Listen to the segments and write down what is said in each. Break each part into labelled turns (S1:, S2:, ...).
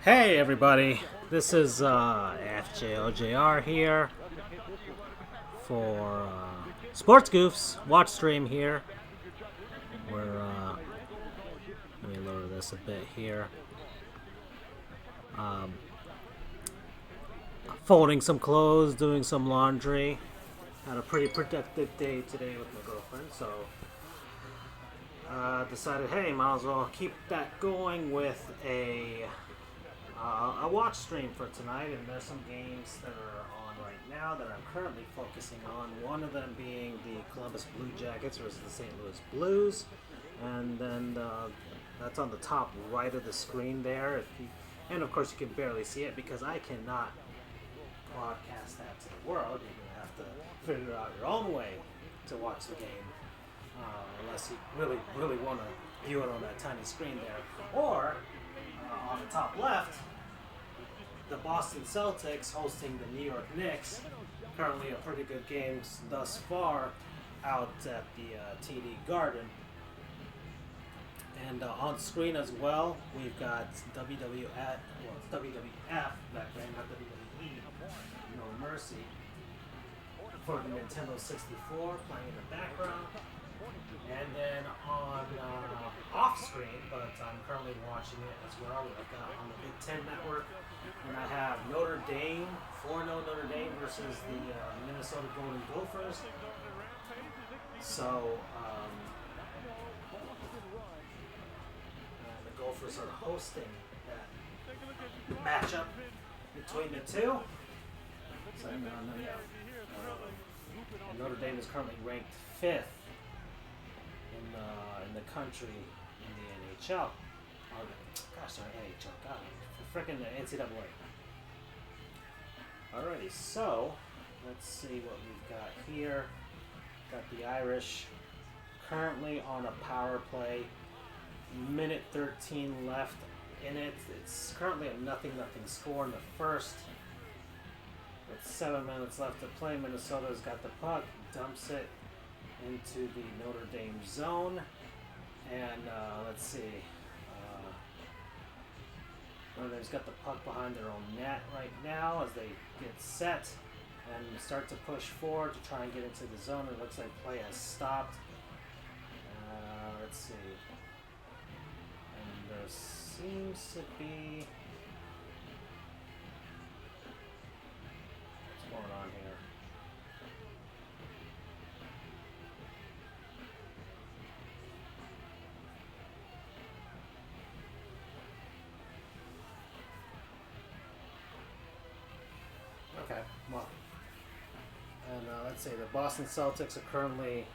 S1: Hey everybody, this is FJOJR here for Sports Goofs watch stream here. We're let me lower this a bit here. Um, Folding some clothes, doing some laundry. Had a pretty productive day today with my girlfriend, so decided, hey, might as well keep that going with a watch stream for tonight, and there's some games that are on right now that I'm currently focusing on. One of them being the Columbus Blue Jackets versus the St. Louis Blues, and then that's on the top right of the screen there. And of course, you can barely see it because I cannot broadcast that to the world. You're gonna have to figure out your own way to watch the game, unless you really want to view it on that tiny screen there, or on the top left, the Boston Celtics hosting the New York Knicks. Currently a pretty good game thus far out at the TD Garden. And on screen as well, we've got WWF, back then, not WWE, No Mercy, for the Nintendo 64 playing in the background. And then on off screen, but I'm currently watching it as well. I've got on the Big Ten Network, and I have Notre Dame, 4-0 Notre Dame versus the Minnesota Golden Gophers. So the Gophers are hosting that matchup between the two. So and Notre Dame is currently ranked 5th in the country in the NHL. NHL, God, freaking the NCAA. Alrighty, so let's see what we've got here. Got the Irish currently on a power play. Minute 13 left in it. It's currently a 0-0 score in the first. With 7 minutes left to play, Minnesota's got the puck, dumps it into the Notre Dame zone, and let's see. Notre Dame's got the puck behind their own net right now as they get set and start to push forward to try and get into the zone. It looks like play has stopped. Let's see. And there seems to be. What's going on here? Okay, well, and let's see, the Boston Celtics are currently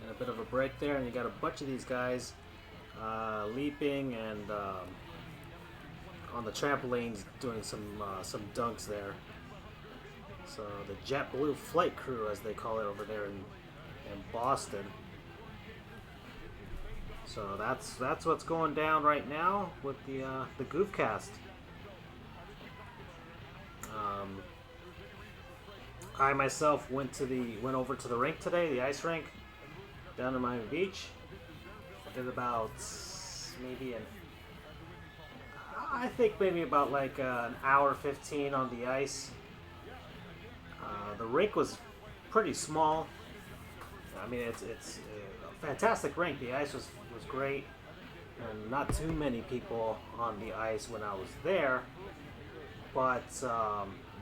S1: in a bit of a break there, and you got a bunch of these guys leaping and on the trampolines doing some dunks there. So the JetBlue Flight Crew, as they call it over there in Boston. So that's what's going down right now with the Goofcast. I myself went over to the rink today, the ice rink down in Miami Beach. I did about maybe like an hour 15 on the ice. The rink was pretty small. I mean, it's a fantastic rink. The ice was great, and not too many people on the ice when I was there. But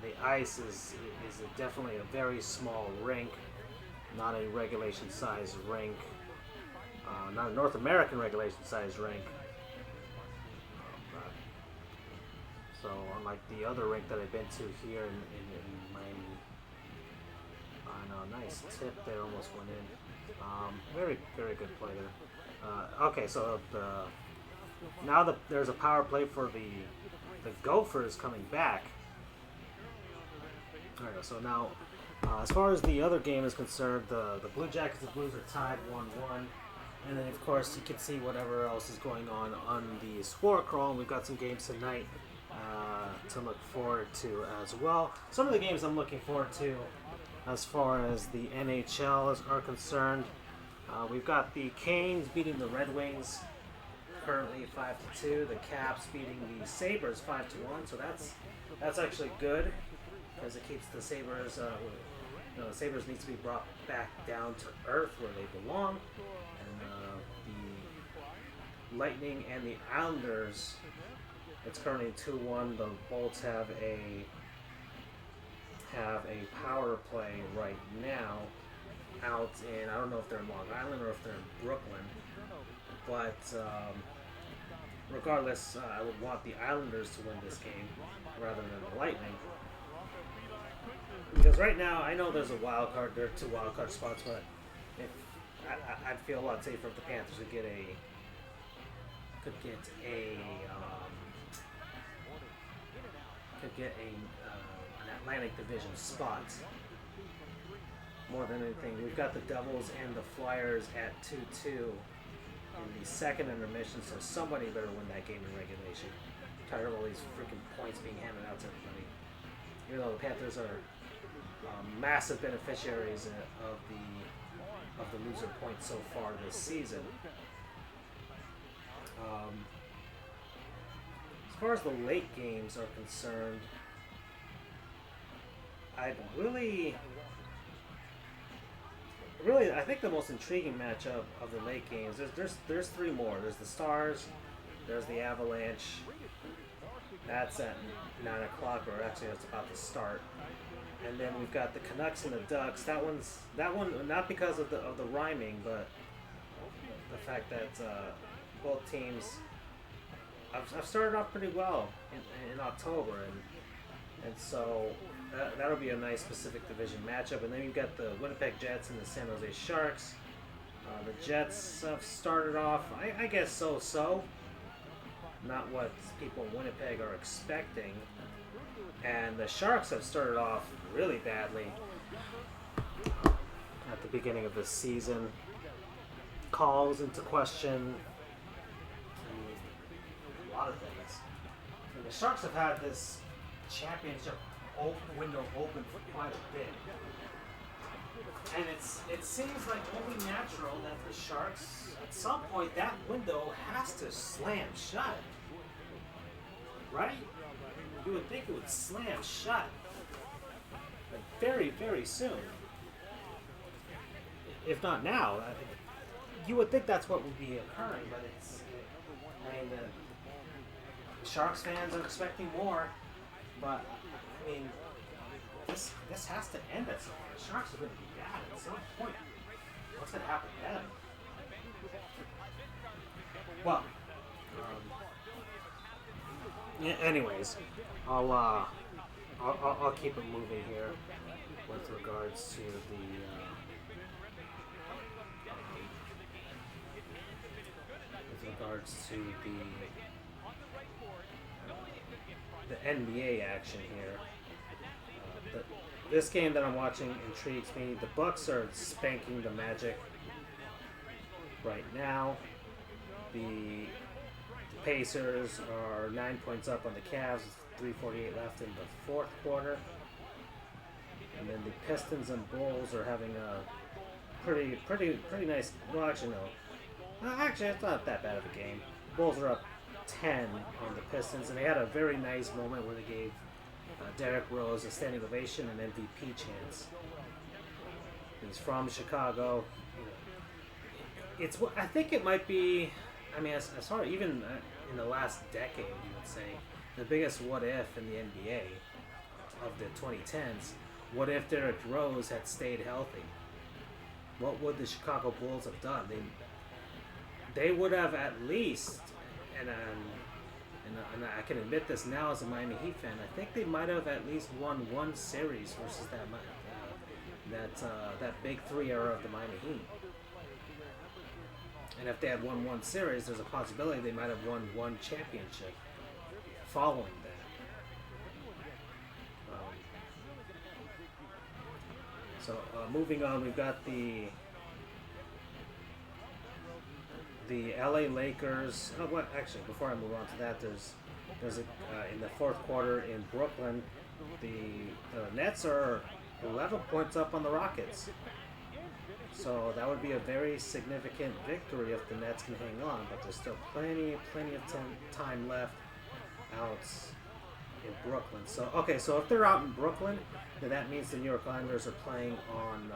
S1: the ice is definitely a very small rink, not a regulation size rink, not a North American regulation size rink. So unlike the other rink that I've been to here in Miami, nice tip there, almost went in. Very, very good play there. Okay, so now there's a power play for the Gophers coming back. Alright, so now, as far as the other game is concerned, the Blue Jackets and Blues are tied 1-1. And then, of course, you can see whatever else is going on the score crawl. We've got some games tonight to look forward to as well. Some of the games I'm looking forward to as far as the NHL are concerned. We've got the Canes beating the Red Wings currently 5-2. The Caps beating the Sabres 5-1. So that's actually good because it keeps the Sabres. The Sabres need to be brought back down to earth where they belong, and the Lightning and the Islanders. It's currently 2-1. The Bolts have a power play right now out in, I don't know if they're in Long Island or if they're in Brooklyn, but regardless, I would want the Islanders to win this game rather than the Lightning, because right now I know there's a wild card, there are 2 wild card spots, but if I'd feel a lot safer if the Panthers could get an Atlantic Division spot. More than anything, we've got the Devils and the Flyers at 2-2 in the second intermission, so somebody better win that game in regulation. I'm tired of all these freaking points being handed out to everybody. Even though the Panthers are massive beneficiaries of the loser points so far this season. As far as the late games are concerned, I think the most intriguing matchup of the late games, there's 3 more. There's the Stars, there's the Avalanche. That's at 9 o'clock, or actually it's about to start. And then we've got the Canucks and the Ducks. That one not because of the rhyming, but the fact that both teams I've started off pretty well in October, and so that'll be a nice Pacific Division matchup. And then you've got the Winnipeg Jets and the San Jose Sharks. The Jets have started off, I guess, so. Not what people in Winnipeg are expecting. And the Sharks have started off really badly at the beginning of the season. Calls into question a lot of things. And the Sharks have had this championship window open for quite a bit. And it seems like only natural that the Sharks, at some point, that window has to slam shut. Right? You would think it would slam shut. Like very, very soon. If not now. You would think that's what would be occurring, but the Sharks fans are expecting more. But, I mean, this has to end at some point. The Sharks are going to be bad at some point. What's going to happen then? Well, anyways, I'll keep it moving here with regards to the NBA action here. This game that I'm watching intrigues me. The Bucks are spanking the Magic right now. The Pacers are 9 points up on the Cavs, 3:48 left in the fourth quarter. And then the Pistons and Bulls are having a pretty nice. Well, actually no. Actually, it's not that bad of a game. Bulls are up 10 on the Pistons, and they had a very nice moment where they gave Derrick Rose a standing ovation and MVP chance. He's from Chicago. I think it might be. I mean, as far even in the last decade, you would say the biggest what if in the NBA of the 2010s. What if Derrick Rose had stayed healthy? What would the Chicago Bulls have done? They would have at least, and I can admit this now as a Miami Heat fan, I think they might have at least won one series versus that big 3 era of the Miami Heat. And if they had won one series, there's a possibility they might have won one championship following that. Moving on, we've got the LA Lakers. Actually, before I move on to that, there's in the fourth quarter in Brooklyn, the Nets are 11 points up on the Rockets. So that would be a very significant victory if the Nets can hang on. But there's still plenty of time left out in Brooklyn. So okay, so if they're out in Brooklyn, then that means the New York Islanders are playing on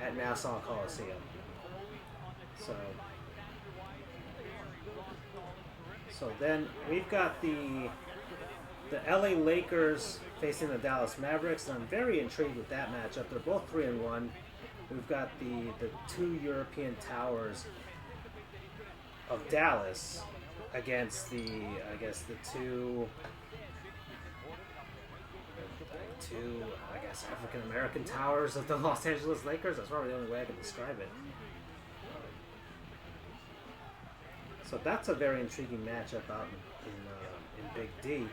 S1: at Nassau Coliseum. So then we've got the LA Lakers facing the Dallas Mavericks, and I'm very intrigued with that matchup. They're both 3-1. We've got the two European towers of Dallas against the two African American towers of the Los Angeles Lakers. That's probably the only way I can describe it. So that's a very intriguing matchup out in Big D.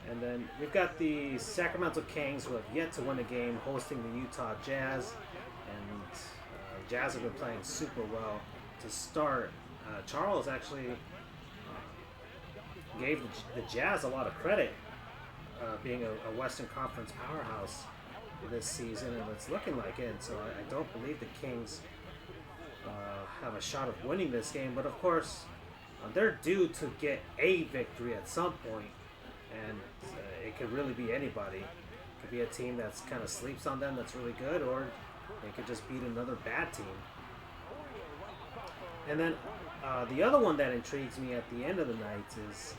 S1: And then we've got the Sacramento Kings, who have yet to win a game, hosting the Utah Jazz. And Jazz have been playing super well to start. Charles actually gave the Jazz a lot of credit, being a Western Conference powerhouse this season, and it's looking like it. So I don't believe the Kings have a shot of winning this game, but of course they're due to get a victory at some point, and it could really be anybody. It could be a team that's kind of sleeps on them that's really good, or they could just beat another bad team. And then the other one that intrigues me at the end of the night is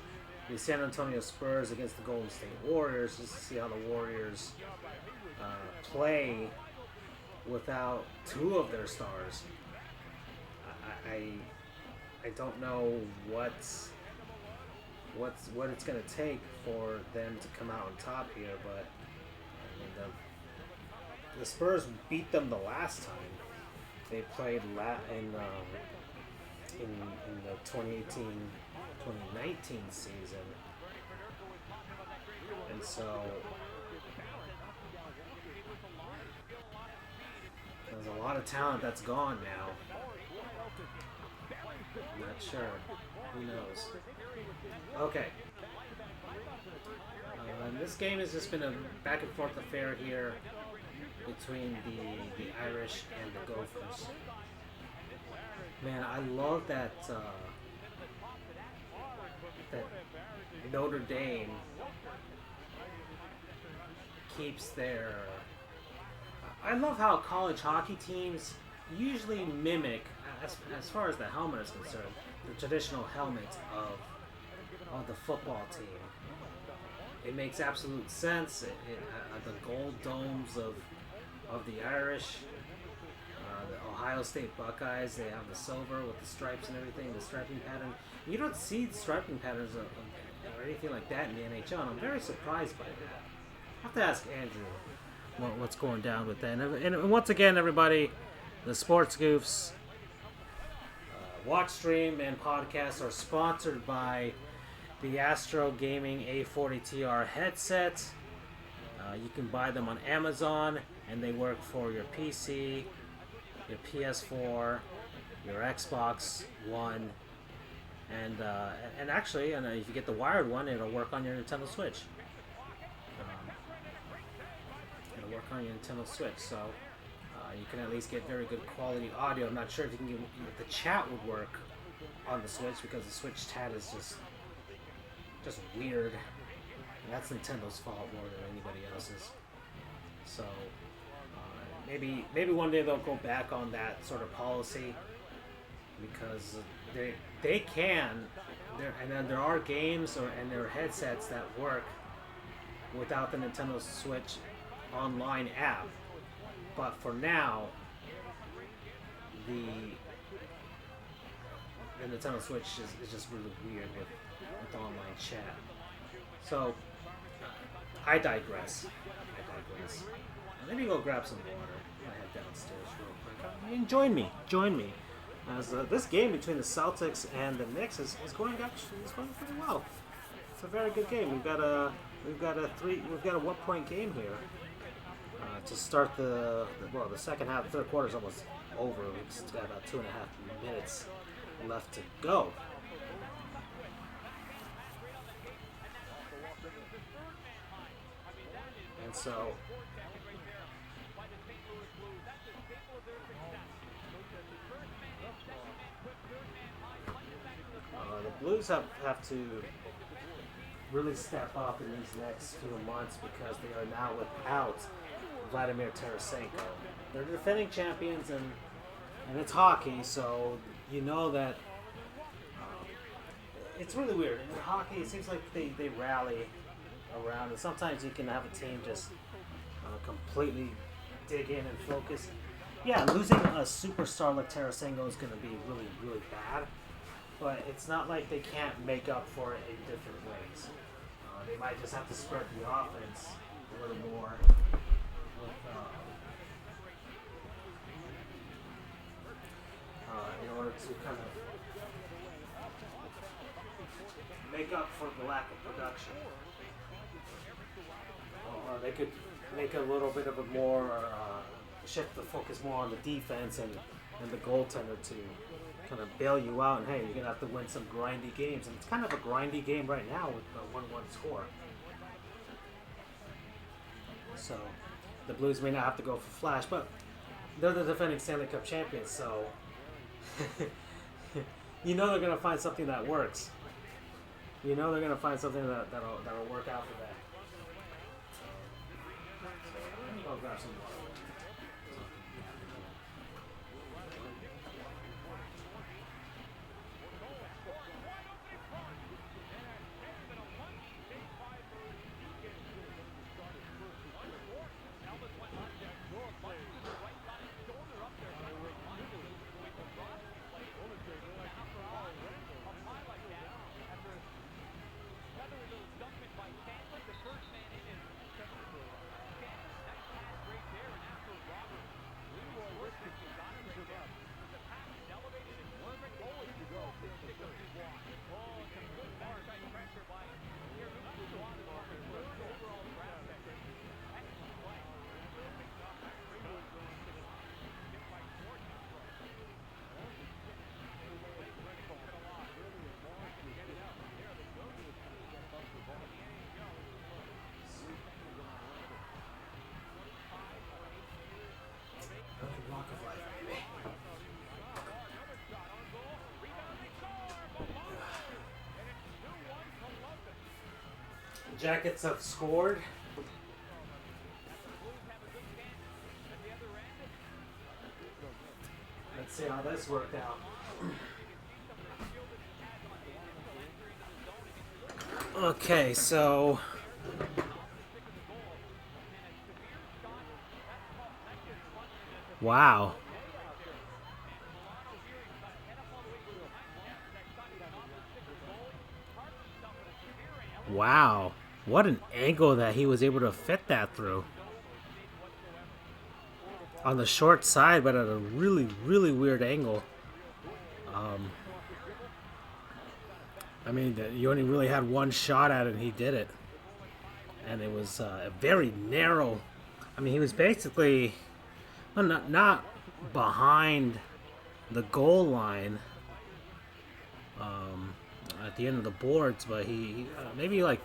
S1: the San Antonio Spurs against the Golden State Warriors, just to see how the Warriors play without two of their stars. I don't know what it's going to take for them to come out on top here, but I mean, the Spurs beat them the last time they played in the 2018-2019 season, and so there's a lot of talent that's gone now. I'm not sure. Who knows? Okay. And this game has just been a back and forth affair here between the Irish and the Gophers. Man, I love that that Notre Dame keeps their. I love how college hockey teams usually mimic, as far as the helmet is concerned, the traditional helmet of the football team. It makes absolute sense. The gold domes of the Irish, the Ohio State Buckeyes, they have the silver with the stripes and everything, the striping pattern. You don't see striping patterns or anything like that in the NHL, and I'm very surprised by that. I have to ask Andrew what's going down with that. And once again, everybody, the Sports Goofs watch, stream, and podcast are sponsored by the Astro Gaming A40TR headset. You can buy them on Amazon, and they work for your PC, your PS4, your Xbox One, and actually, if you get the wired one, it'll work on your Nintendo Switch. It'll work on your Nintendo Switch, so you can at least get very good quality audio. I'm not sure if you can if the chat would work on the Switch, because the Switch chat is just weird. And that's Nintendo's fault more than anybody else's. So maybe one day they'll go back on that sort of policy, because they can. And then there are games and there are headsets that work without the Nintendo Switch online app. But for now, the Nintendo Switch is just really weird with online chat. So I digress. Let me go grab some water. I head downstairs real quick. And join me, as this game between the Celtics and the Knicks is going pretty well. It's a very good game. We've got a 1-point game here to start the second half. The third quarter is almost over. We've got about 2.5 minutes left to go. And so Blues have to really step up in these next few months because they are now without Vladimir Tarasenko. They're defending champions, and it's hockey, so you know that it's really weird. In hockey, it seems like they rally around, and sometimes you can have a team just completely dig in and focus. Yeah, losing a superstar like Tarasenko is going to be really, really bad, but it's not like they can't make up for it in different ways. They might just have to spread the offense a little more with, in order to kind of make up for the lack of production. Or they could make a little bit of a more shift the focus more on the defense and the goaltender to kind of bail you out. And hey, you're gonna have to win some grindy games, and it's kind of a grindy game right now with the 1-1 score. So the Blues may not have to go for flash, but they're the defending Stanley Cup champions, so you know they're gonna find something that works. You know they're gonna find something that'll work out for them. So let me go grab some water. Jackets have scored. Let's see how this worked out. Okay, so wow. Wow. What an angle that he was able to fit that through. On the short side, but at a really, really weird angle. I mean, you only really had one shot at it, and he did it. And it was a very narrow. I mean, he was basically not behind the goal line at the end of the boards, but he maybe like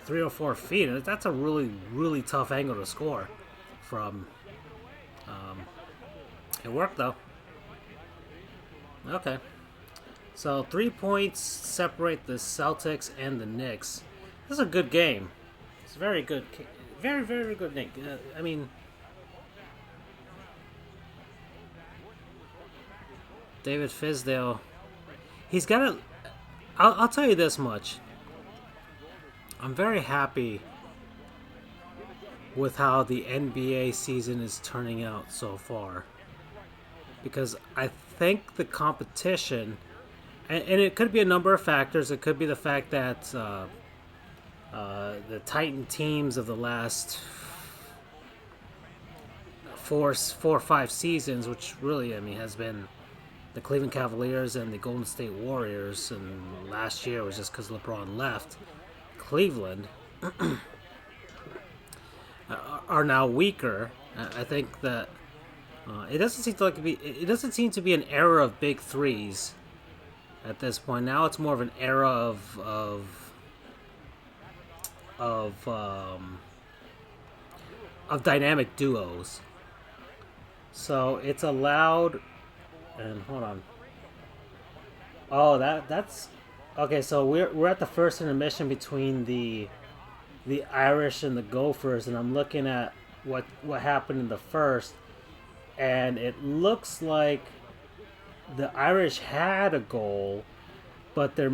S1: 3 or 4 feet. And that's a really, really tough angle to score from. It worked though. Okay. So 3 points separate the Celtics and the Knicks. This is a good game. It's a very good, very, very good game. I mean, David Fizdale, he's got a. I'll tell you this much. I'm very happy with how the NBA season is turning out so far. Because I think the competition, and it could be a number of factors. It could be the fact that the Titan teams of the last four or five seasons, which really, I mean, has been the Cleveland Cavaliers and the Golden State Warriors, and last year was just because LeBron left Cleveland, are now weaker. I think that it doesn't seem to be an era of big threes at this point. Now it's more of an era of dynamic duos. So it's allowed. And hold on. Oh, that's Okay, so we're at the first intermission between the Irish and the Gophers, and I'm looking at what happened in the first, and it looks like the Irish had a goal, but they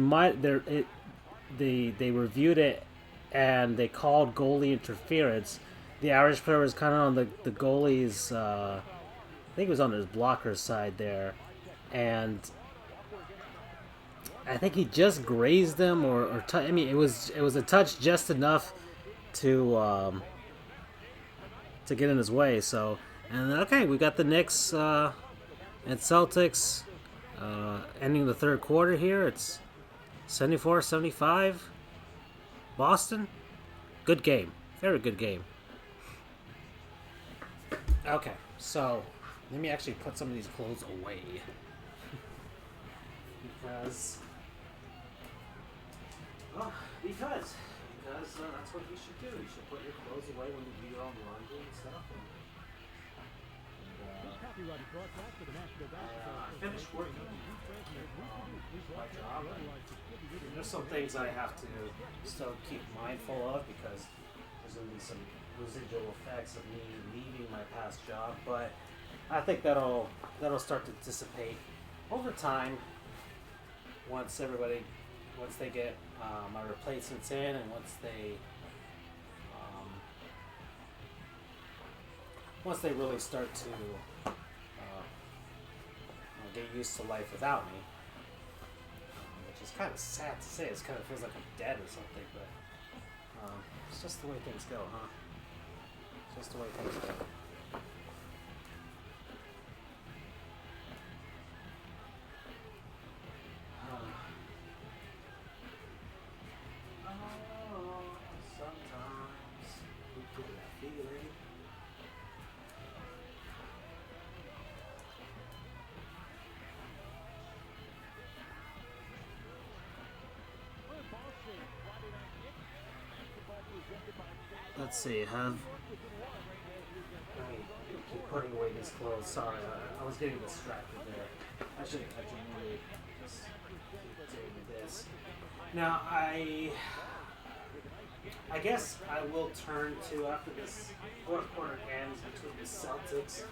S1: reviewed it and they called goalie interference. The Irish player was kind of on the goalie's, I think it was on his blocker's side there, and I think he just grazed him, I mean, it was a touch just enough to get in his way. So, and okay, we got the Knicks and Celtics ending the third quarter here. It's 74-75. Boston, good game, very good game. Okay, so let me actually put some of these clothes away because well, because that's what you should do. You should put your clothes away when you do your own laundry and stuff. I finished working my job. There's some things I have to still keep mindful of because there's going to be some residual effects of me leaving my past job, but I think that'll start to dissipate over time once they get my replacements in, and once they really start to get used to life without me, which is kind of sad to say. It kind of feels like I'm dead or something, but it's just the way things go, huh? It's just the way things go. Sometimes we get that feeling. Let's see, let me keep putting away these clothes. Sorry, I was getting distracted there. I should really just keep doing this. Now, I guess I will turn to, after this fourth quarter ends between the Celtics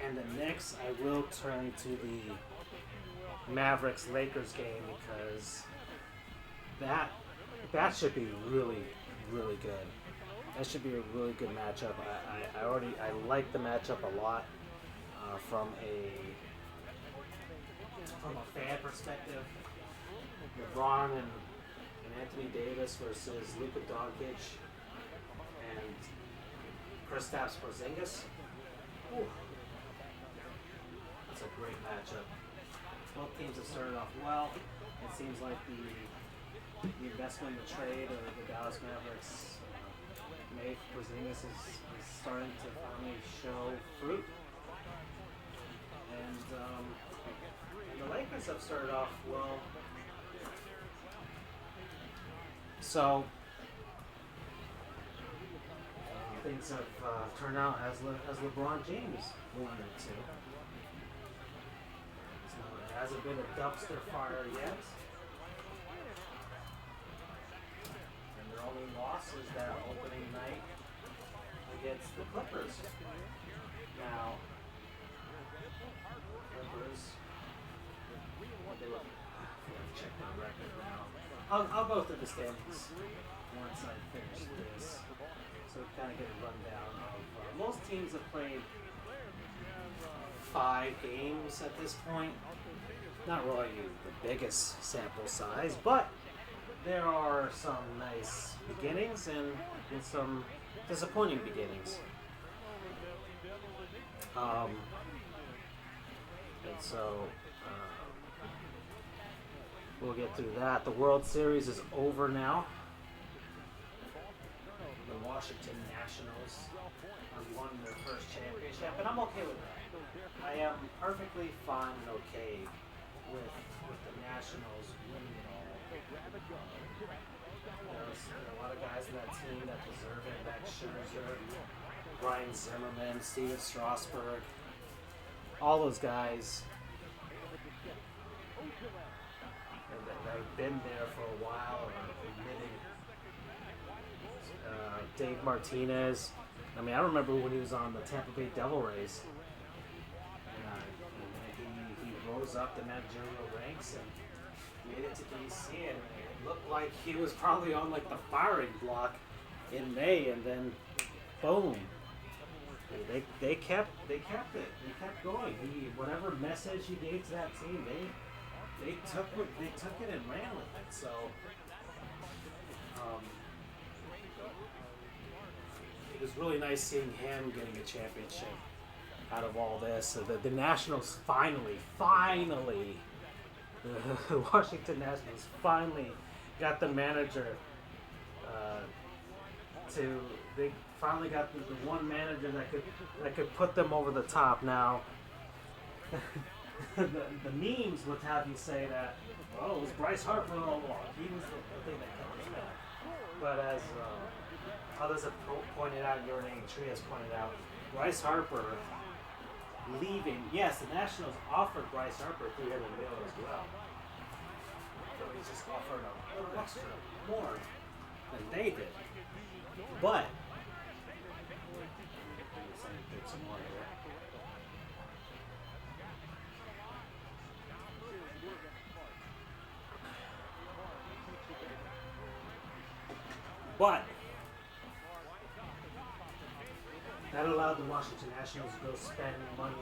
S1: and the Knicks, I will turn to the Mavericks-Lakers game because that should be really, really good. That should be a really good matchup. I like the matchup a lot from a fan perspective. LeBron and Anthony Davis versus Luka Doncic and Kristaps Porzingis. Ooh, that's a great matchup. Both teams have started off well. It seems like the investment in the trade of the Dallas Mavericks made Porzingis is starting to finally show fruit. And the Lakers have started off well. So things have turned out as LeBron James wanted it to. So it hasn't been a dumpster fire yet. And their only loss is that opening night against the Clippers. Now, Clippers, check my record now. I'll go through the standings once I finish this, so we kind of get a rundown of most teams have played 5 games at this point. Not really the biggest sample size, but there are some nice beginnings and some disappointing beginnings. And so we'll get through that. The World Series is over now. The Washington Nationals have won their first championship, and I'm okay with that. I am perfectly fine and okay with the Nationals winning it all. There's a lot of guys in that team that deserve it. Max Scherzer, Brian Zimmerman, Steven Strasburg, all those guys. been there for a while or admitting Dave Martinez. I mean, I remember when he was on the Tampa Bay Devil Rays. He rose up the managerial ranks and made it to DC, and it looked like he was probably on like the firing block in May, and then boom. They kept it. They kept going. Whatever message he gave to that team, they took it and ran with it. So it was really nice seeing him getting a championship out of all this. So the Nationals finally, the Washington Nationals finally got the manager they finally got the one manager that could put them over the top. Now, the memes would have you say that, oh, it was Bryce Harper all along. He was the thing that kept us back. But as others have pointed out, your name Tree has pointed out, Bryce Harper leaving. Yes, the Nationals offered Bryce Harper $300 million as well. So he just offered a little extra more than they did. But some more here. But that allowed the Washington Nationals to go spend money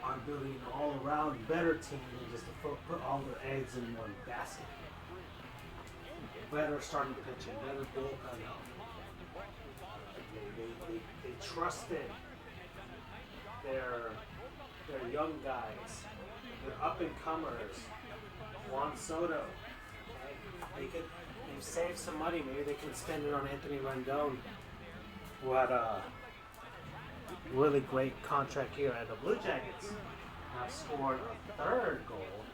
S1: on building an all-around better team than just to put all their eggs in one basket. Better starting pitching, better bullpen help. They trusted their young guys, their up-and-comers, Juan Soto. They've saved some money. Maybe they can spend it on Anthony Rendon, who had a really great contract here. And the Blue Jackets have scored a third goal.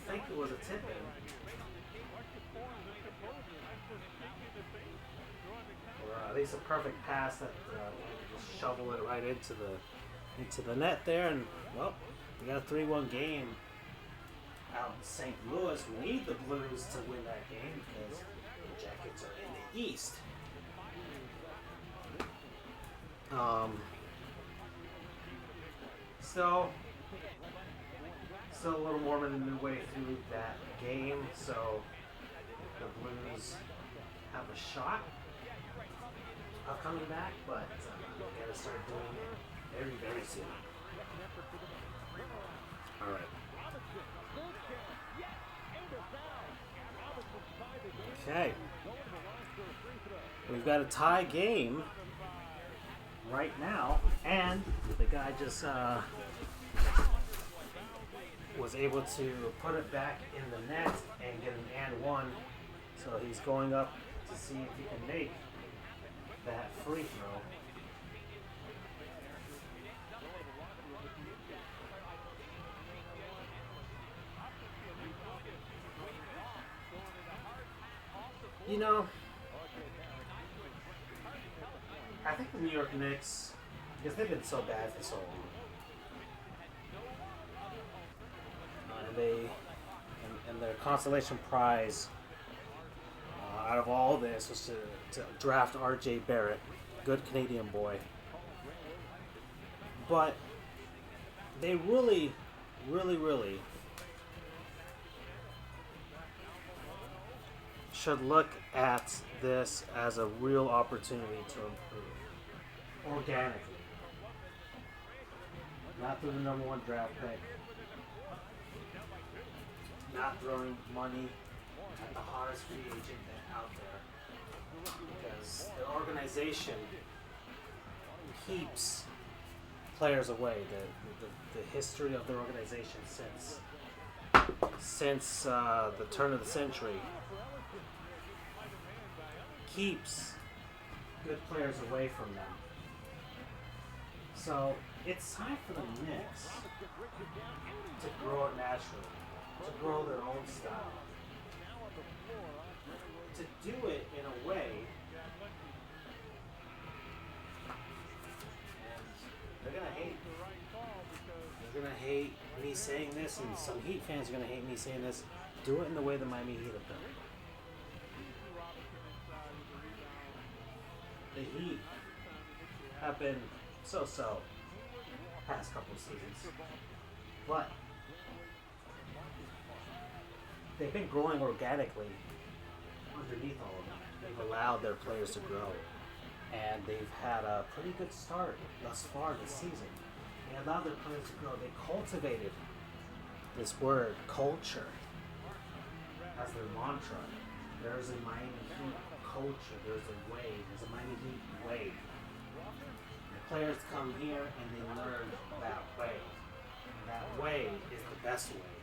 S1: I think it was a tip-in. Or at least a perfect pass that just shovel it right into the net there, and well, we got a 3-1 game out in St. Louis. We need the Blues to win that game because the Jackets are in the East. Still a little more than midway through that game, so the Blues have a shot of coming back, but we gotta start doing it very, very soon. All right. Okay. We've got a tie game right now, and the guy just was able to put it back in the net and get an and one. So he's going up to see if he can make that free throw. You know, I think the New York Knicks, because they've been so bad for so long, and their consolation prize out of all this was to draft R.J. Barrett, good Canadian boy. But they really, really, really should look at this as a real opportunity to improve organically, not through the number one draft pick, not throwing money at the hottest free agent out there, because the organization keeps players away. The history of the organization since the turn of the century keeps good players away from them. So it's time for the Knicks to grow it naturally, to grow their own style, to do it in a way, and they're gonna hate are gonna hate me saying this, and some Heat fans are gonna hate me saying this. Do it in the way the Miami Heat have done it. The Heat have been so past couple of seasons, but they've been growing organically underneath all of them. They've allowed their players to grow, and they've had a pretty good start thus far this season. They allowed their players to grow. They cultivated this word, culture, as their mantra. There's a Miami Heat culture. There's a way. There's a Miami Heat way. The players come here and they learn that way. And that way is the best way.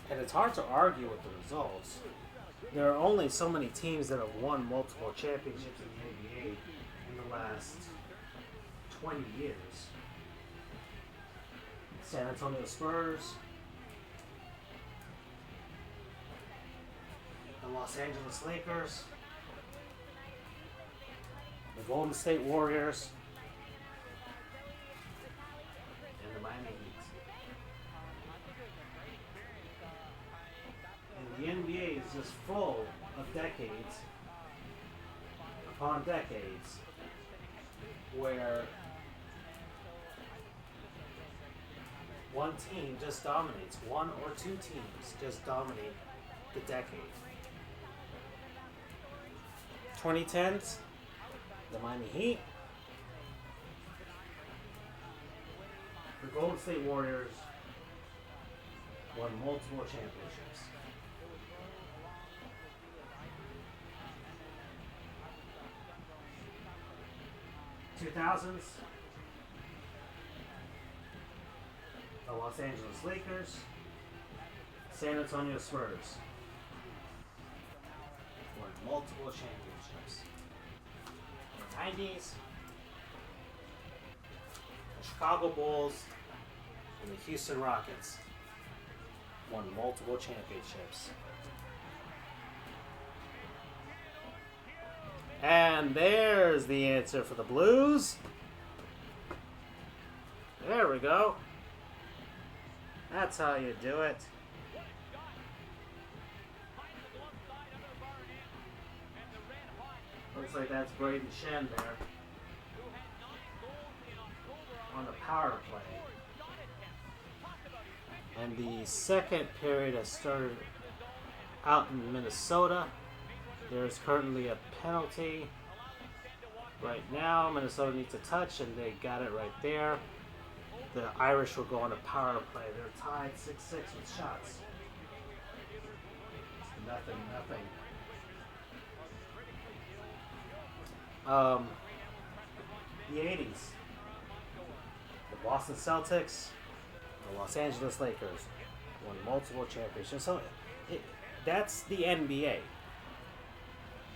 S1: And it's hard to argue with the results. There are only so many teams that have won multiple championships in the NBA in the last 20 years. San Antonio Spurs, the Los Angeles Lakers, the Golden State Warriors, and the Miami Heat. And the NBA is just full of decades upon decades where one team just dominates. One or two teams just dominate the decade. 2010s, the Miami Heat, the Golden State Warriors won multiple championships. 2000s, the Los Angeles Lakers, San Antonio Spurs won multiple championships. In the 90s, the Chicago Bulls and the Houston Rockets won multiple championships. And there's the answer for the Blues. There we go. That's how you do it. Looks like that's Braden Shen there on the power play. And the second period has started out in Minnesota. There's currently a penalty right now. Minnesota needs a touch, and they got it right there. The Irish will go on a power play. They're tied 6-6 with shots. Nothing. The 80s. The Boston Celtics, the Los Angeles Lakers won multiple championships. So that's the NBA.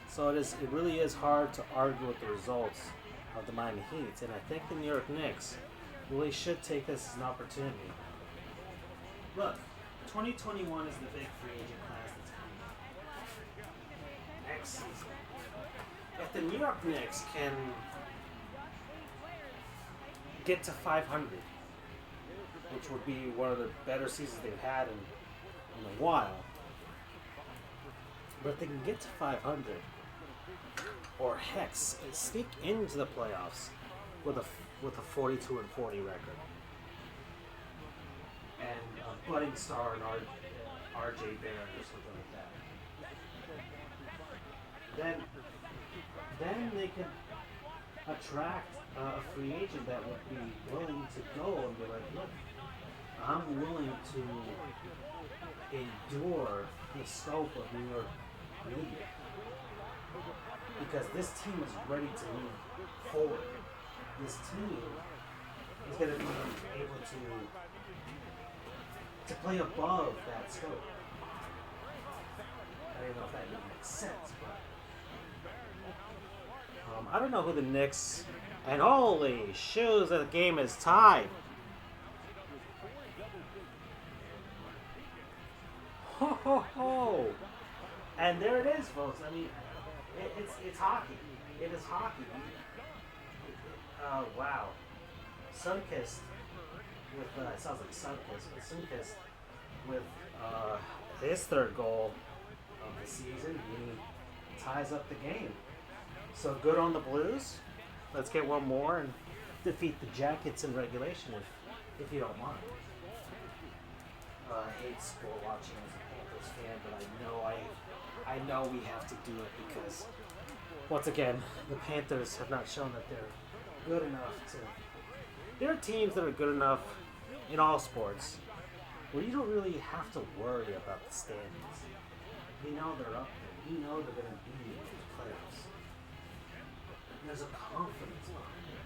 S1: So it really is hard to argue with the results of the Miami Heat, and I think the New York Knicks really should take this as an opportunity. Look, 2021 is the big free agent class that's coming up next season. If the New York Knicks can get to 500, which would be one of the better seasons they've had in a while, but if they can get to 500, or heck, sneak into the playoffs with a 42-40 record, and a budding star in R.J. Barrett or something like that, then they could attract a free agent that would be willing to go and be like, look, I'm willing to endure the scope of New York media, because this team is ready to move forward. This team is going to be able to play above that scope. I don't know if that even makes sense, but I don't know who the Knicks, and holy shoes, the game is tied. Ho ho ho! And there it is, folks. I mean, it's hockey. It is hockey. Wow. Sunkist with it sounds like Sunkist, but Sunkist with his third goal of the season. He ties up the game. So good on the Blues. Let's get one more and defeat the Jackets in regulation if you don't mind. I hate sport watching as a Panthers fan, but I know we have to do it because once again the Panthers have not shown that they're good enough to. There are teams that are good enough in all sports where you don't really have to worry about the standings. You know they're up there. You know they're going to be in the playoffs. There's a confidence behind it.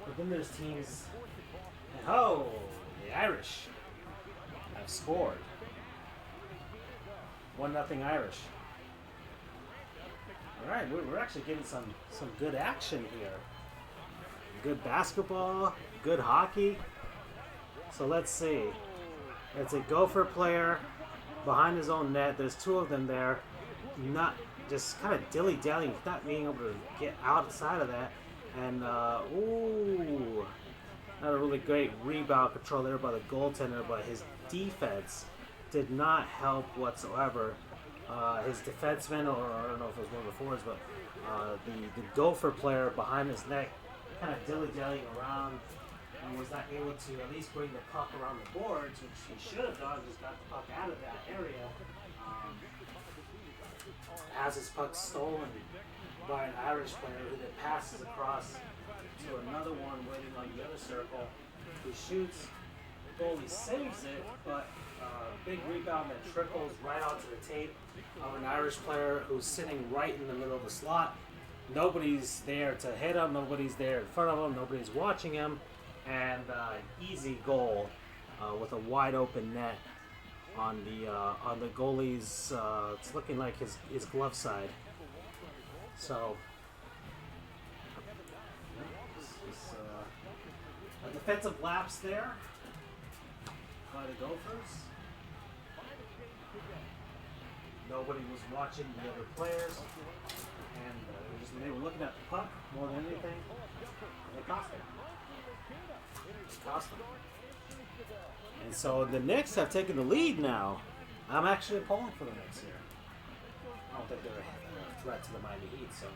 S1: But then there's teams, and the Irish have scored. 1-0 Irish. All right, we're actually getting some good action here. Good basketball, good hockey. So let's see. It's a Gopher player behind his own net. There's two of them there. Not just kind of dilly-dallying, not being able to get outside of that. And, not a really great rebound control there by the goaltender, but his defense did not help whatsoever. His defenseman, or I don't know if it was one of the forwards, but the Gopher player behind his net kind of dilly-dallying around and was not able to at least bring the puck around the boards, which he should have done, just got the puck out of that area. Has his puck stolen by an Irish player who then passes across to another one waiting on the other circle, who shoots. The goalie saves it, but big rebound that trickles right onto the tape of an Irish player who's sitting right in the middle of the slot. Nobody's there to hit him. Nobody's there in front of him. Nobody's watching him. And easy goal with a wide open net on the goalie's. It's looking like his glove side. So a defensive lapse there by the Gophers. Nobody was watching the other players, and they were looking at the puck more than anything. And it cost them. And so the Knicks have taken the lead now. I'm actually pulling for the Knicks here. I don't think they're a threat to the Miami Heat, so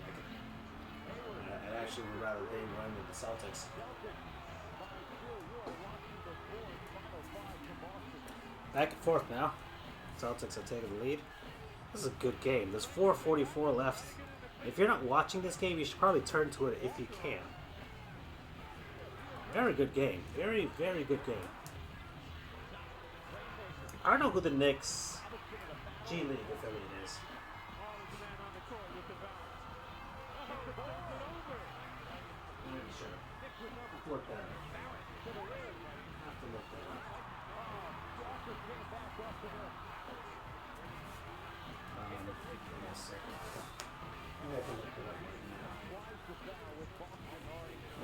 S1: I actually would rather they win with the Celtics. Back and forth now. Celtics have taken the lead. This is a good game. There's 4:44 left. If you're not watching this game, you should probably turn to it if you can. Very good game. Very, very good game. I don't know who the Knicks G League affiliate is. I'm not sure. Have to look that up.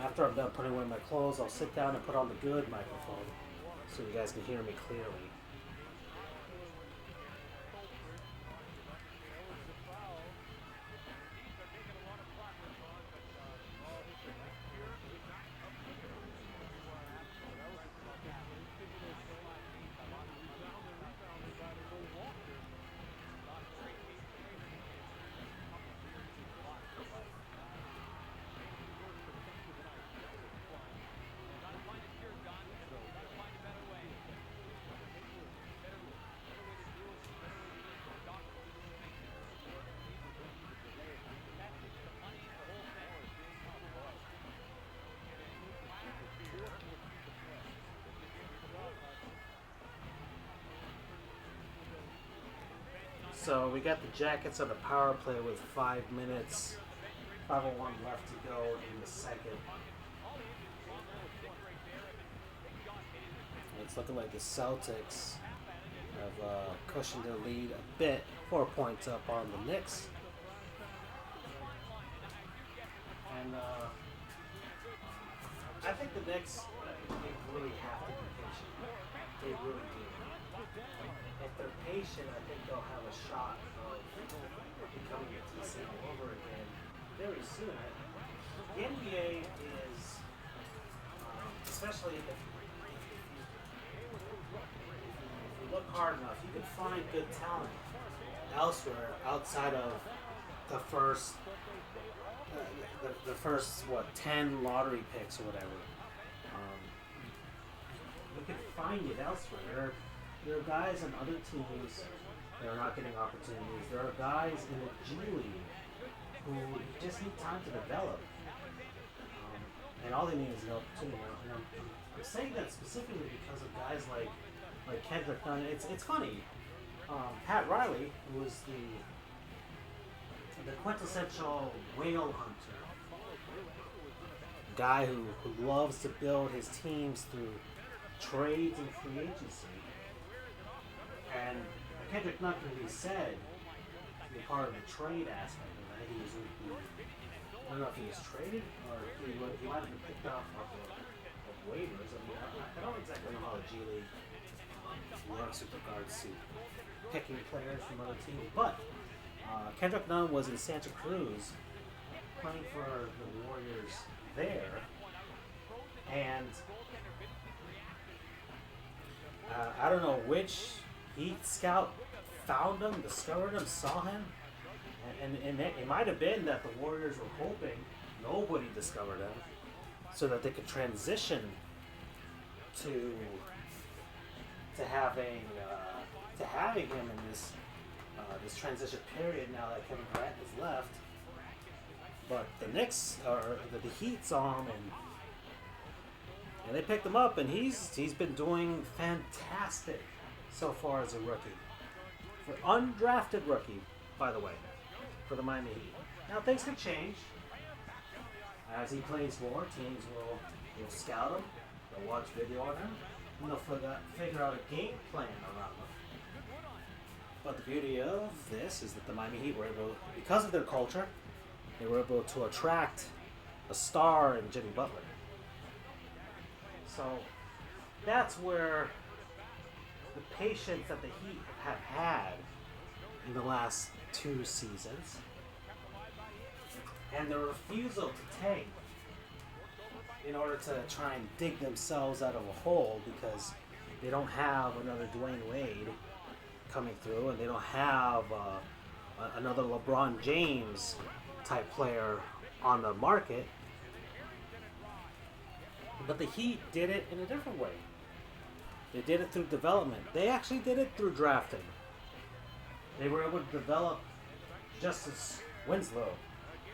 S1: After I'm done putting away my clothes, I'll sit down and put on the good microphone so you guys can hear me clearly. So we got the Jackets on the power play with 5 minutes, 5:01 left to go in the second. It's looking like the Celtics have cushioned their lead a bit, 4 points up on the Knicks. And I think the Knicks, they really have to be patient. They really do. If they're patient, I think they'll have a shot of becoming a TC all over again very soon. The NBA is especially if you look hard enough, you can find good talent elsewhere outside of the first, the first 10 lottery picks or whatever. Um, you can find it elsewhere. There are guys on other teams that are not getting opportunities. There are guys in the G League who just need time to develop. And all they need is an opportunity. And I'm saying that specifically because of guys like Kendrick Nunn. It's funny. Pat Riley, who was the quintessential whale hunter, guy who loves to build his teams through trades and free agency. And Kendrick Nunn can be said to be part of the trade aspect of that. I don't know if he was traded or he might have been picked off of waivers. I mean, I don't exactly know how the G League works with regards to picking players from other teams, but Kendrick Nunn was in Santa Cruz playing for the Warriors there, and I don't know which Heat scout found him, discovered him, saw him, and it might have been that the Warriors were hoping nobody discovered him so that they could transition to having him in this transition period now that Kevin Durant has left. But the Knicks or the Heat saw him and they picked him up, and he's been doing fantastic so far as a rookie. For undrafted rookie, by the way, for the Miami Heat. Now things can change. As he plays more, teams will scout him, they'll watch video on him, and they'll figure out a game plan around him. But the beauty of this is that the Miami Heat were able, because of their culture, they were able to attract a star in Jimmy Butler. So that's where the patience that the Heat have had in the last 2 seasons and the refusal to tank in order to try and dig themselves out of a hole because they don't have another Dwayne Wade coming through and they don't have another LeBron James type player on the market. But the Heat did it in a different way. They did it through development. They actually did it through drafting. They were able to develop Justice Winslow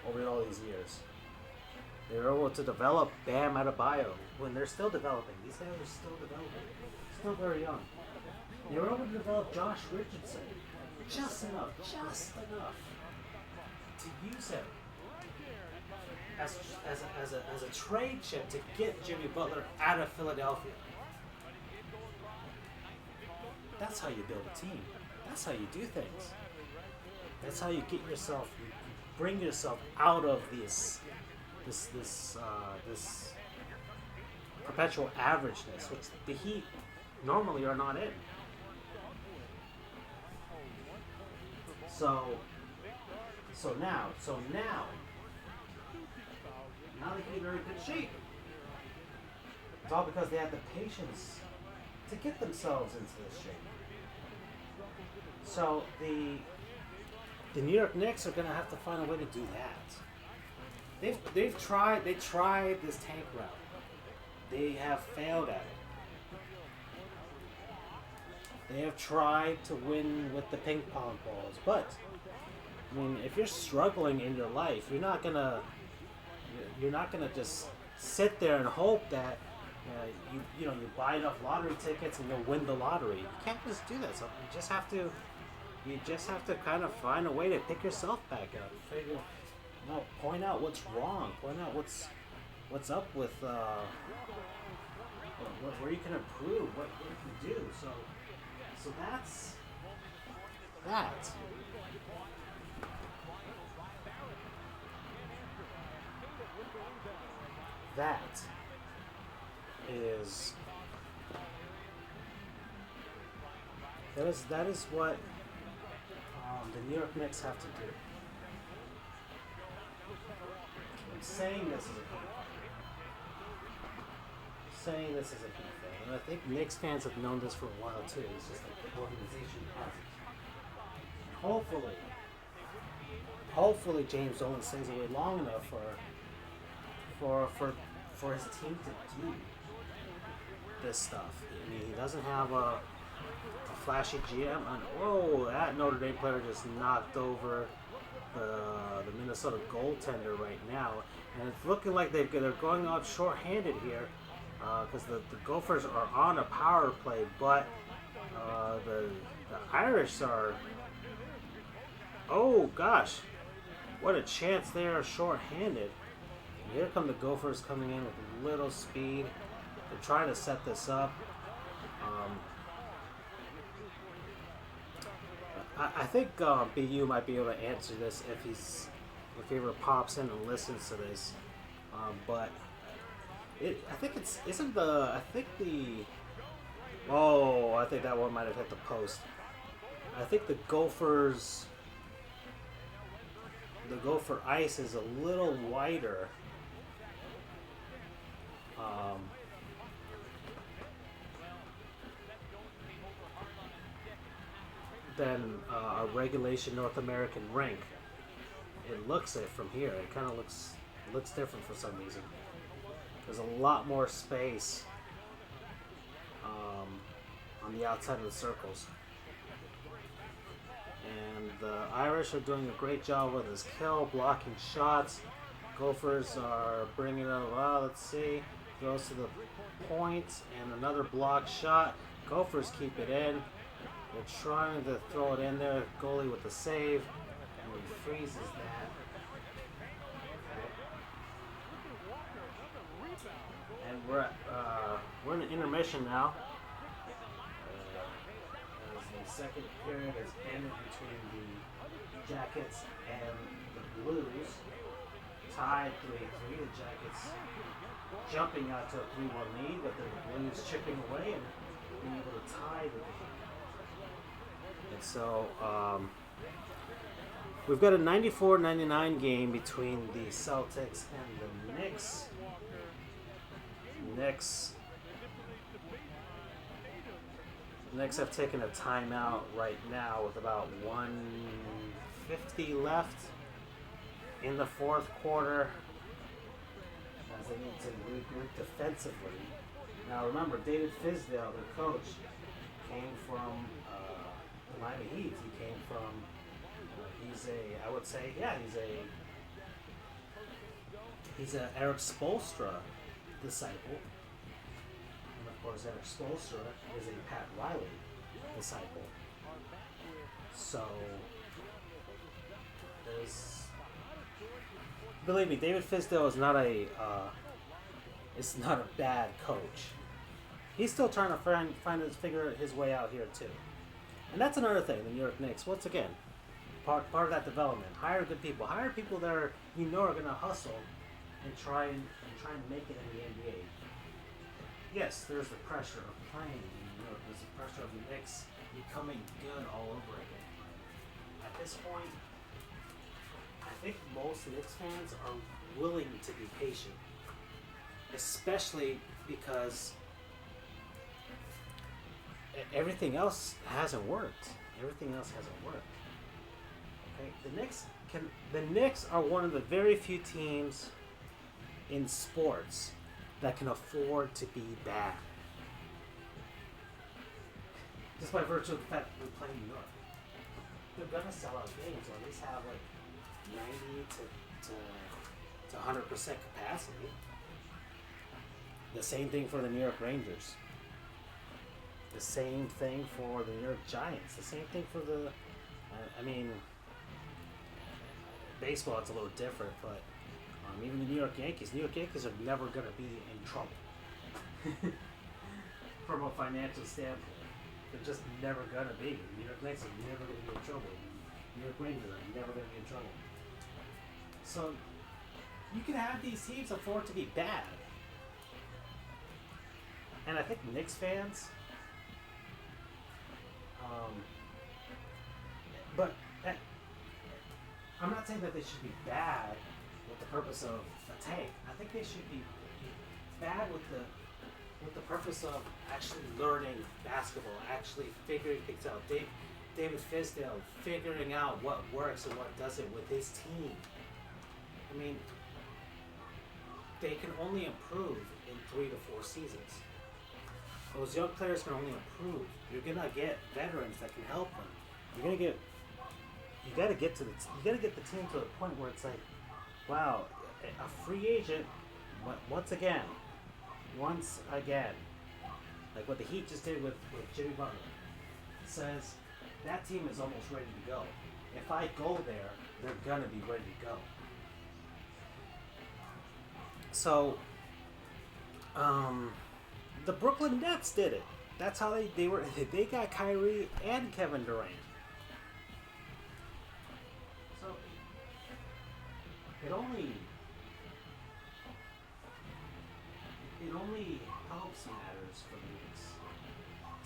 S1: over all these years. They were able to develop Bam Adebayo when they're still developing. These guys are still developing. Still very young. They were able to develop Josh Richardson just enough to use him as a trade chip to get Jimmy Butler out of Philadelphia. That's how you build a team. That's how you do things. That's how you bring yourself out of this perpetual averageness, which the Heat normally are not in. So now the Heat are in good shape. It's all because they had the patience to get themselves into this shape. So the New York Knicks are going to have to find a way to do that. They tried this tank route. They have failed at it. They have tried to win with the ping pong balls, but I mean, if you're struggling in your life, you're not gonna just sit there and hope that you buy enough lottery tickets and you'll win the lottery. You can't just do that. So you just have to kind of find a way to pick yourself back up. Point out what's wrong. Point out what's up with where you can improve, what you can do. So that's that. That is what the New York Knicks have to do. I'm saying this as a saying this as a Heat fan, and I think Knicks fans have known this for a while too. It's just like the organization hasn't. Hopefully James Dolan stays away long enough for his team to do this stuff. I mean, he doesn't have a flashy GM. And whoa, that Notre Dame player just knocked over the Minnesota goaltender right now, and it's looking like they're going out short-handed here because the Gophers are on a power play, but the Irish are. Oh gosh, what a chance they are short-handed. And here come the Gophers coming in with little speed. They're trying to set this up. I think BU might be able to answer this if he ever pops in and listens to this. But I think it's isn't the I think the oh I think that one might have hit the post. I think the Gopher ice is a little wider. Than a regulation North American rink. It looks it from here. It kind of looks different for some reason. There's a lot more space on the outside of the circles. And the Irish are doing a great job with his kill, blocking shots. Gophers are bringing it up. Well, let's see. Goes to the point and another block shot. Gophers keep it in. They're trying to throw it in there. Goalie with the save. And he freezes that. And we're in an intermission now. As the second period has ended between the Jackets and the Blues. Tied 3-3. The Jackets jumping out to a 3-1 lead, but then the Blues chipping away and being able to tie the game. And so we've got a 94-99 game between the Celtics and the Knicks. Knicks have taken a timeout right now with about 1:50 left in the fourth quarter as they need to regroup defensively. Now remember, David Fizdale, the coach, came from the Miami Heat. He came from, he's a Eric Spoelstra disciple. And of course, Eric Spoelstra is a Pat Riley disciple. So, believe me, David Fizdale is not a bad coach. He's still trying to figure his way out here too. And that's another thing, the New York Knicks. Once again, part of that development. Hire good people. Hire people that are going to hustle and try and make it in the NBA. Yes, there's the pressure of playing in New York. There's the pressure of the Knicks becoming good all over again. At this point, I think most Knicks fans are willing to be patient, especially because everything else hasn't worked. Okay, the Knicks are one of the very few teams in sports that can afford to be bad. Just by virtue of the fact that we play New York. They're gonna sell out games, or at least have like 90 to 100% capacity. The same thing for the New York Rangers. The same thing for the New York Giants. The same thing for the, baseball it's a little different, but even the New York Yankees. New York Yankees are never going to be in trouble. From a financial standpoint. They're just never going to be. New York Knicks are never going to be in trouble. New York Rangers are never going to be in trouble. So, you can have these teams afford to be bad. And I think Knicks fans, but I'm not saying that they should be bad with the purpose of a tank. I think they should be bad with the with the purpose of actually learning basketball, actually figuring things out. David Fisdale figuring out what works and what doesn't with his team. I mean, they can only improve in 3 to 4 seasons. Those young players can only improve. You're gonna get veterans that can help them. You gotta get the team to a point where it's like, wow, a free agent, once again, like what the Heat just did with Jimmy Butler, says that team is almost ready to go. If I go there, they're gonna be ready to go. So, the Brooklyn Nets did it. That's how they got Kyrie and Kevin Durant. So it only helps matters for leagues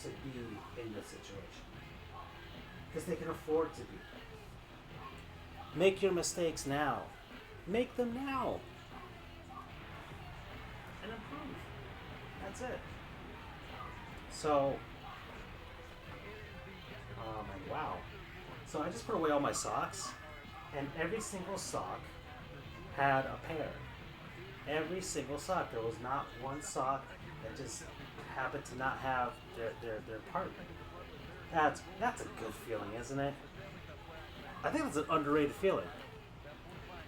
S1: to be in this situation because they can afford to be. Make your mistakes now. Make them now. And improve. That's it. So, wow. So I just put away all my socks, and every single sock had a pair. Every single sock. There was not one sock that just happened to not have their partner. That's a good feeling, isn't it? I think it's an underrated feeling.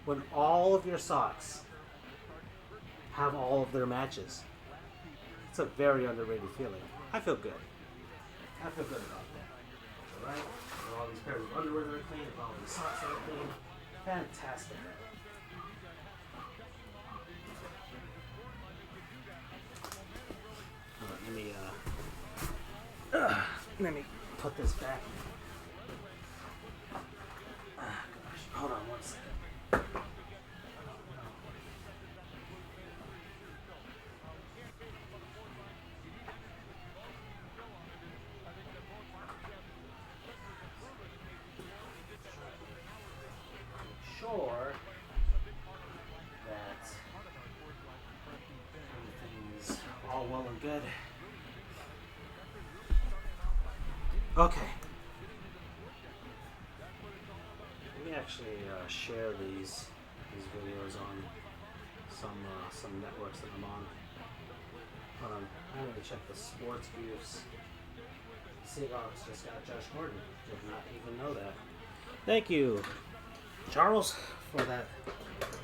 S1: When all of your socks have all of their matches. It's a very underrated feeling. I feel good. I feel good about that. Alright? All these pairs of underwear that are clean, all these socks that are clean. Fantastic. Let me put this back. Gosh, hold on one second. Sure that everything's all well and good. Okay. Let me actually share these videos on some networks that I'm on. Hold on, I'm going to check the Sports Goofs. Seahawks just got Josh Gordon. Did not even know that. Thank you, Charles, for that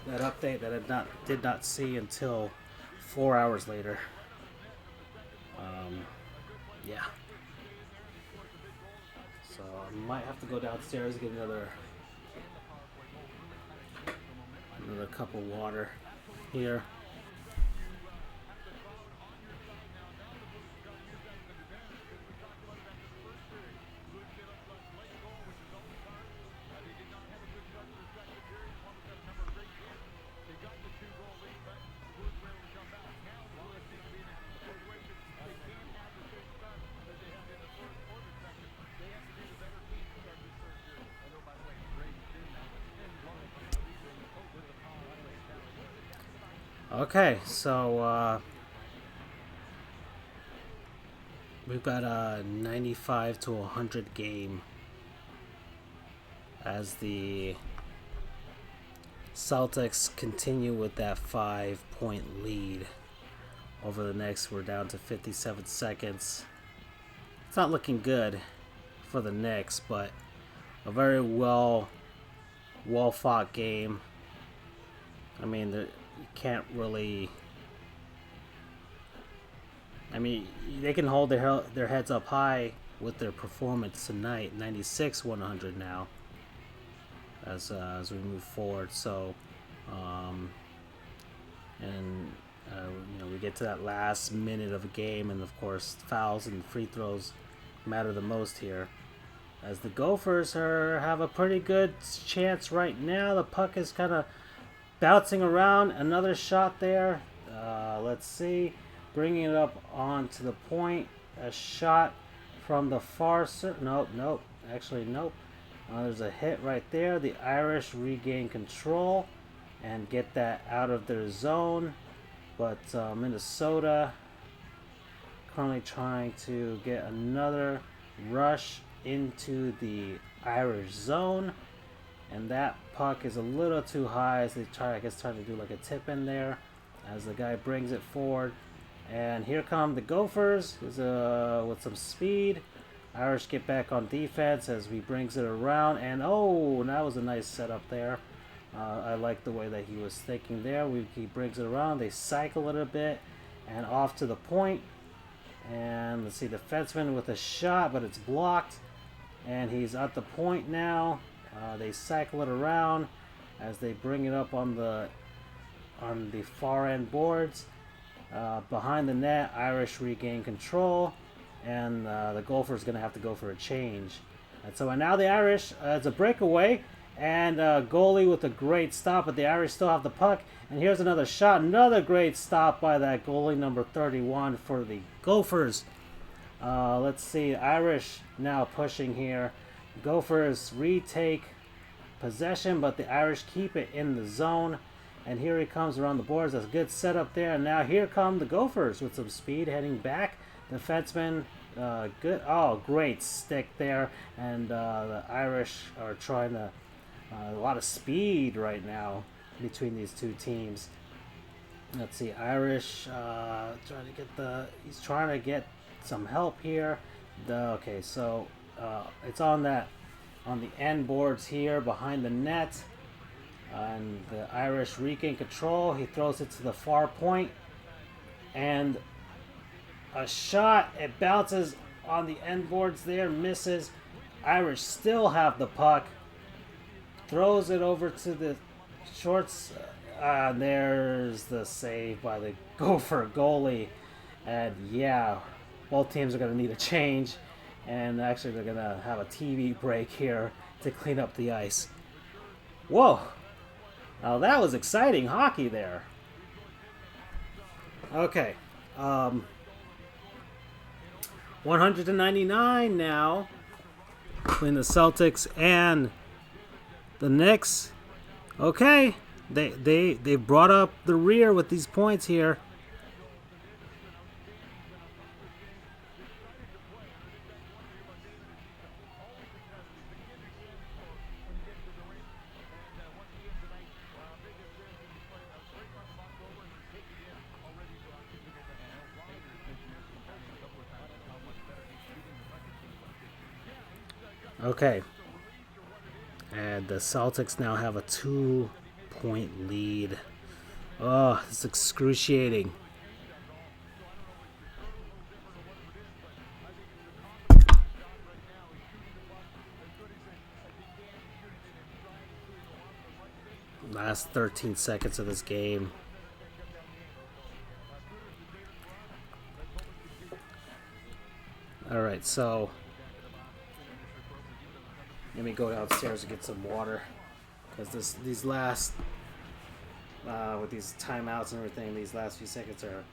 S1: update that I did not see until 4 hours later. Yeah. So I might have to go downstairs and get another cup of water here. Okay, so we've got a 95 to 100 game as the Celtics continue with that 5-point lead over the Knicks. We're down to 57 seconds. It's not looking good for the Knicks, but a very well fought game. I mean, you can't really. I mean, they can hold their heads up high with their performance tonight. 96-100 now, as we move forward. So, we get to that last minute of a game, and of course, fouls and free throws matter the most here. As the Gophers have a pretty good chance right now. The puck is kind of bouncing around. Another shot there. Let's see. Bringing it up onto the point. A shot from the far side. Nope. Actually, nope. There's a hit right there. The Irish regain control and get that out of their zone. But Minnesota currently trying to get another rush into the Irish zone. And that puck is a little too high as they try, I guess, trying to do like a tip in there as the guy brings it forward. And here come the Gophers with some speed. Irish get back on defense as he brings it around. And oh, that was a nice setup there. I like the way that he was thinking there. He brings it around. They cycle it a bit and off to the point. And let's see, the defenseman with a shot, but it's blocked. And he's at the point now. They cycle it around as they bring it up on the far end boards. Behind the net, Irish regain control, and the Gophers going to have to go for a change. And so now the Irish, it's a breakaway, and goalie with a great stop, but the Irish still have the puck. And here's another shot, another great stop by that goalie, number 31 for the Gophers. Let's see, Irish now pushing here. Gophers retake possession, but the Irish keep it in the zone. And here he comes around the boards. That's a good setup there. And now here come the Gophers with some speed heading back. Defenseman, good. Oh, great stick there. And the Irish are trying to, a lot of speed right now between these two teams. Let's see, Irish he's trying to get some help here. Okay, so it's on the end boards here behind the net. And the Irish regain control. He throws it to the far point. And a shot. It bounces on the end boards there. Misses. Irish still have the puck. Throws it over to the shorts. There's the save by the Gopher goalie. And yeah, both teams are going to need a change. And actually they're going to have a TV break here to clean up the ice. Whoa. Now that was exciting hockey there. Okay. 199 now between the Celtics and the Knicks. Okay. They brought up the rear with these points here. Okay. And the Celtics now have a 2-point lead. Oh, it's excruciating. Last 13 seconds of this game. All right, so let me go downstairs and get some water, because these last with these timeouts and everything, these last few seconds are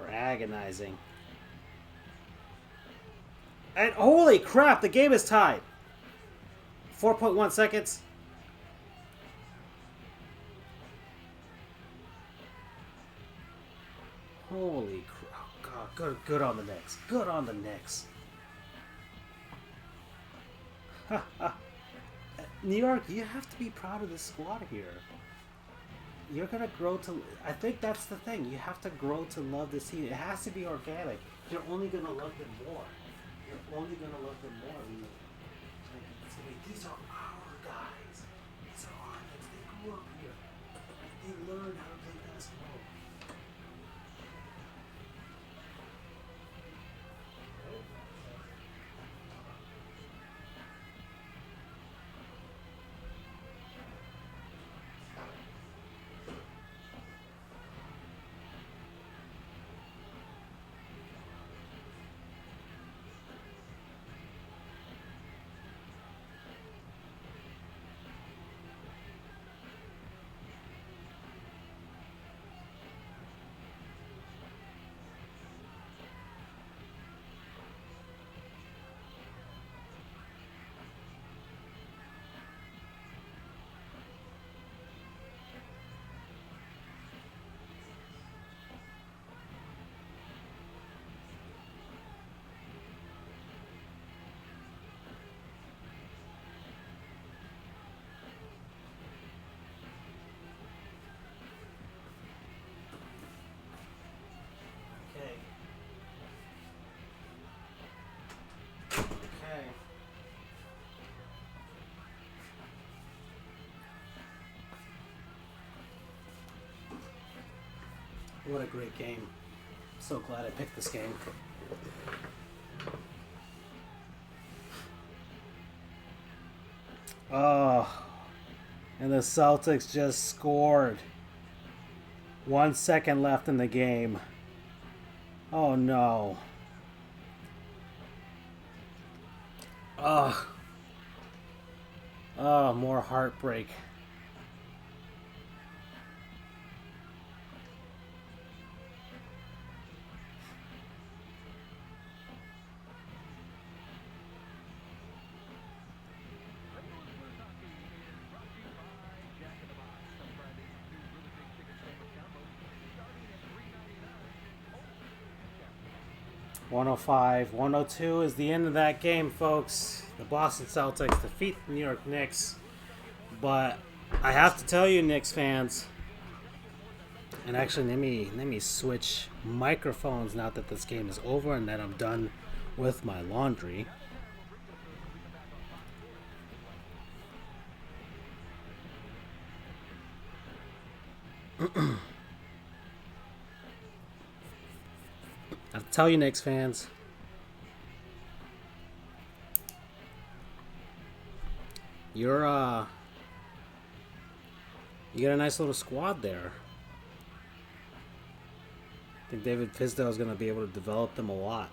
S1: agonizing. And holy crap, the game is tied. 4.1 seconds. Holy crap! Oh, God, good on the Knicks. Good on the Knicks. New York, you have to be proud of this squad here. You're going to grow to... I think that's the thing. You have to grow to love this team. It has to be organic. You're only going to love them more. You're only going to love them more. These are our guys. These are our guys. They grew up here. They learned how to play basketball. What a great game. So glad I picked this game. Oh, and the Celtics just scored. 1 second left in the game. Oh no. Oh. Oh, more heartbreak. (105-102) is the end of that game, folks. The Boston Celtics defeat the New York Knicks. But I have to tell you, Knicks fans, and actually let me switch microphones now that this game is over and that I'm done with my laundry. I'll tell you, Knicks fans, you got a nice little squad there. I think David Fizdale is going to be able to develop them a lot.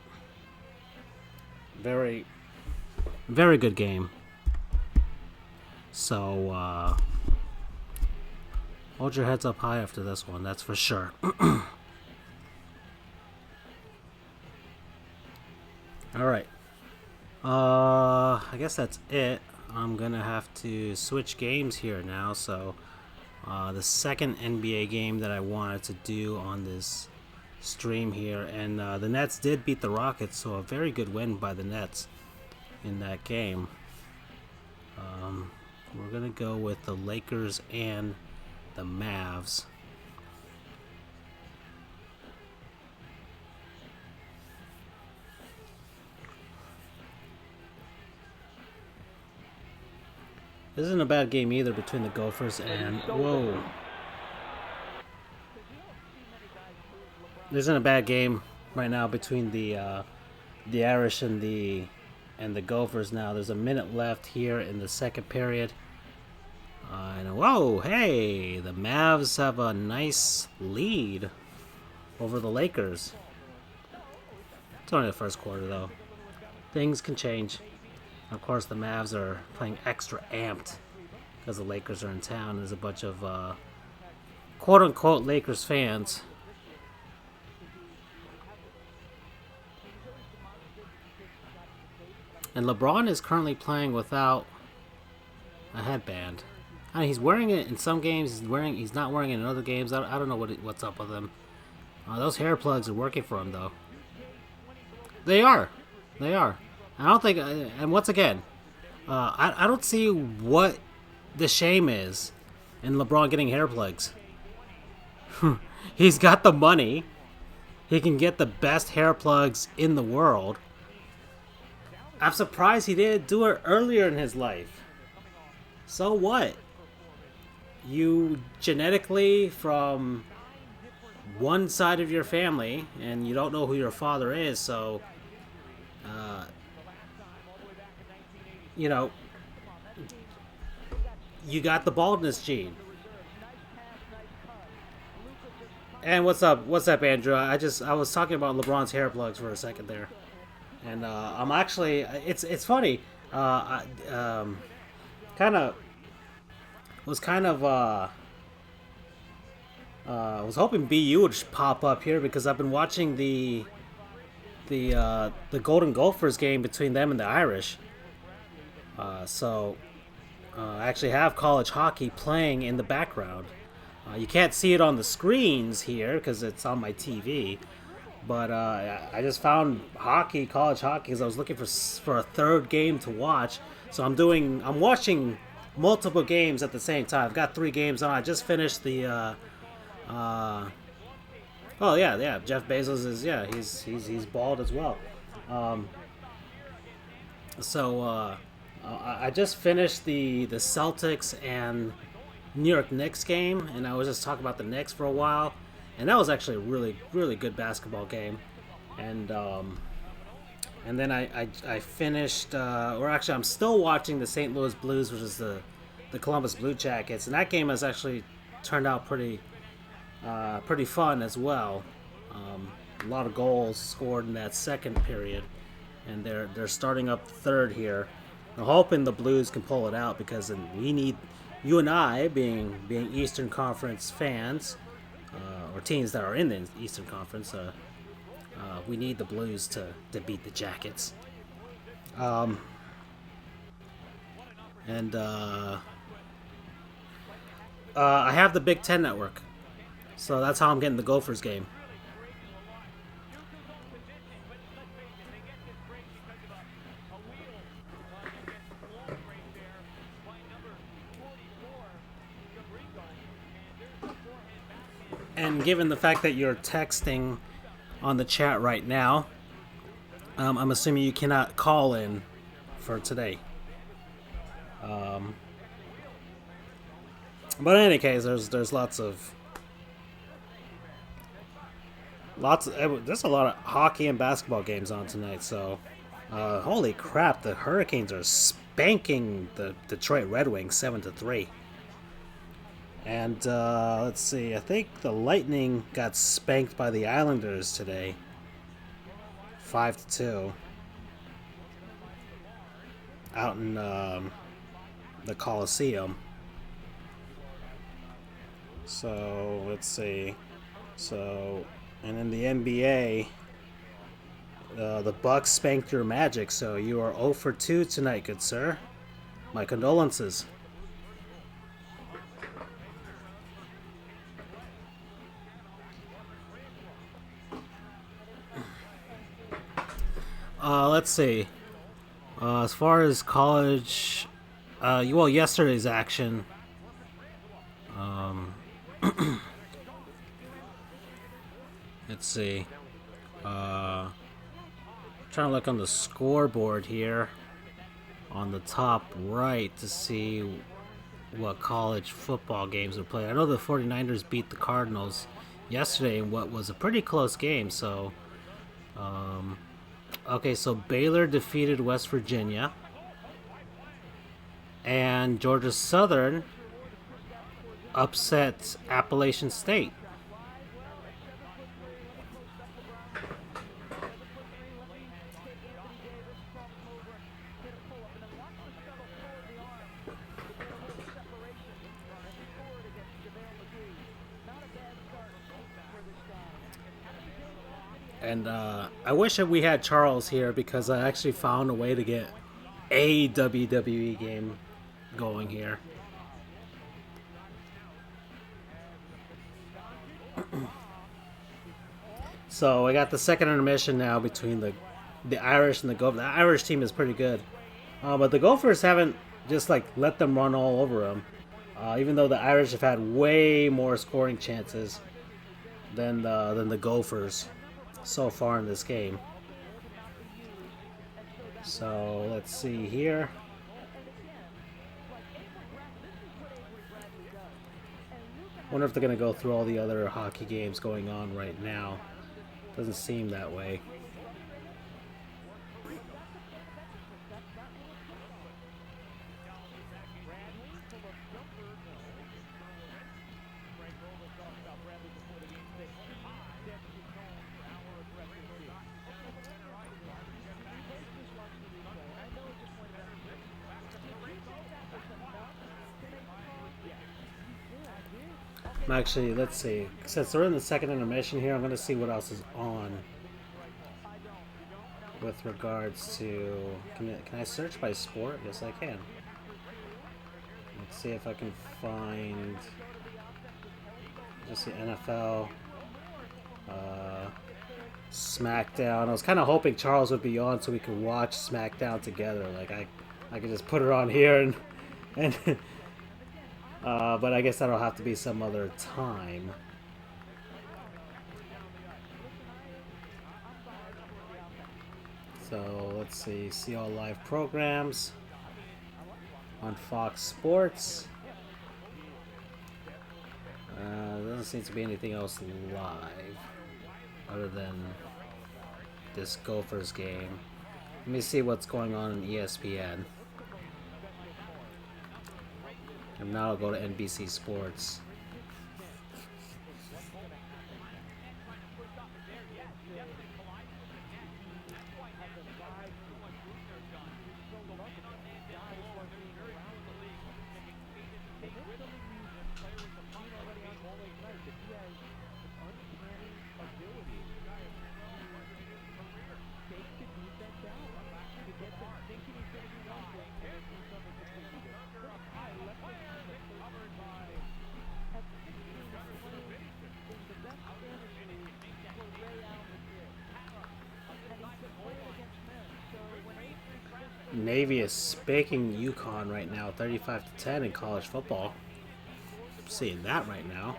S1: Very, very good game. So, hold your heads up high after this one, that's for sure. Alright. I guess that's it. I'm going to have to switch games here now. So, the second NBA game that I wanted to do on this stream here. And the Nets did beat the Rockets, so a very good win by the Nets in that game. We're going to go with the Lakers and the Mavs. This isn't a bad game either between the Gophers and... Whoa. This isn't a bad game right now between the Irish and the Gophers now. There's a minute left here in the second period. And whoa, hey, the Mavs have a nice lead over the Lakers. It's only the first quarter, though. Things can change. Of course, the Mavs are playing extra amped because the Lakers are in town. There's a bunch of quote-unquote Lakers fans. And LeBron is currently playing without a headband. I mean, he's wearing it in some games. He's not wearing it in other games. I don't know what's up with him. Those hair plugs are working for him, though. They are. I don't think, and once again, I don't see what the shame is in LeBron getting hair plugs. He's got the money. He can get the best hair plugs in the world. I'm surprised he didn't do it earlier in his life. So what? You genetically from one side of your family, and you don't know who your father is, so... you know, you got the baldness gene. And what's up, Andrew? I was talking about LeBron's hair plugs for a second there, and I'm actually, it's funny. I was hoping BU would pop up here because I've been watching the Golden Gophers game between them and the Irish. So I actually have college hockey playing in the background. You can't see it on the screens here because it's on my TV. But I just found college hockey, because I was looking for a third game to watch. So I'm watching multiple games at the same time. I've got 3 games on. I just finished the. Oh yeah. Jeff Bezos is he's bald as well. I just finished the Celtics and New York Knicks game, and I was just talking about the Knicks for a while. and that was actually a really really good basketball game. And then I finished, or actually I'm still watching the St. Louis Blues versus the Columbus Blue Jackets, and that game has actually turned out pretty fun as well. A lot of goals scored in that second period, and they're starting up third here. I'm hoping the Blues can pull it out because we need, you and I being Eastern Conference fans, or teams that are in the Eastern Conference. We need the Blues to beat the Jackets. And I have the Big Ten Network, so that's how I'm getting the Gophers game. And given the fact that you're texting on the chat right now, I'm assuming you cannot call in for today. But in any case, there's there's a lot of hockey and basketball games on tonight. So, holy crap, the Hurricanes are spanking the Detroit Red Wings 7-3. And let's see, I think the Lightning got spanked by the Islanders today, 5-2, out in the Coliseum. So let's see. So, and in the NBA, the Bucks spanked your Magic. So you are 0 for 2 tonight, good sir. My condolences. Let's see. As far as college, well, yesterday's action. Let's see. Trying to look on the scoreboard here on the top right to see what college football games are played. I know the 49ers beat the Cardinals yesterday in what was a pretty close game. So, okay, so Baylor defeated West Virginia, and Georgia Southern upset Appalachian State. And I wish that we had Charles here because I actually found a way to get a WWE game going here. So I got the second intermission now between the Irish and the Gophers. The Irish team is pretty good, but the Gophers haven't just like let them run all over them. Even though the Irish have had way more scoring chances than the Gophers so far in this game. So let's see here. Wonder if they're going to go through all the other hockey games going on right now. Doesn't seem that way. Actually, let's see. Since we're in the second intermission here, I'm going to see what else is on with regards to... Can I search by sport? Yes, I can. Let's see if I can find... Just the NFL... SmackDown. I was kind of hoping Charles would be on so we could watch SmackDown together. Like, I could just put it on here and but I guess that'll have to be some other time. So let's see all live programs on Fox Sports. There doesn't seem to be anything else live other than this Gophers game. Let me see what's going on in ESPN. And now I'll go to NBC Sports. Navy is spanking UConn right now, 35-10 in college football. I'm seeing that right now.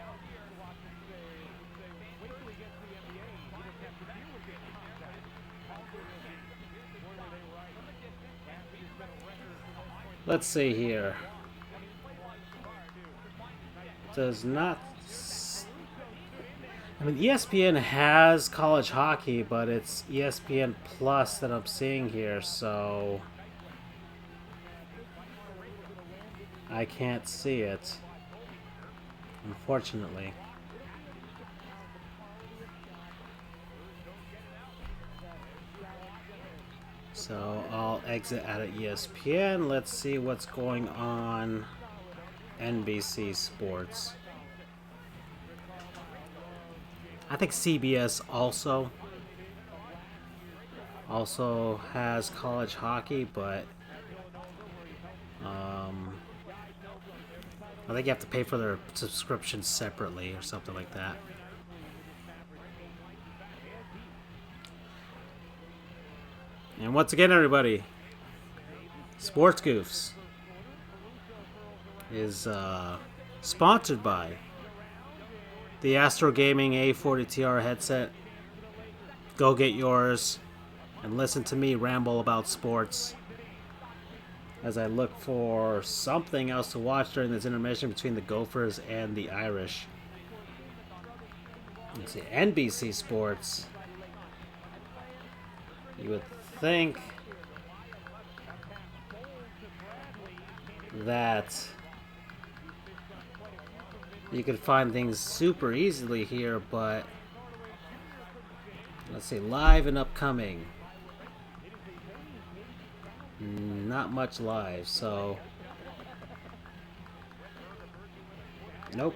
S1: Let's see here. Does not. I mean, ESPN has college hockey, but it's ESPN Plus that I'm seeing here, so I can't see it, unfortunately. So I'll exit out of ESPN. Let's see what's going on NBC Sports. I think CBS also has college hockey, but I think you have to pay for their subscription separately or something like that. And once again, everybody, Sports Goofs is sponsored by the Astro Gaming A40TR headset. Go get yours and listen to me ramble about sports as I look for something else to watch during this intermission between the Gophers and the Irish. Let's see, NBC Sports. You would think that you could find things super easily here, but let's see, live and upcoming. Not much live, so nope.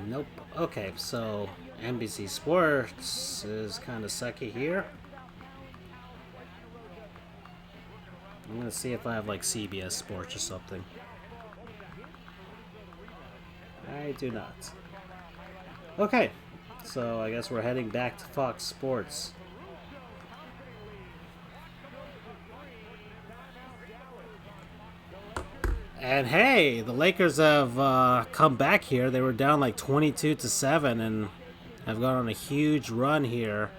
S1: Nope. Okay, so NBC Sports is kind of sucky here. I'm gonna see if I have like CBS Sports or something. I do not. Okay, so I guess we're heading back to Fox Sports. And hey, the Lakers have come back here. They were down like 22-7 and have gone on a huge run here.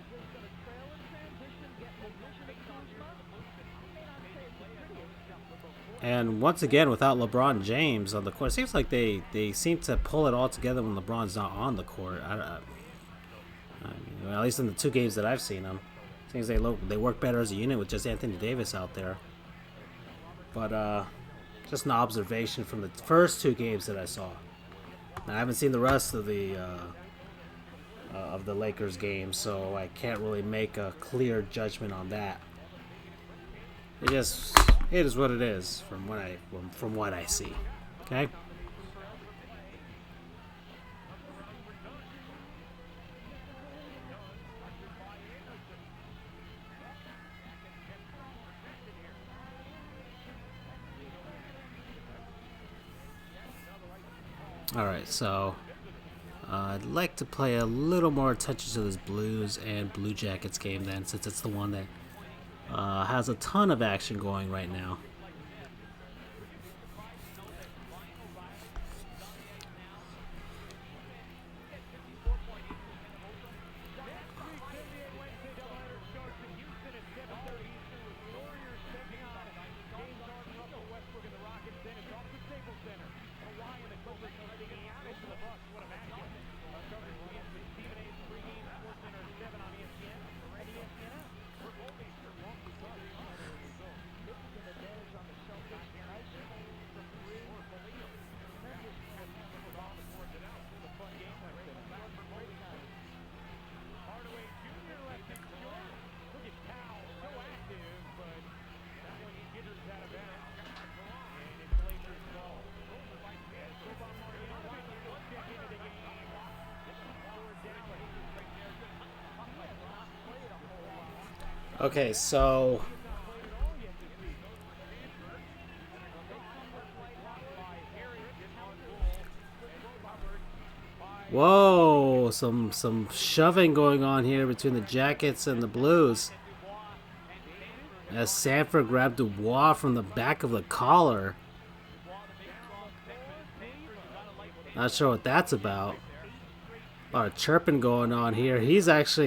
S1: And once again, without LeBron James on the court, it seems like they seem to pull it all together when LeBron's not on the court. At least in the two games that I've seen them, it seems they work better as a unit with just Anthony Davis out there. But just an observation from the first two games that I saw. Now, I haven't seen the rest of the Lakers games, so I can't really make a clear judgment on that. It is what it is from what I see. Okay. All right, so I'd like to play a little more attention to this Blues and Blue Jackets game then, since it's the one that has a ton of action going right now. Okay, so whoa, some shoving going on here between the Jackets and the Blues. As Sanford grabbed Dubois from the back of the collar. Not sure what that's about. A lot of chirping going on here.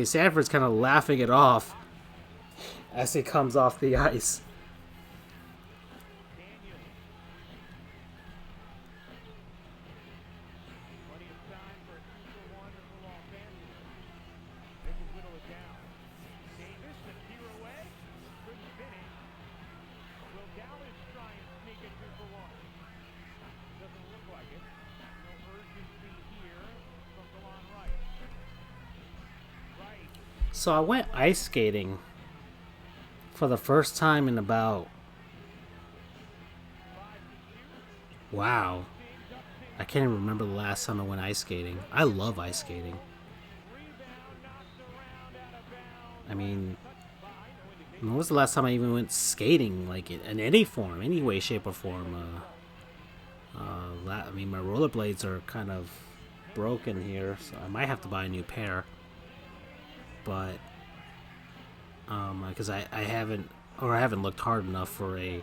S1: Sanford's kind of laughing it off as he comes off the ice. So I went ice skating for the first time in about... Wow. I can't even remember the last time I went ice skating. I love ice skating. I mean, when was the last time I even went skating, like in any form, any way, shape, or form? I mean, my rollerblades are kind of broken here, so I might have to buy a new pair. But because I haven't looked hard enough for a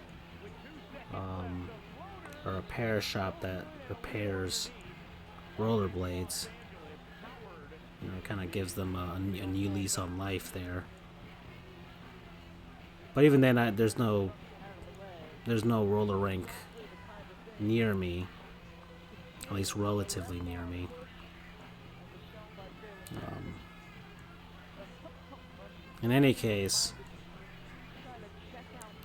S1: repair shop that repairs rollerblades. You know, it kind of gives them a new lease on life there. But even then, there's no roller rink near me, at least relatively near me. In any case,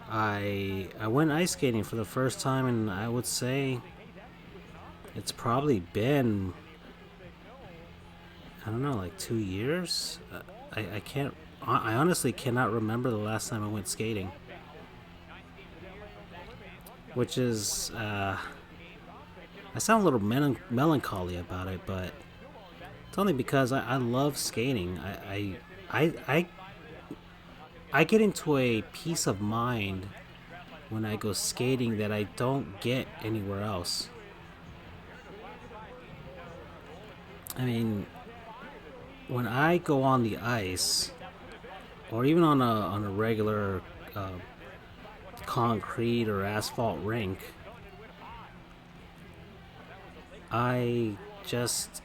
S1: I went ice skating for the first time, and I would say it's probably been, I don't know, like 2 years. I honestly cannot remember the last time I went skating, which is I sound a little melancholy about it, but it's only because I love skating. I get into a peace of mind when I go skating that I don't get anywhere else. I mean, when I go on the ice, or even on a regular concrete or asphalt rink, I just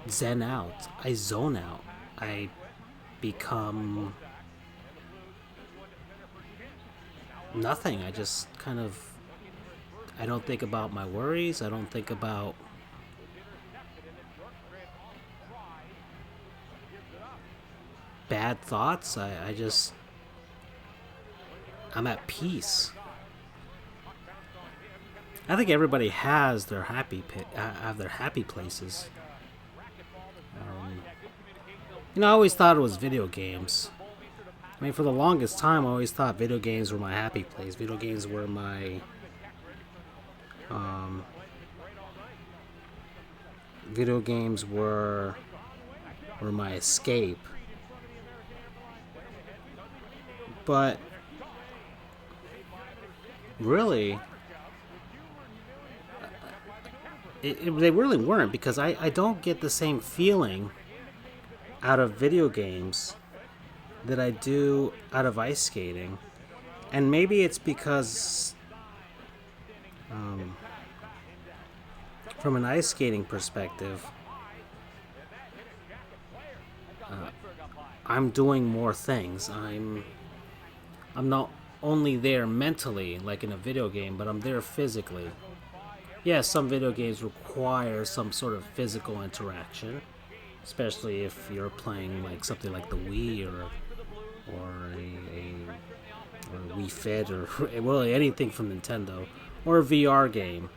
S1: zen out. I zone out. I become nothing. I just kind of, I don't think about my worries. I don't think about bad thoughts. I'm at peace. I think everybody has their happy places. I always thought it was video games. I mean, for the longest time, I always thought video games were my happy place. Video games were my video games were my escape. But really, they really weren't, because I don't get the same feeling out of video games that I do out of ice skating. And maybe it's because, from an ice skating perspective, I'm doing more things. I'm not only there mentally, like in a video game, but I'm there physically. Yeah, some video games require some sort of physical interaction, especially if you're playing like something like the Wii or a Wii Fit, or really anything from Nintendo, or a VR game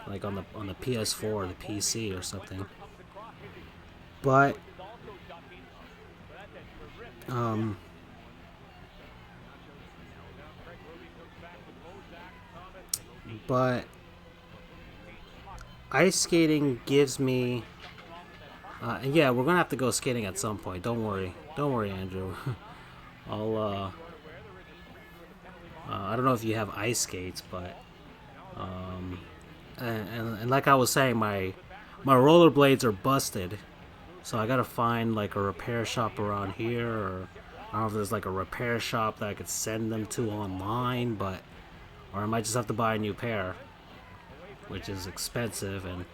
S1: like on the PS4 or the PC or something. But um, but ice skating gives me, and yeah, we're gonna have to go skating at some point. Don't worry, Andrew. I'll I don't know if you have ice skates, but and like I was saying, my rollerblades are busted, so I gotta find like a repair shop around here, or I don't know if there's like a repair shop that I could send them to online, but or I might just have to buy a new pair, which is expensive, and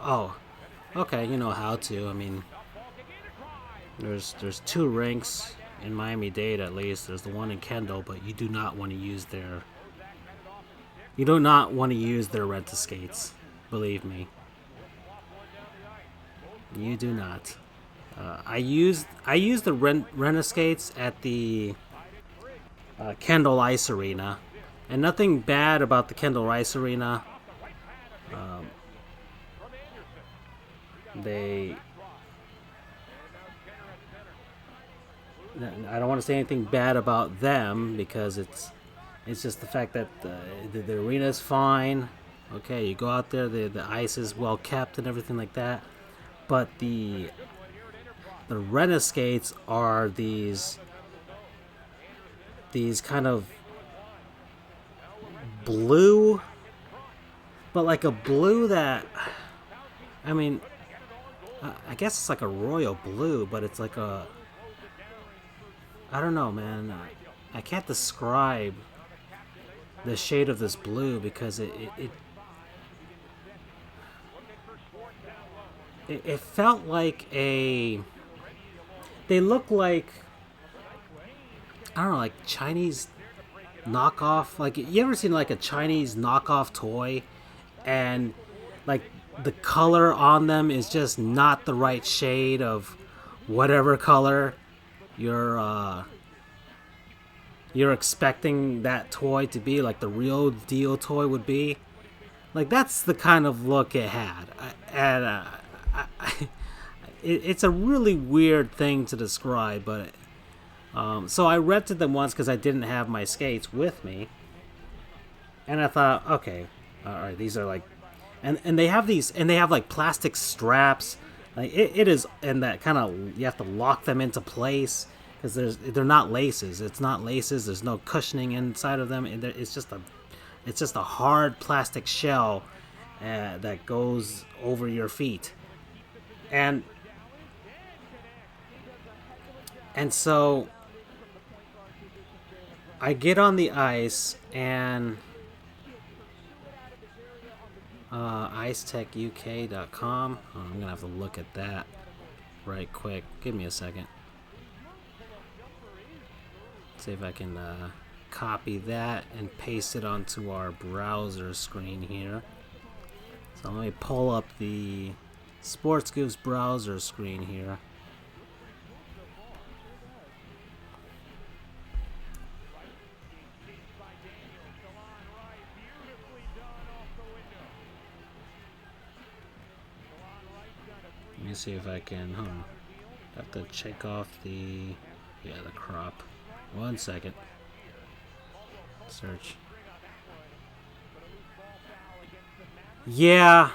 S1: oh, okay, you know how to. I mean, there's two rinks in Miami-Dade at least. There's the one in Kendall, but you do not want to use their rent-a-skates. Believe me, you do not. I used the rent-a-skates at the Kendall Ice Arena, and nothing bad about the Kendall Ice Arena. I don't want to say anything bad about them, because it's just the fact that the arena is fine. Okay, you go out there, the ice is well kept and everything like that. But the rent-a-skates are these kind of blue, but like a blue that, I mean, I guess it's like a royal blue, but it's like a, I don't know, man. I can't describe the shade of this blue, because it felt like they look like, I don't know, like Chinese knockoff. Like, you ever seen like a Chinese knockoff toy, and like the color on them is just not the right shade of whatever color you're expecting that toy to be, like the real deal toy would be. Like, that's the kind of look it had, and it's a really weird thing to describe. But so I rented them once because I didn't have my skates with me, and I thought, okay, all right, these are like, and they have like plastic straps. Like, it is, and that kind of, you have to lock them into place, because they're not laces. It's not laces. There's no cushioning inside of them. It's just a hard plastic shell that goes over your feet, and so I get on the ice, and icetechuk.com. Oh, I'm gonna have to look at that right quick. Give me a second. See if I can copy that and paste it onto our browser screen here. So let me pull up the Sports Goofs browser screen here. Let me see if I can, have to check off the crop. 1 second. Search. Yeah,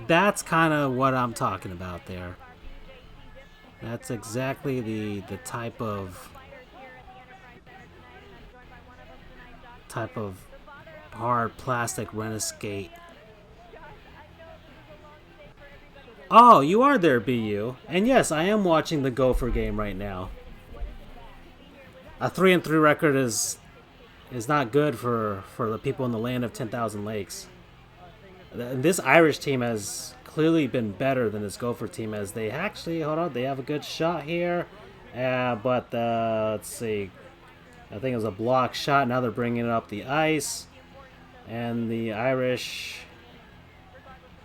S1: that's kind of what I'm talking about there. That's exactly the type of hard plastic rent-a-skate. Oh, you are there, BU. And yes, I am watching the Gopher game right now. A 3-3 record is not good for the people in the land of 10,000 lakes. This Irish team has clearly been better than this Gopher team, as they actually, hold on, they have a good shot here. But let's see. I think it was a block shot. Now they're bringing it up the ice. And the Irish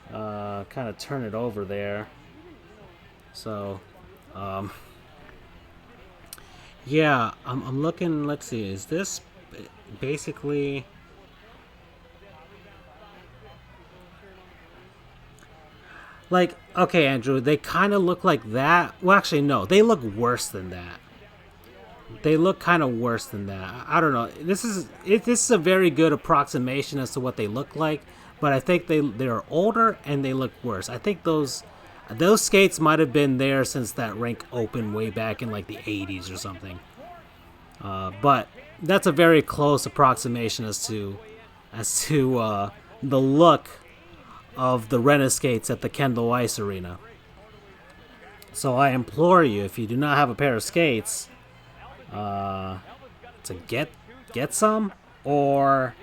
S1: kind of turn it over there. So, yeah, I'm looking. Let's see. Is this basically? Like, okay, Andrew, they kind of look like that. Well, actually, no, they look worse than that. They look kind of worse than that. I don't know. This is a very good approximation as to what they look like, but I think they're older and they look worse. I think those skates might have been there since that rink opened way back in like the 80s or something. But that's a very close approximation as to the look of the Renegades at the Kendall Ice Arena. So I implore you, if you do not have a pair of skates, to get some, or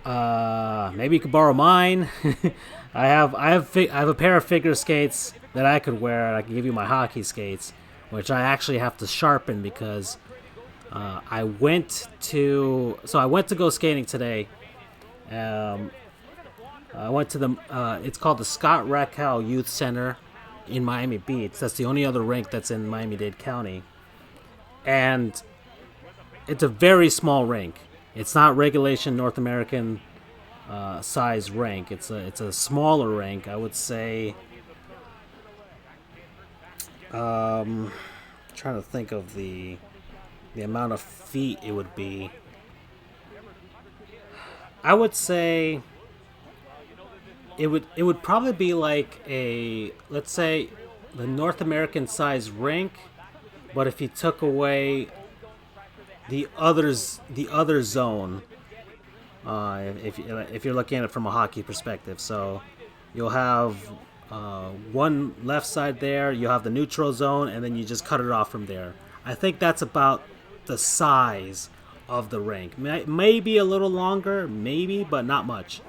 S1: maybe you could borrow mine. I have a pair of figure skates that I could wear, and I can give you my hockey skates, which I actually have to sharpen because I went to go skating today. I went to it's called the Scott Rakow Youth Center in Miami Beach. That's the only other rink that's in Miami-Dade County. And it's a very small rink. It's not regulation North American size rink. It's a smaller rink. I would say. Trying to think of the amount of feet it would be. I would say it would probably be like let's say the North American size rink, but if you took away the other zone, if you're looking at it from a hockey perspective, so you'll have one left side there, you'll have the neutral zone, and then you just cut it off from there. I think that's about the size of the rink. Maybe a little longer, maybe, but not much.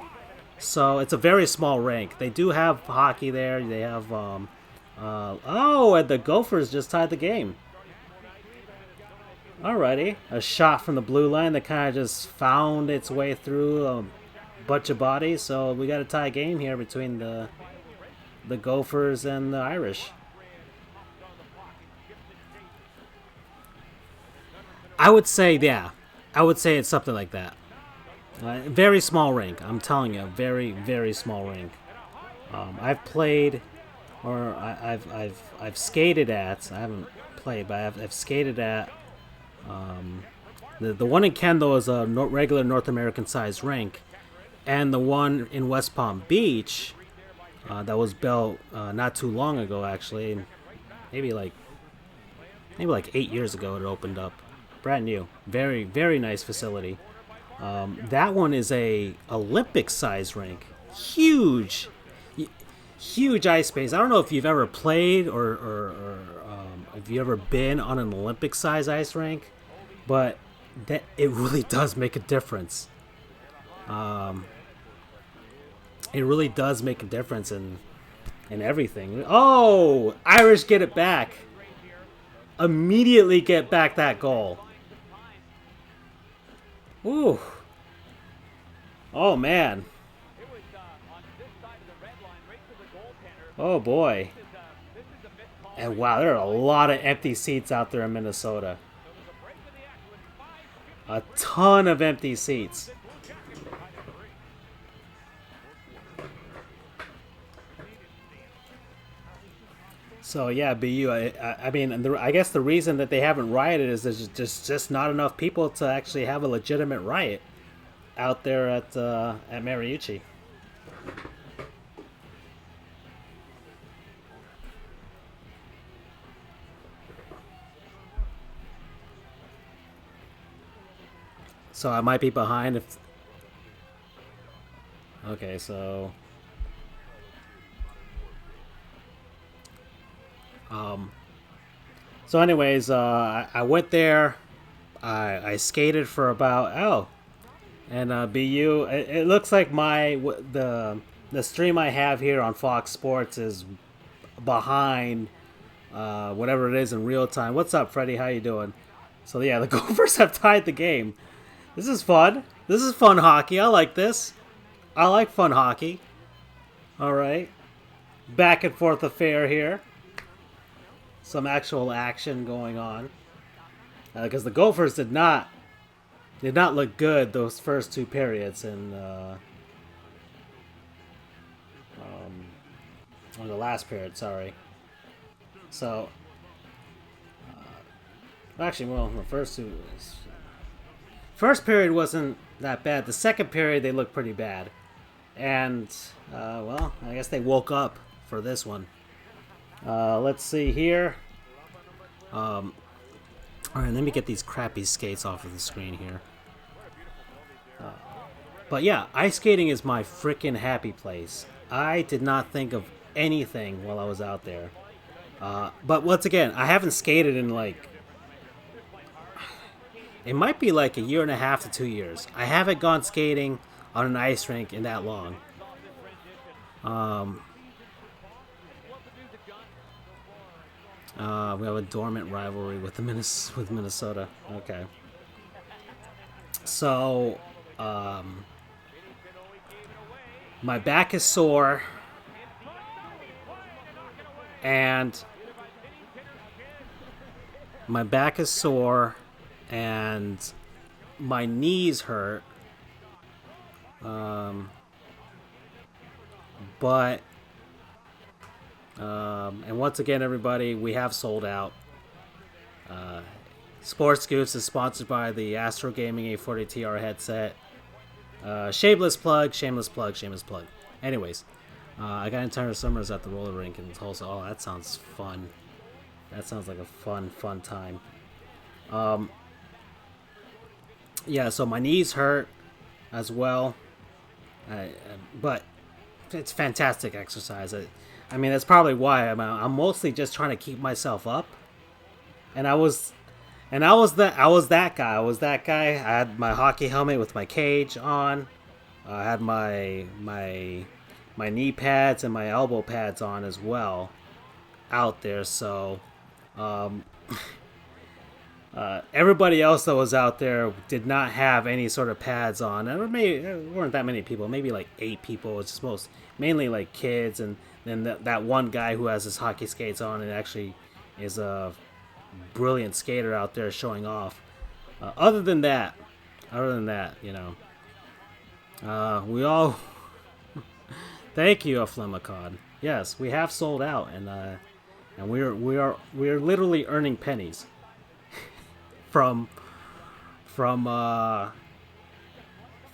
S1: So it's a very small rink. They do have hockey there. They have and the Gophers just tied the game. Alrighty, a shot from the blue line that kind of just found its way through a bunch of bodies. So we got a tie game here between the Gophers and the Irish. I would say, yeah, I would say it's something like that. Very small rink. I'm telling you, very very small rink. I've played, or I've skated at. I haven't played, but I've skated at. The one in Kendall is a regular North American size rink, and the one in West Palm Beach that was built not too long ago, actually, maybe like 8 years ago it opened up, brand new, very very nice facility. That one is a Olympic size rink, huge, huge ice space. I don't know if you've ever played or if you've ever been on an Olympic size ice rink, but that it really does make a difference. It really does make a difference in everything. Oh, Irish get it back. Immediately get back that goal. Ooh. Oh, man. Oh, boy. And wow, there are a lot of empty seats out there in Minnesota. A ton of empty seats. So yeah, BU. I mean, I guess the reason that they haven't rioted is there's just not enough people to actually have a legitimate riot out there at Mariucci. So I might be behind if. Okay, so. Um, so, anyways, I went there. I skated for about and BU. It looks like the stream I have here on Fox Sports is behind whatever it is in real time. What's up, Freddie? How you doing? So yeah, the Gophers have tied the game. This is fun. This is fun hockey. I like this. I like fun hockey. All right, back and forth affair here. Some actual action going on because the Gophers did not look good those first two periods and or the last period. Sorry. So actually, well, the first period wasn't that bad. The second period they looked pretty bad, and well, I guess they woke up for this one. Let's see here. All right, let me get these crappy skates off of the screen here. But yeah, ice skating is my freaking happy place. I did not think of anything while I was out there. But once again, I haven't skated in like. It might be like a year and a half to 2 years. I haven't gone skating on an ice rink in that long. We have a dormant rivalry with with Minnesota. Okay. So, my back is sore, and my knees hurt. But and once again, everybody, we have sold out. Sports Goofs is sponsored by the Astro Gaming A40TR headset. Shameless plug, shameless plug, shameless plug. Anyways, I got entire summers at the roller rink in Tulsa. Oh, that sounds fun. That sounds like a fun time. Yeah, so my knees hurt as well. But it's fantastic exercise. I mean, that's probably why I'm mostly just trying to keep myself up. And I was that guy. I was that guy. I had my hockey helmet with my cage on. I had my knee pads and my elbow pads on as well out there. So everybody else that was out there did not have any sort of pads on. And there weren't that many people. Maybe like 8 people. It's just mainly like kids, and then that one guy who has his hockey skates on and actually is a brilliant skater out there showing off. Other than that, you know, we all thank you, Flemicon. Yes, we have sold out, and we're literally earning pennies from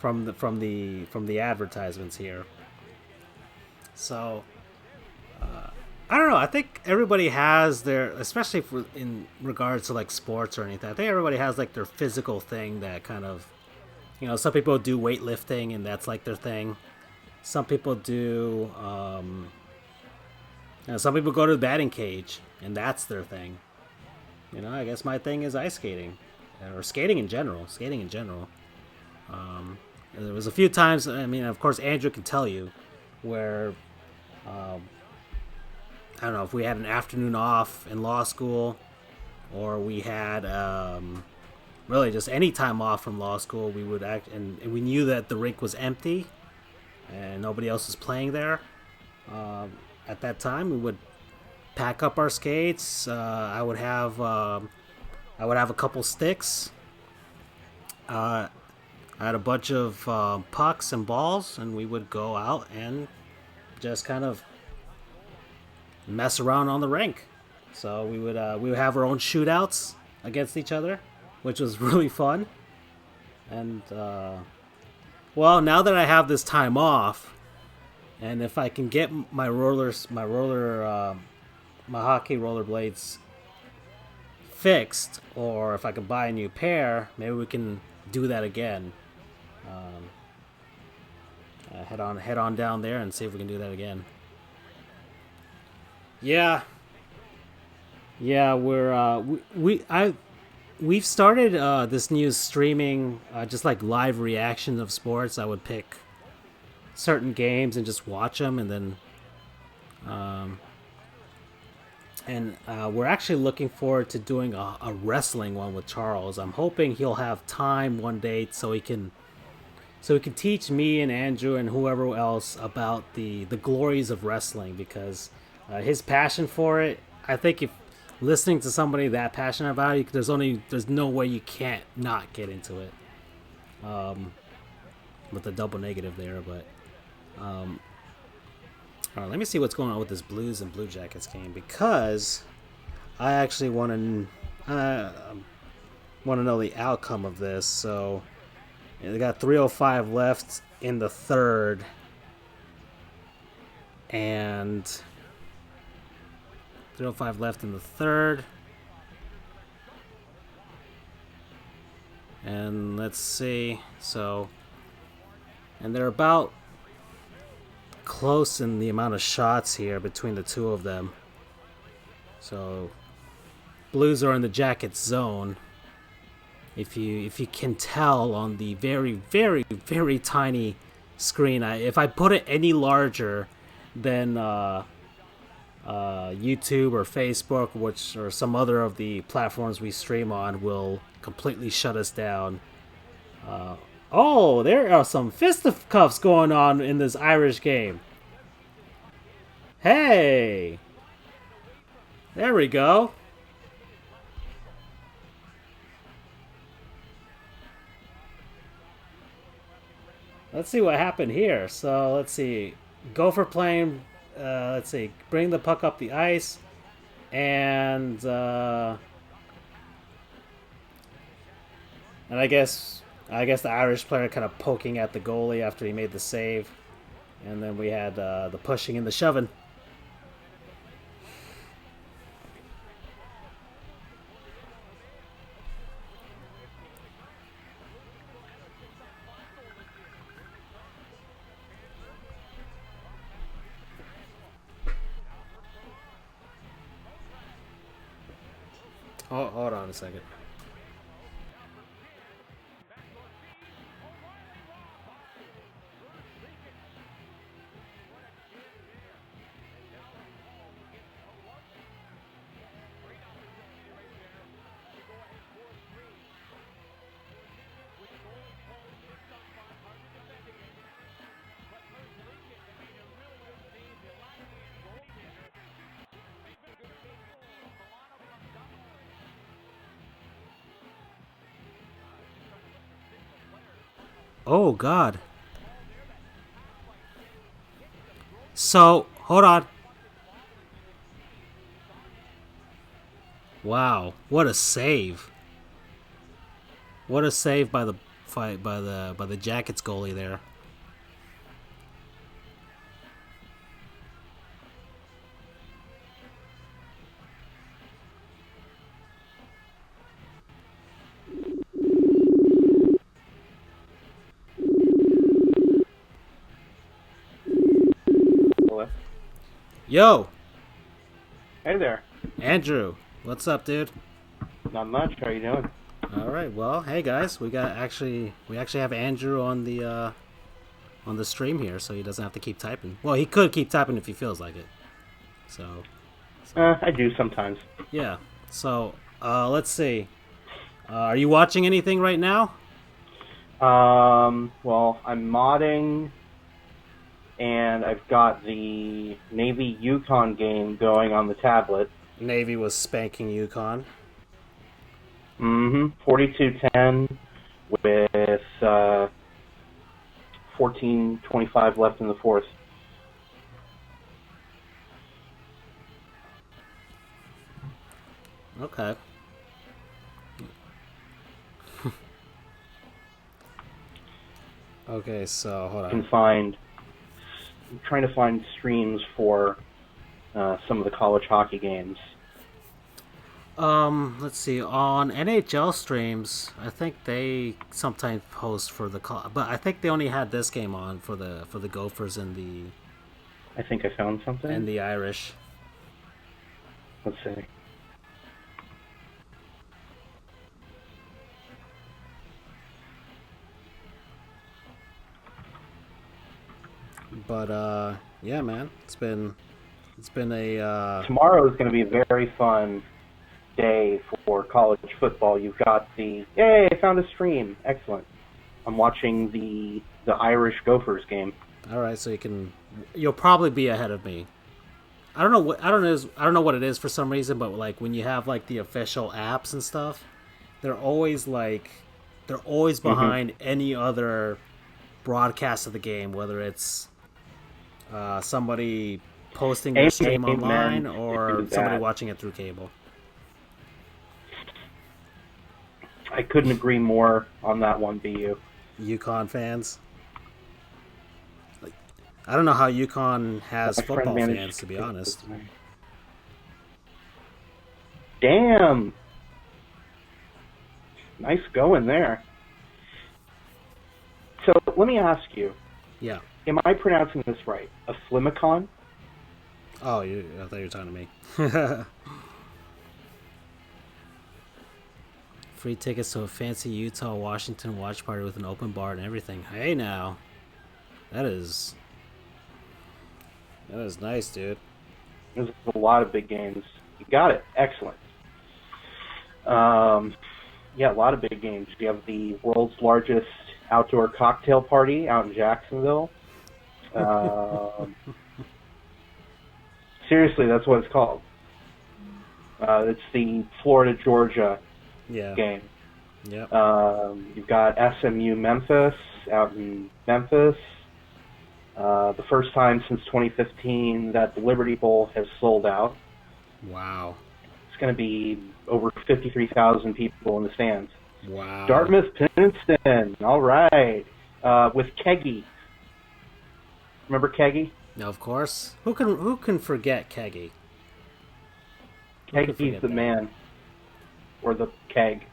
S1: the advertisements here. So I don't know. I think everybody has their, especially in regards to like sports or anything. I think everybody has like their physical thing that kind of, you know, some people do weightlifting and that's like their thing. Some people do, you know, some people go to the batting cage and that's their thing. You know, I guess my thing is ice skating or skating in general. There was a few times. I mean, of course, Andrew can tell you where. I don't know if we had an afternoon off in law school, or we had really just any time off from law school. We would act, and we knew that the rink was empty, and nobody else was playing there. At that time, we would pack up our skates. I would have a couple sticks. I had a bunch of pucks and balls, and we would go out and just kind of mess around on the rink. So we would have our own shootouts against each other, which was really fun. And well, now that I have this time off, and if I can get my hockey rollerblades fixed, or if I can buy a new pair, maybe we can do that again. Um, head on down there and see if we can do that again. Yeah, yeah, we've started this new streaming, just like live reactions of sports. I would pick certain games and just watch them, and then we're actually looking forward to doing a wrestling one with Charles. I'm hoping he'll have time one day so he can teach me and Andrew and whoever else about the glories of wrestling, because his passion for it. I think if listening to somebody that passionate about it, there's no way you can't not get into it. With the double negative there, but all right, let me see what's going on with this Blues and Blue Jackets game, because I actually want to know the outcome of this. So they got 3:05 left in the third, and 3:05 left in the third. And let's see. So, and they're about close in the amount of shots here between the two of them. So, Blues are in the Jackets zone. If you can tell on the very very very tiny screen, if I put it any larger than YouTube or Facebook, or some other of the platforms we stream on, will completely shut us down. Oh, there are some fisticuffs going on in this Irish game. Hey, there we go. Let's see what happened here. So let's see. Gopher playing. Let's see. Bring the puck up the ice, and I guess the Irish player kind of poking at the goalie after he made the save, and then we had the pushing and the shoving. Oh, hold on a second. Oh God. So hold on. Wow, what a save! What a save by the Jackets goalie there.
S2: Hello.
S1: Yo,
S2: Hey there.
S1: Andrew, what's up, dude?
S2: Not much. How you doing?
S1: All right, well, hey guys, we actually have Andrew on the stream here, so he doesn't have to keep typing. Well, he could keep typing if he feels like it. So
S2: I do sometimes.
S1: yeah. So let's see. Are you watching anything right now?
S2: Well, I'm modding, and I've got the Navy Yukon game going on the tablet.
S1: Navy was spanking Yukon.
S2: 42-10 with 14:25 left in the fourth.
S1: Okay. Okay, so hold on.
S2: I'm trying to find streams for some of the college hockey games.
S1: Let's see. On NHL streams, I think they sometimes post for the call, but I think they only had this game on for the Gophers
S2: I think I found something.
S1: and the Irish.
S2: Let's see.
S1: But yeah, man, it's been a
S2: Tomorrow is going to be a very fun day for college football. You've got yay! I found a stream. Excellent. I'm watching the Irish Gophers game.
S1: all right. So you'll probably be ahead of me. I don't know what it is for some reason, but like when you have like the official apps and stuff, they're always behind any other broadcast of the game, whether it's somebody posting their stream online or somebody watching it through cable.
S2: I couldn't agree more on that one, BU.
S1: UConn fans. Like, I don't know how UConn has football fans, to be honest.
S2: Damn. Nice going there. So let me ask you.
S1: Yeah.
S2: Am I pronouncing this right? A Flimicon?
S1: Oh, I thought you were talking to me. Free tickets to a fancy Utah Washington watch party with an open bar and everything. Hey now, that is nice, dude.
S2: There's a lot of big games. You got it. Excellent. Yeah, a lot of big games. You have the world's largest outdoor cocktail party out in Jacksonville. Seriously, that's what it's called. It's the Florida-Georgia game.
S1: Yep.
S2: You've got SMU Memphis out in Memphis. The first time since 2015 that the Liberty Bowl has sold out.
S1: Wow.
S2: It's going to be over 53,000 people in the stands.
S1: Wow.
S2: Dartmouth Princeton. All right. With Keggy. Remember Keggy?
S1: Now, of course. Who can forget Keggy?
S2: Keggy's the man. Or the keg.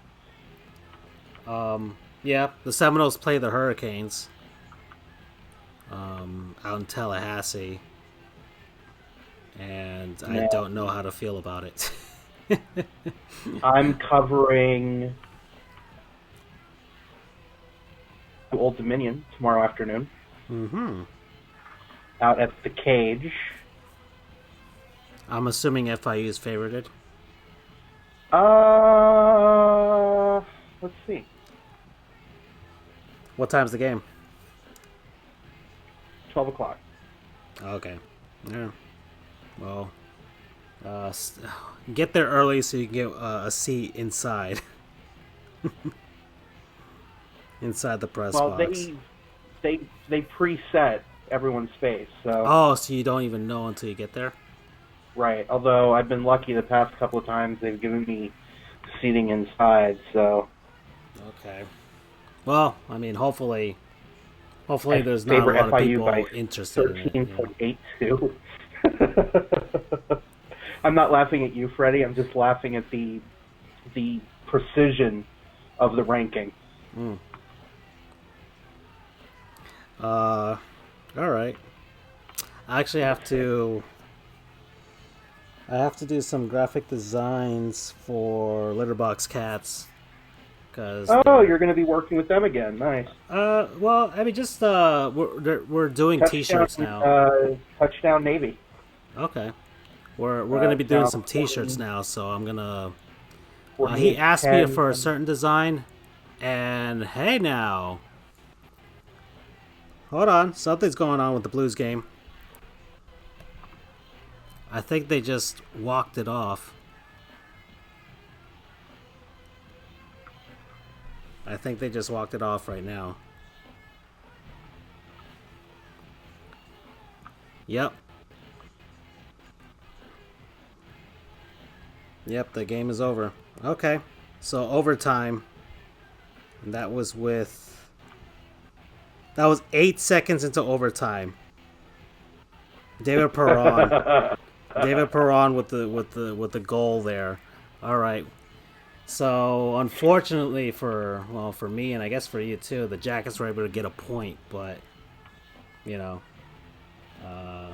S1: Yeah, the Seminoles play the Hurricanes out in Tallahassee, and I don't know how to feel about it.
S2: I'm covering Old Dominion tomorrow afternoon.
S1: Mm-hmm.
S2: Out at the Cage.
S1: I'm assuming FIU is favorited.
S2: Let's see.
S1: What time's the game?
S2: 12 o'clock.
S1: Okay. Yeah. Well, get there early so you can get a seat inside. Inside the press box.
S2: Well, they preset everyone's space, so.
S1: Oh, so you don't even know until you get there?
S2: Right. Although I've been lucky the past couple of times they've given me seating inside, so.
S1: Okay. Well, I mean, hopefully there's not a lot of people interested in it.
S2: 13.82. I'm not laughing at you, Freddie. I'm just laughing at the precision of the ranking.
S1: All right. I actually have to do some graphic designs for Litterbox Cats.
S2: You're going to be working with them again. Nice.
S1: Well, I mean, just we're doing T-shirts now.
S2: Touchdown Navy.
S1: Okay. We're going to be doing some T-shirts now, so I'm gonna. He asked me for a certain design, and hey now. Hold on, something's going on with the Blues game. I think they just walked it off. I think they just walked it off right now. Yep. Yep, the game is over. Okay. So overtime. And that was 8 seconds into overtime. David Perron with the goal there. All right. So unfortunately for me and I guess for you too, the Jackets were able to get a point, but you know, uh,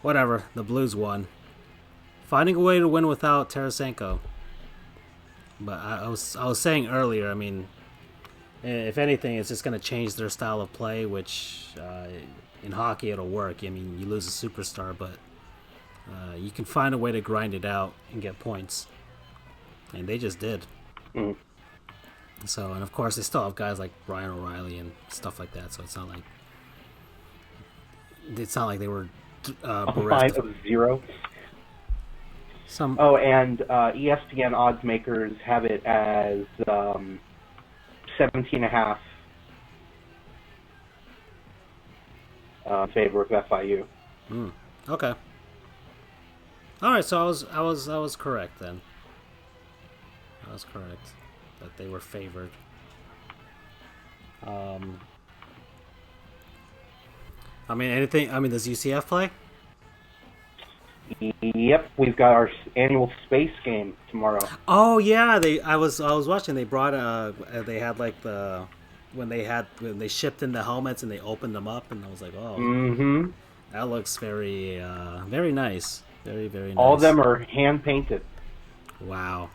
S1: whatever. The Blues won, finding a way to win without Tarasenko. But I was saying earlier. I mean, if anything, it's just going to change their style of play, which in hockey it'll work. I mean, you lose a superstar, but you can find a way to grind it out and get points, and they just did.
S2: Mm.
S1: So, and of course, they still have guys like Ryan O'Reilly and stuff like that. So it's not like they were bereft.
S2: 5-0.
S1: Some
S2: And ESPN odds makers have it as 17.5 in favor of FIU.
S1: Okay. All right, so I was correct then. I was correct that they were favored. I mean, anything. I mean, does UCF play?
S2: Yep, we've got our annual space game tomorrow.
S1: Oh yeah, I was watching. They brought they had like when they shipped in the helmets and they opened them up, and I was like, oh,
S2: Mm-hmm.
S1: that looks very very nice, very very nice.
S2: All of them are hand painted.
S1: Wow,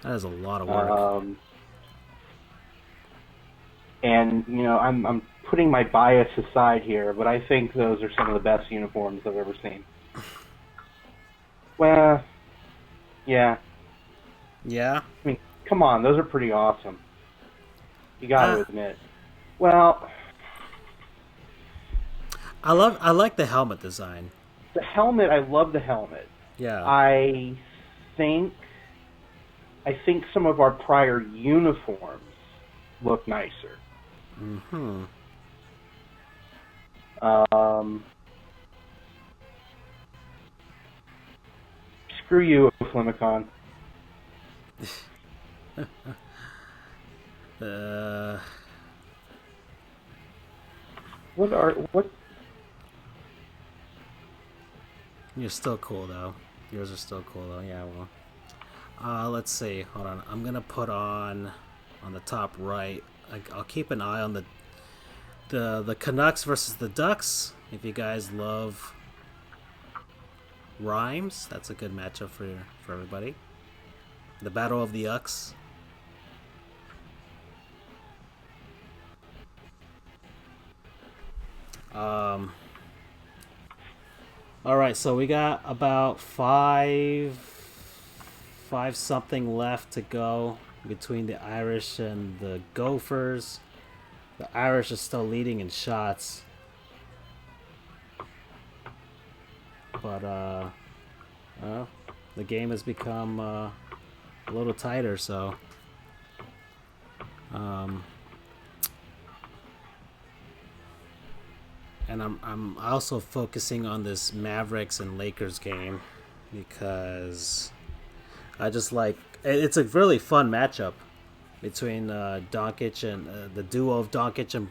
S1: that is a lot of work.
S2: And I'm putting my bias aside here, but I think those are some of the best uniforms I've ever seen. Well, yeah.
S1: Yeah.
S2: I mean, come on, those are pretty awesome. You gotta admit. Well,
S1: I like the helmet design.
S2: the helmet, I love the helmet.
S1: Yeah.
S2: I think some of our prior uniforms look nicer.
S1: Mm-hmm.
S2: Screw you, Flimicon. What?
S1: You're still cool though. Yours are still cool though. Yeah. Well. Let's see. Hold on. I'm gonna put on the top right. I'll keep an eye on the Canucks versus the Ducks. If you guys love rhymes, that's a good matchup for everybody. The Battle of the Ucks. All right, so we got about five something left to go between the Irish and the Gophers. The Irish are still leading in shots, but the game has become a little tighter. So, and I'm also focusing on this Mavericks and Lakers game because I just like it's a really fun matchup between Doncic and the duo of Doncic and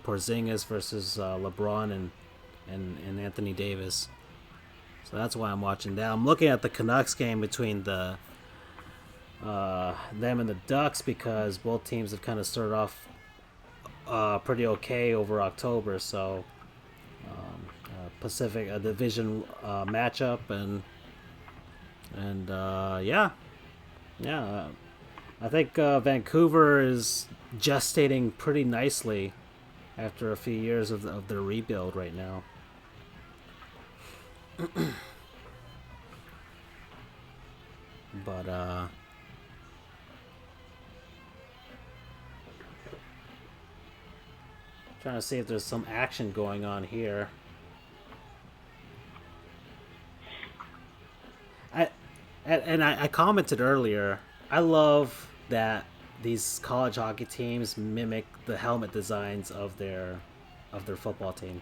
S1: Porzingis versus LeBron and Anthony Davis. So that's why I'm watching that. I'm looking at the Canucks game between them and the Ducks because both teams have kind of started off pretty okay over October. So Pacific division matchup and yeah. I think Vancouver is gestating pretty nicely after a few years of their rebuild right now. But trying to see if there's some action going on here. I commented earlier. I love that these college hockey teams mimic the helmet designs of their football team.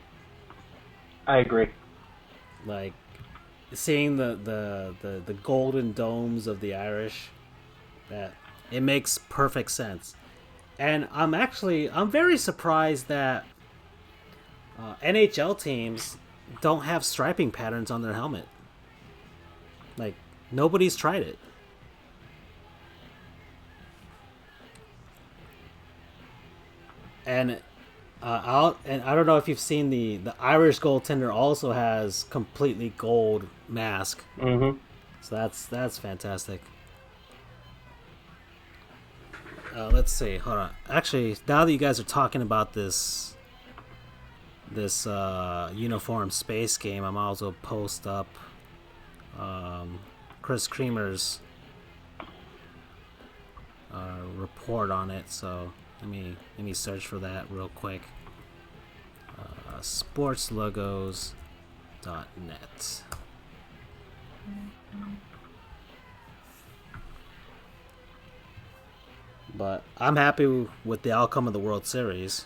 S2: I agree.
S1: Like seeing the golden domes of the Irish, that it makes perfect sense. And I'm very surprised that NHL teams don't have striping patterns on their helmet. Like Nobody's tried it. And I don't know if you've seen the Irish goaltender also has completely gold mask.
S2: Mm-hmm.
S1: So that's fantastic. Let's see. Hold on. Actually, now that you guys are talking about this uniform space game, I might as well post up Chris Creamer's report on it. So let me search for that real quick. Sportslogos.net. But I'm happy with the outcome of the World Series.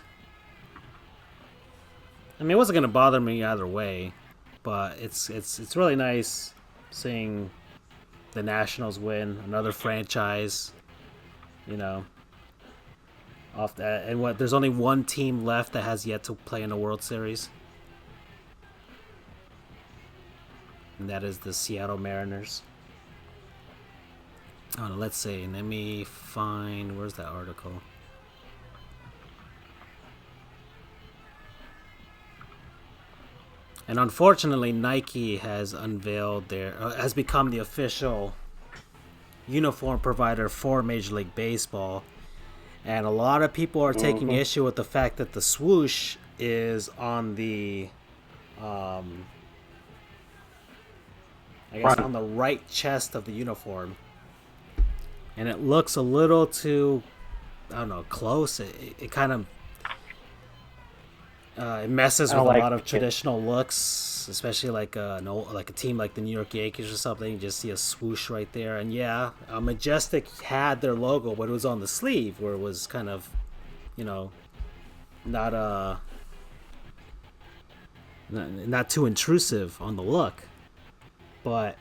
S1: I mean, it wasn't going to bother me either way, but it's really nice seeing the Nationals win, another franchise, you know, off that. And what? There's only one team left that has yet to play in a World Series, and that is the Seattle Mariners. Oh, let's see. Let me find. Where's that article? And unfortunately, Nike has has become the official uniform provider for Major League Baseball. And a lot of people are taking issue with the fact that the swoosh is on the, I guess, on the right chest of the uniform. And it looks a little too, I don't know, close. It kind of it messes with a lot of traditional looks, especially like like a team like the New York Yankees or something. You just see a swoosh right there. And yeah, Majestic had their logo, but it was on the sleeve where it was kind of, not not too intrusive on the look. But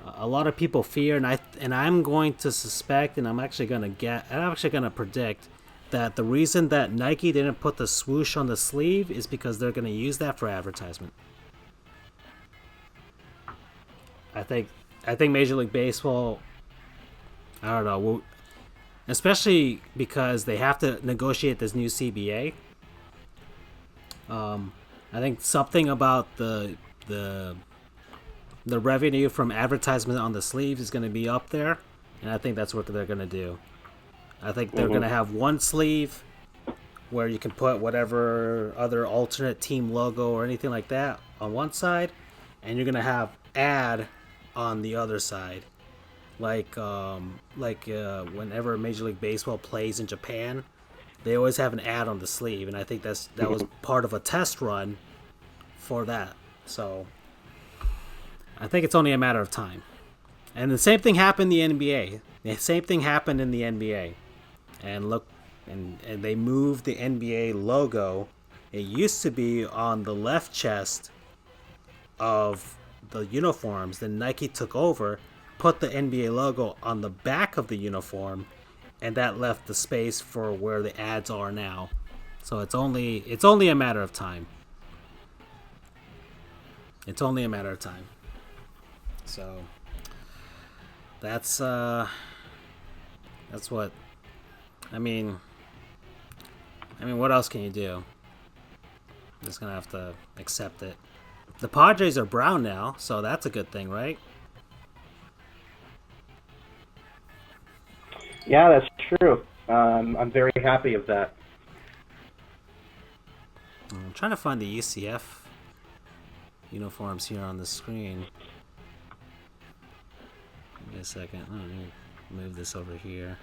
S1: a lot of people fear, and I'm going to suspect, and I'm actually going to predict that the reason that Nike didn't put the swoosh on the sleeve is because they're going to use that for advertisement. I think Major League Baseball, I don't know, especially because they have to negotiate this new CBA. I think something about the revenue from advertisement on the sleeves is going to be up there, and I think that's what they're going to do. I think they're going to have one sleeve where you can put whatever other alternate team logo or anything like that on one side, and you're going to have ad on the other side. Like whenever Major League Baseball plays in Japan, they always have an ad on the sleeve, and I think that was part of a test run for that. So I think it's only a matter of time. And the same thing happened in the NBA. The same thing happened in the NBA. And look, and they moved the NBA logo. It used to be on the left chest of the uniforms. Then Nike took over, put the NBA logo on the back of the uniform, and that left the space for where the ads are now. So it's only a matter of time. It's only a matter of time. So that's what I mean, what else can you do? I'm just gonna have to accept it. The Padres are brown now, so that's a good thing, right?
S2: Yeah, that's true. I'm very happy of that.
S1: I'm trying to find the UCF uniforms here on the screen. Give me a second. Let me move this over here.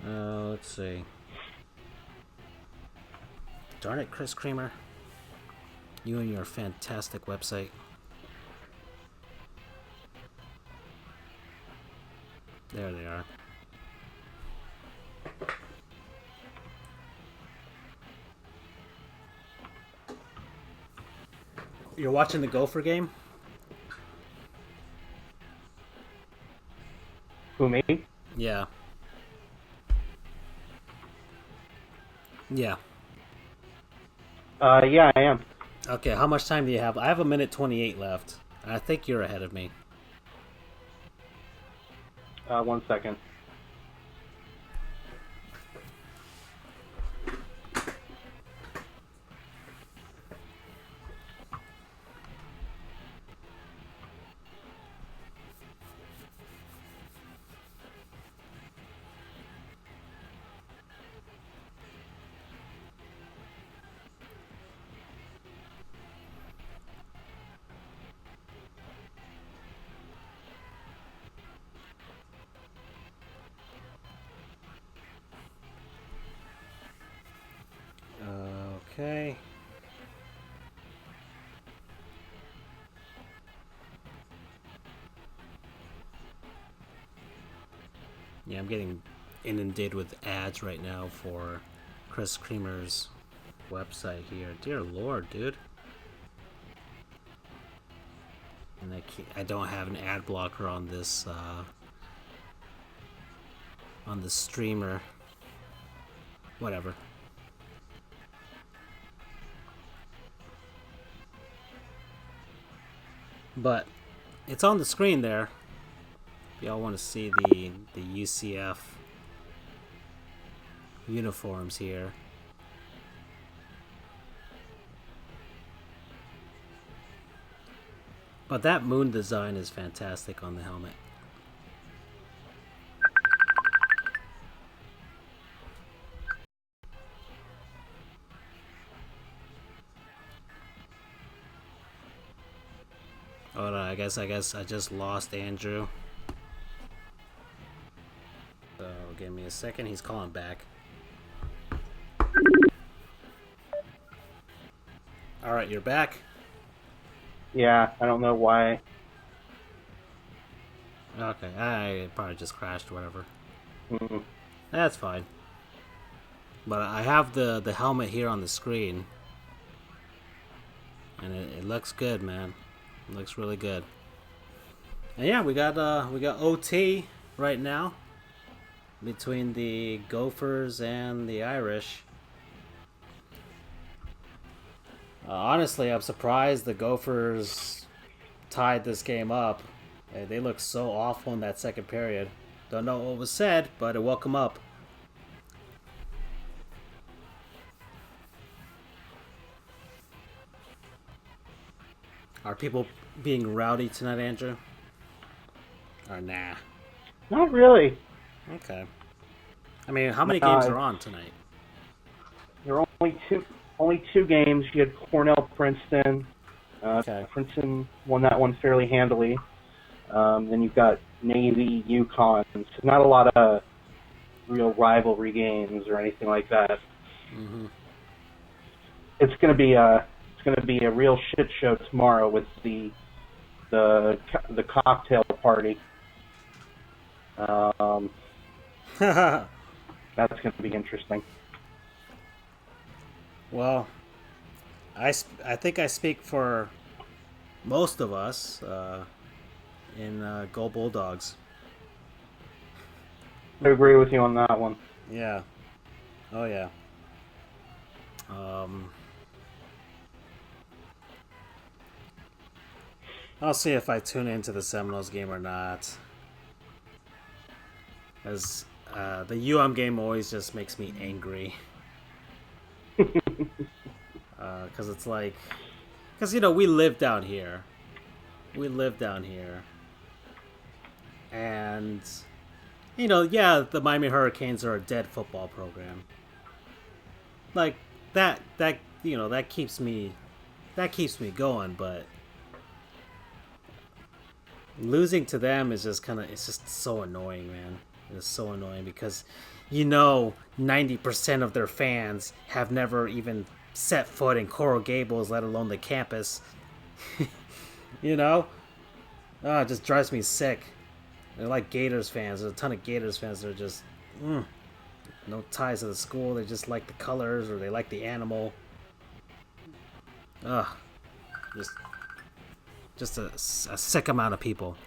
S1: Let's see. Darn it, Chris Creamer. You and your fantastic website. There they are. You're watching the Gopher game?
S2: Who, me?
S1: Yeah. Yeah.
S2: Yeah, I am.
S1: Okay, how much time do you have? I have 1:28 left. I think you're ahead of me.
S2: 1 second.
S1: Okay. Yeah, I'm getting inundated with ads right now for Chris Creamer's website here. Dear Lord, dude. And I don't have an ad blocker on this streamer. Whatever. But it's on the screen there. If y'all want to see the UCF uniforms here. But that moon design is fantastic on the helmet. Oh no, I guess I just lost Andrew. So give me a second, he's calling back. Alright, you're back?
S2: Yeah, I don't know why.
S1: Okay, I probably just crashed or whatever.
S2: Mm-hmm.
S1: That's fine. But I have the helmet here on the screen. And it looks good, man. It looks really good. And yeah, we got OT right now between the Gophers and the Irish. Honestly, I'm surprised the Gophers tied this game up. They looked so awful in that second period. Don't know what was said, but it woke them up. Are people being rowdy tonight, Andrew? Or nah?
S2: Not really.
S1: Okay. I mean, how many games are on tonight?
S2: There are only two games. You had Cornell Princeton.
S1: Okay.
S2: Princeton won that one fairly handily. Then you've got Navy, UConn. So not a lot of real rivalry games or anything like that.
S1: Mm-hmm.
S2: It's going to be a real shit show tomorrow with the cocktail party. That's going to be interesting.
S1: Well, I think I speak for most of us in Go Bulldogs.
S2: I agree with you on that one.
S1: Yeah. Oh yeah. I'll see if I tune into the Seminoles game or not. As the game always just makes me angry. Because it's like... Because, we live down here. And, the Miami Hurricanes are a dead football program. Like, that keeps me going, but losing to them is just it's just so annoying, man. It's so annoying because 90% of their fans have never even set foot in Coral Gables, let alone the campus. It just drives me sick. They're like Gators fans. There's a ton of Gators fans that are just no ties to the school. They just like the colors or they like the animal. Just a sick amount of people.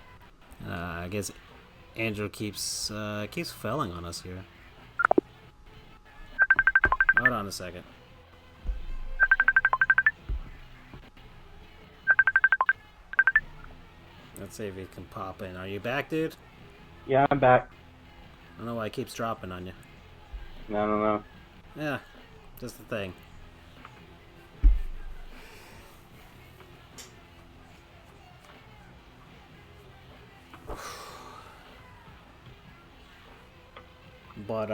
S1: I guess Andrew keeps failing on us here. Hold on a second. Let's see if he can pop in. Are you back, dude?
S2: Yeah, I'm back.
S1: I don't know why it keeps dropping on you.
S2: I don't know.
S1: Yeah, just the thing. But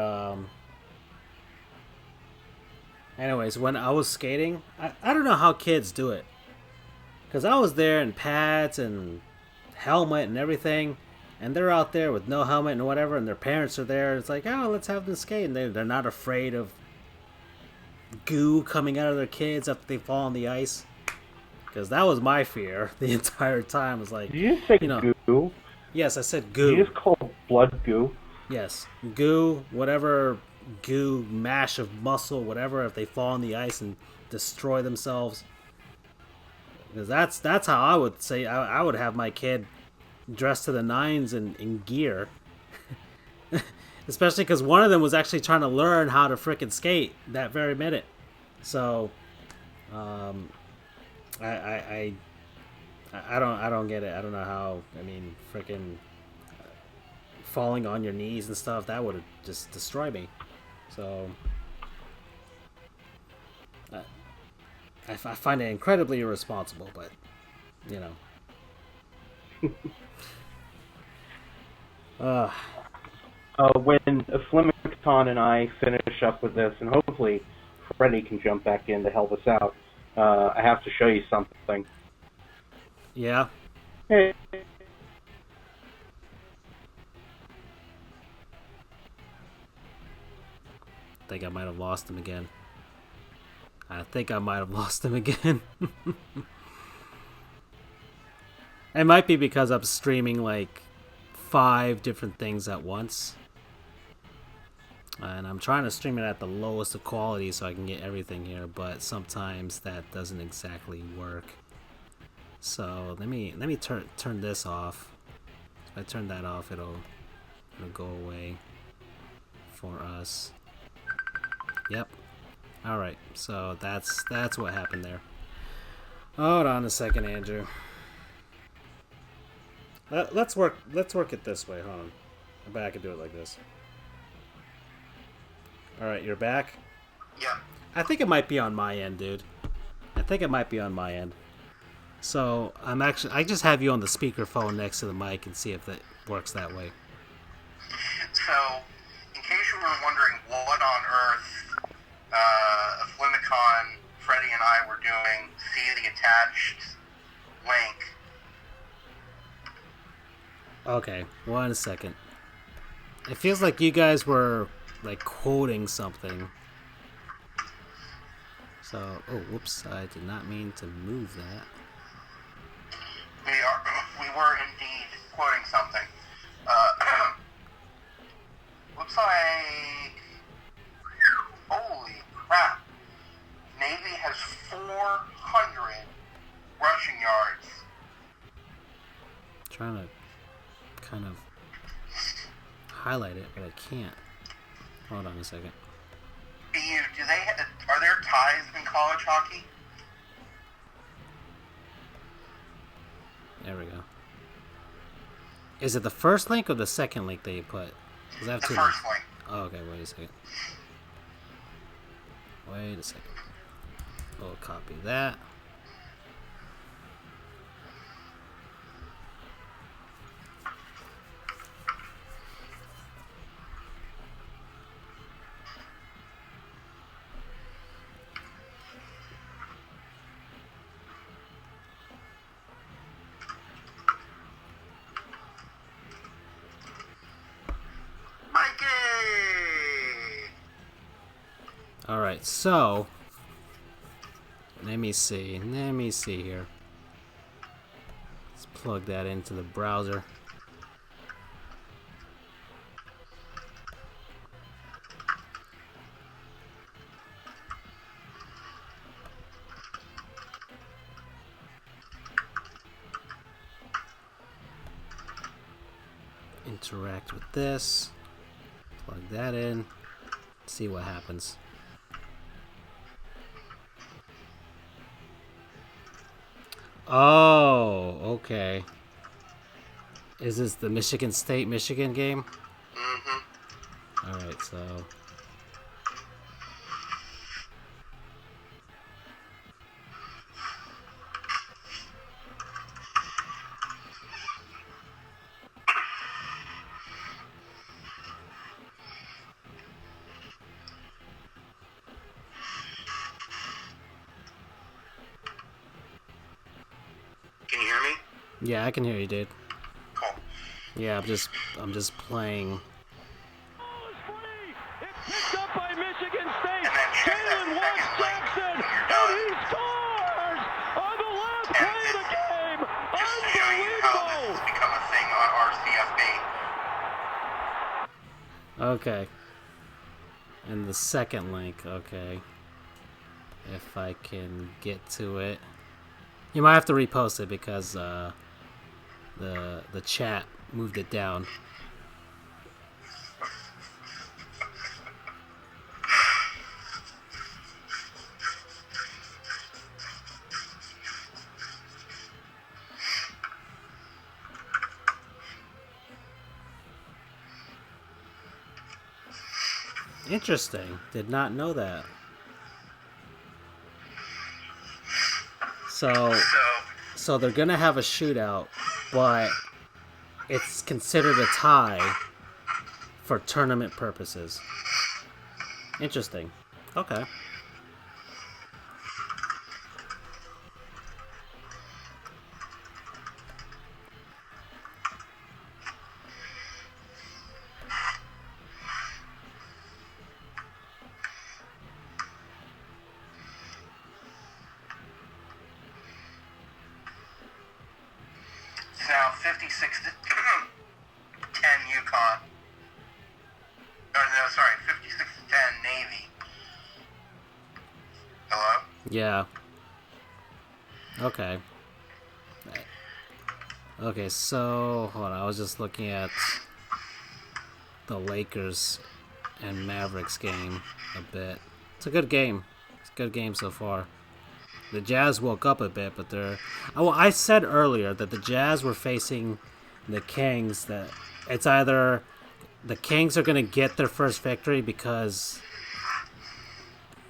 S1: anyways, when I was skating, I don't know how kids do it, because I was there in pads and helmet and everything, and they're out there with no helmet and whatever, and their parents are there. It's like, oh, let's have them skate, and they're not afraid of goo coming out of their kids after they fall on the ice. Because that was my fear the entire time. Was like,
S2: Did you just say goo?
S1: Yes, I said goo.
S2: Did you just call blood goo?
S1: Yes, goo, whatever goo, mash of muscle, whatever. If they fall on the ice and destroy themselves, because that's how I would say I would have my kid dressed to the nines in gear. Especially because one of them was actually trying to learn how to frickin' skate that very minute. So, I don't get it. I don't know how. I mean, frickin' falling on your knees and stuff, that would have just destroyed me. So, I find it incredibly irresponsible, but you know.
S2: When Flemington and I finish up with this, and hopefully Freddie can jump back in to help us out, I have to show you something.
S1: Yeah.
S2: Hey.
S1: I think I might have lost him again. It might be because I'm streaming like 5 different things at once. And I'm trying to stream it at the lowest of quality so I can get everything here, but sometimes that doesn't exactly work. So let me turn this off. If I turn that off, it'll go away for us. Yep. All right. So that's what happened there. Hold on a second, Andrew. Let's work it this way. Hold on. I bet I could do it like this. All right, you're back?
S3: Yeah.
S1: I think it might be on my end, dude. I think it might be on my end. So I just have you on the speakerphone next to the mic and see if that works that way.
S3: So, in case you were wondering what on earth Flemicon, Freddie and I were doing, see the attached link.
S1: Okay, 1 second. It feels like you guys were like quoting something. So, oh, whoops! I did not mean to move that.
S3: We were indeed quoting something. Looks like, holy crap, Navy has 400 rushing yards.
S1: Trying to kind of highlight it, but I can't. Hold on a second.
S3: Are there ties in college hockey?
S1: There we go. Is it the first link or the second link that you put? Does that have
S3: The
S1: two
S3: first
S1: links?
S3: link.
S1: Oh, okay, wait a second. We'll copy that. Alright, so let me see here. Let's plug that into the browser. Interact with this. Plug that in. See what happens. Oh, okay. Is this the Michigan State Michigan game?
S3: Mm-hmm.
S1: All right, so.
S3: Can you hear me?
S1: Yeah, I can hear you, dude.
S3: Cool.
S1: Yeah, I'm just playing.
S4: Ball is free. It's picked up by Michigan State.
S3: And then check that
S4: Jalen Watts
S3: second link
S4: Jackson,
S3: when you're
S4: and
S3: done.
S4: he scores on the last
S3: And
S4: play of the game.
S3: Just to show you how this
S4: Unbelievable.
S3: has become a thing on RCFB.
S1: Okay. And the second link, okay. If I can get to it. You might have to repost it because the chat moved it down. Interesting. Did not know that. So they're gonna have a shootout, but it's considered a tie for tournament purposes. Interesting. Okay.
S3: It's now 56 to 10 UConn. Or no, sorry, 56 to 10 Navy. Hello?
S1: Yeah. Okay. Okay, so hold on. I was just looking at the Lakers and Mavericks game a bit. It's a good game. It's a good game so far. The Jazz woke up a bit, but they're... Oh, I said earlier that the Jazz were facing the Kings. That it's either the Kings are going to get their first victory because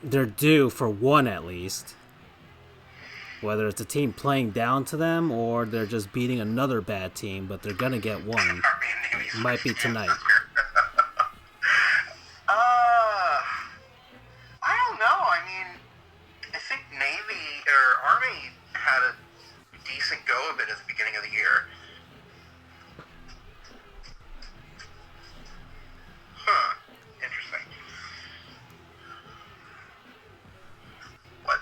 S1: they're due for one at least. Whether it's a team playing down to them or they're just beating another bad team, but they're going to get one. Might be tonight.
S3: I don't know. I mean, I think Navy or Army had a decent go of it at the beginning of the year. Huh. Interesting. What?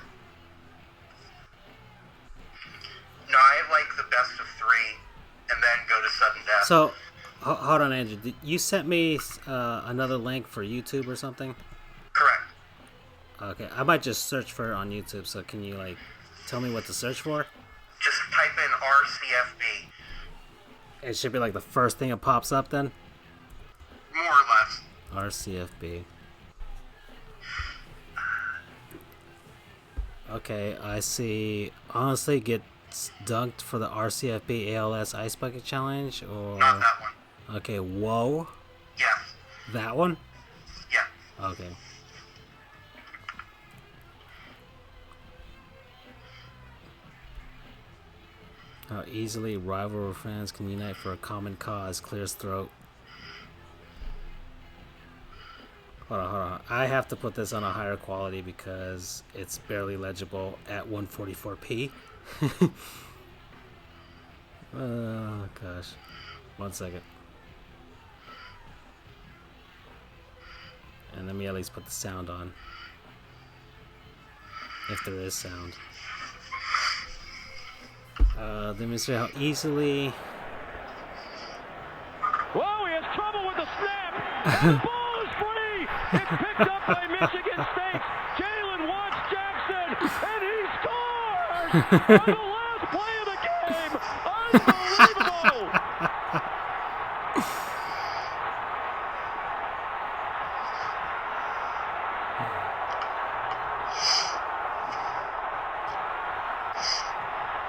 S3: No, I like the best of three and then go to sudden death.
S1: So, hold on, Andrew. You sent me another link for YouTube or something?
S3: Correct.
S1: Okay, I might just search for it on YouTube. So can you tell me what to search for?
S3: Just type in RCFB.
S1: It should be like the first thing that pops up then.
S3: More or less.
S1: RCFB. Okay, I see. Honestly, gets dunked for the RCFB ALS Ice Bucket Challenge, or
S3: Not that one.
S1: okay, whoa,
S3: Yes.
S1: that one.
S3: Yeah.
S1: Okay. How easily rival fans can unite for a common cause clears throat. Hold on. I have to put this on a higher quality because it's barely legible at 144p. Oh, gosh. 1 second. And let me at least put the sound on. If there is sound. Let me see how easily...
S4: Whoa, he has trouble with the snap. And the ball is free. It's picked up by Michigan State. Jalen Watts Jackson, and he scores on the last play of the game. Unbelievable.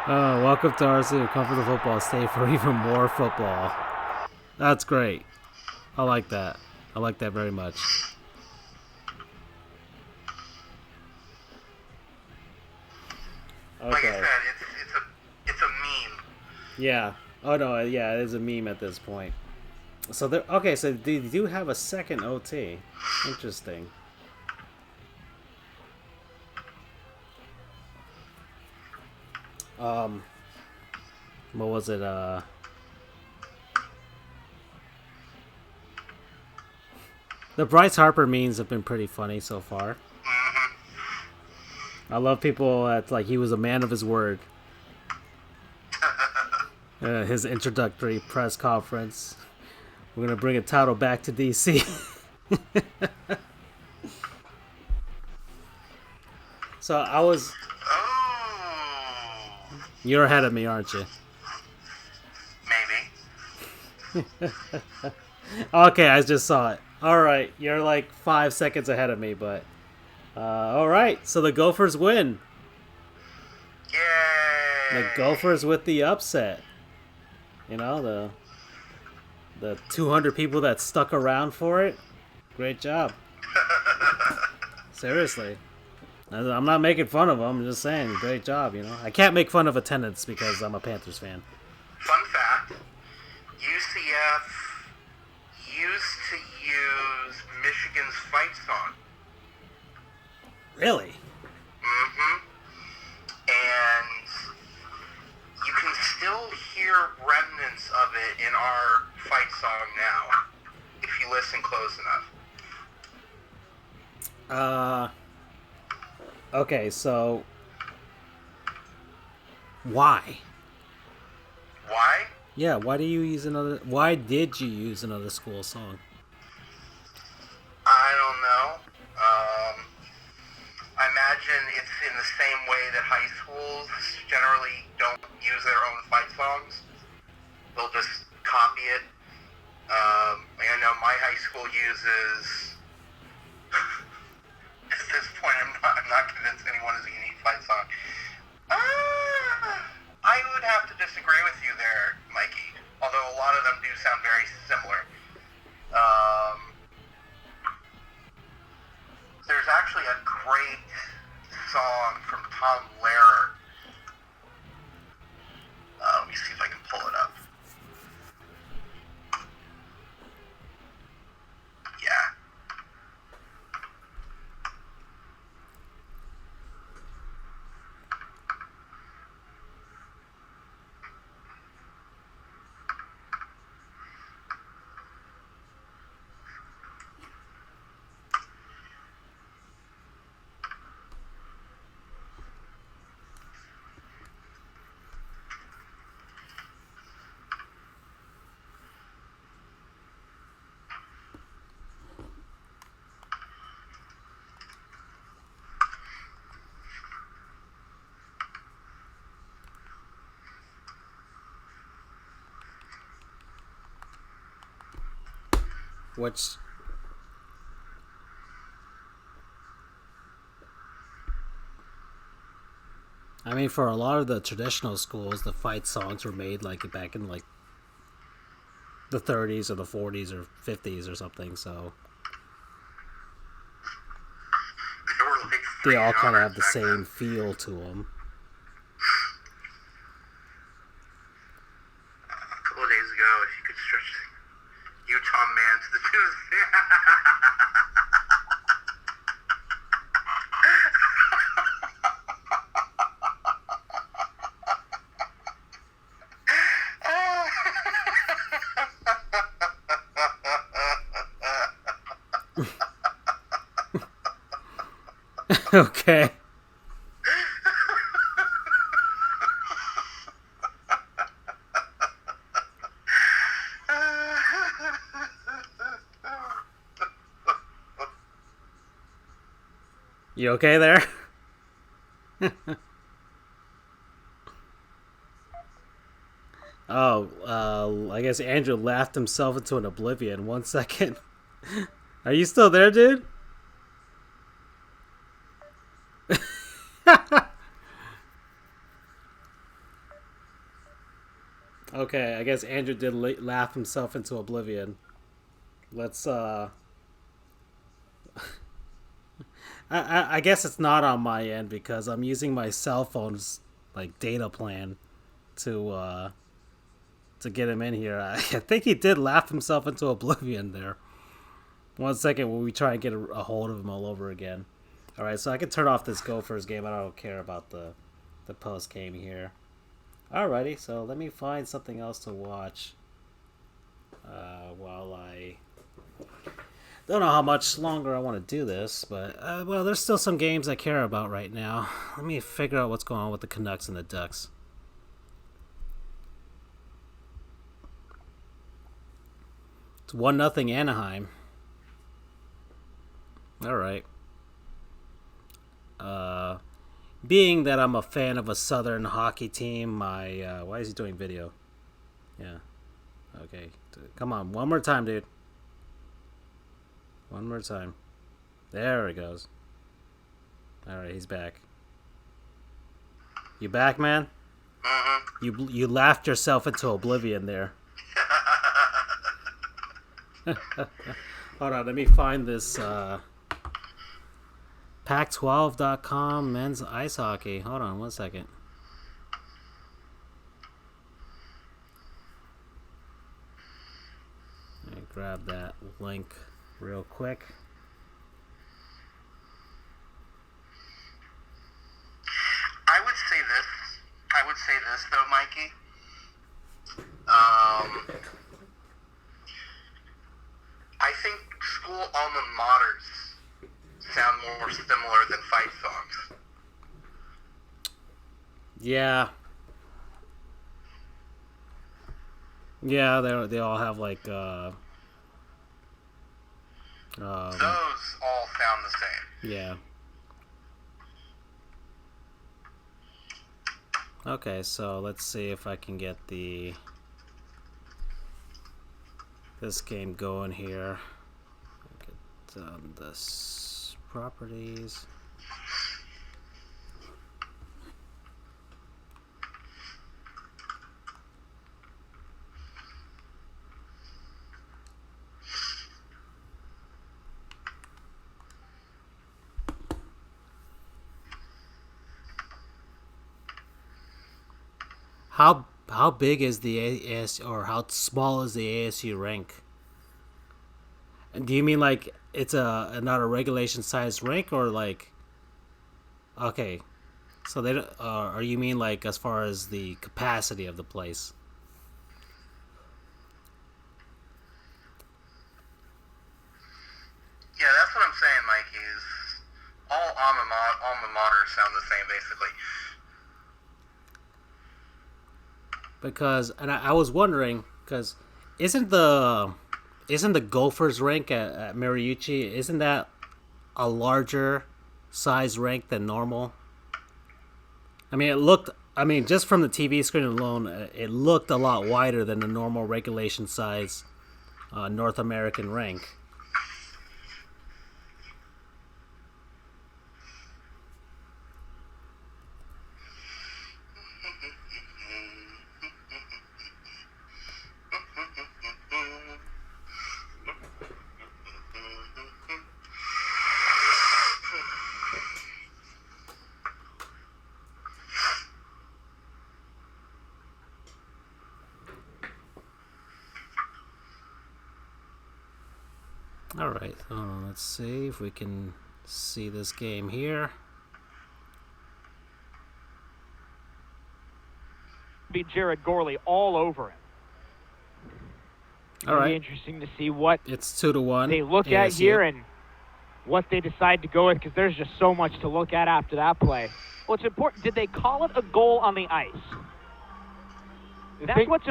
S1: Welcome to RC and come for the football. Stay for even more football. That's great. I like that. I like that very much. Okay.
S3: Like I said, it's a meme.
S1: Yeah. Oh no. Yeah, it is a meme at this point. So there. Okay. So they do have a second OT. Interesting. What was it? The Bryce Harper memes have been pretty funny so far. I love people that like he was a man of his word. His introductory press conference. We're gonna bring a title back to DC. So I was.
S3: Oh,
S1: You're ahead of me, aren't you?
S3: maybe.
S1: Okay, I just saw it. All right, you're like 5 seconds ahead of me, but all right. So the Gophers win.
S3: Yay!
S1: The Gophers with the upset. You know, the 200 people that stuck around for it. Great job. Seriously. I'm not making fun of them. I'm just saying, great job, you know. I can't make fun of attendance because I'm a Panthers fan.
S3: Fun fact, UCF used to use Michigan's fight song.
S1: Really?
S3: Mm-hmm. And you can still hear remnants of it in our fight song now, if you listen close enough.
S1: Okay, so why?
S3: Why?
S1: Yeah, why do you use another? Why did you use another school song?
S3: I don't know. I imagine it's in the same way that high schools generally don't use their own fight songs. They'll just copy it. I know my high school uses. At this point, I'm not convinced anyone is a unique fight song. I would have to disagree with you there, Mikey. Although a lot of them do sound very similar. There's actually a great song from Tom Lehrer. Let me see if I can pull it up. Yeah.
S1: Which I mean, for a lot of the traditional schools, the fight songs were made like back in like the 30s or the 40s or 50s or something. So
S3: There were like
S1: they all kind of have
S3: genres
S1: the
S3: back
S1: same
S3: then.
S1: feel to them.
S3: A couple of days ago, if you could stretch Utah man to the tooth.
S1: Okay. You okay there? Oh, I guess Andrew laughed himself into an oblivion. 1 second. Are you still there, dude? Okay, I guess Andrew did laugh himself into oblivion. Let's I guess it's not on my end because I'm using my cell phone's like data plan to get him in here. I think he did laugh himself into oblivion there. 1 second while we try and get a hold of him all over again. All right, so I can turn off this Gophers game. I don't care about the post game here. Alrighty, so let me find something else to watch while I don't know how much longer I want to do this, but well, there's still some games I care about right now. Let me figure out what's going on with the Canucks and the Ducks. It's 1-0 Anaheim. All right. Being that I'm a fan of a Southern hockey team, my why is he doing video? Yeah. Okay. Come on, one more time, dude. One more time. There he goes. All right, he's back. You back, man?
S3: Mm-hmm.
S1: You laughed yourself into oblivion there. Hold on, let me find this Pac12.com men's ice hockey. Hold on 1 second. Let me grab that link real quick.
S3: I would say this though, Mikey. I think school alma maters sound more similar than fight songs.
S1: Yeah. Yeah, they all have like
S3: Those all sound the same.
S1: yeah. Okay, so let's see if I can get this game going here. Get this properties. How big is the AS or how small is the ASU rank? And do you mean like it's not a regulation size rank or like? Okay, so they or you mean like as far as the capacity of the place?
S3: Yeah, that's what I'm saying, Mikey, is all alma maters sound the same, basically.
S1: Because and I was wondering because isn't the Gophers rank at Mariucci, isn't that a larger size rank than normal? I mean just from the TV screen alone, it looked a lot wider than the normal regulation size North American rank. All right, let's see if we can see this game here.
S5: Be Jared Gorley all over him.
S1: All right,
S5: It'll be interesting to see what
S1: it's 2-1.
S5: they look
S1: ASU.
S5: at here and what they decide to go with, because there's just so much to look at after that play. Well, it's important. Did they call it a goal on the ice? That's what's.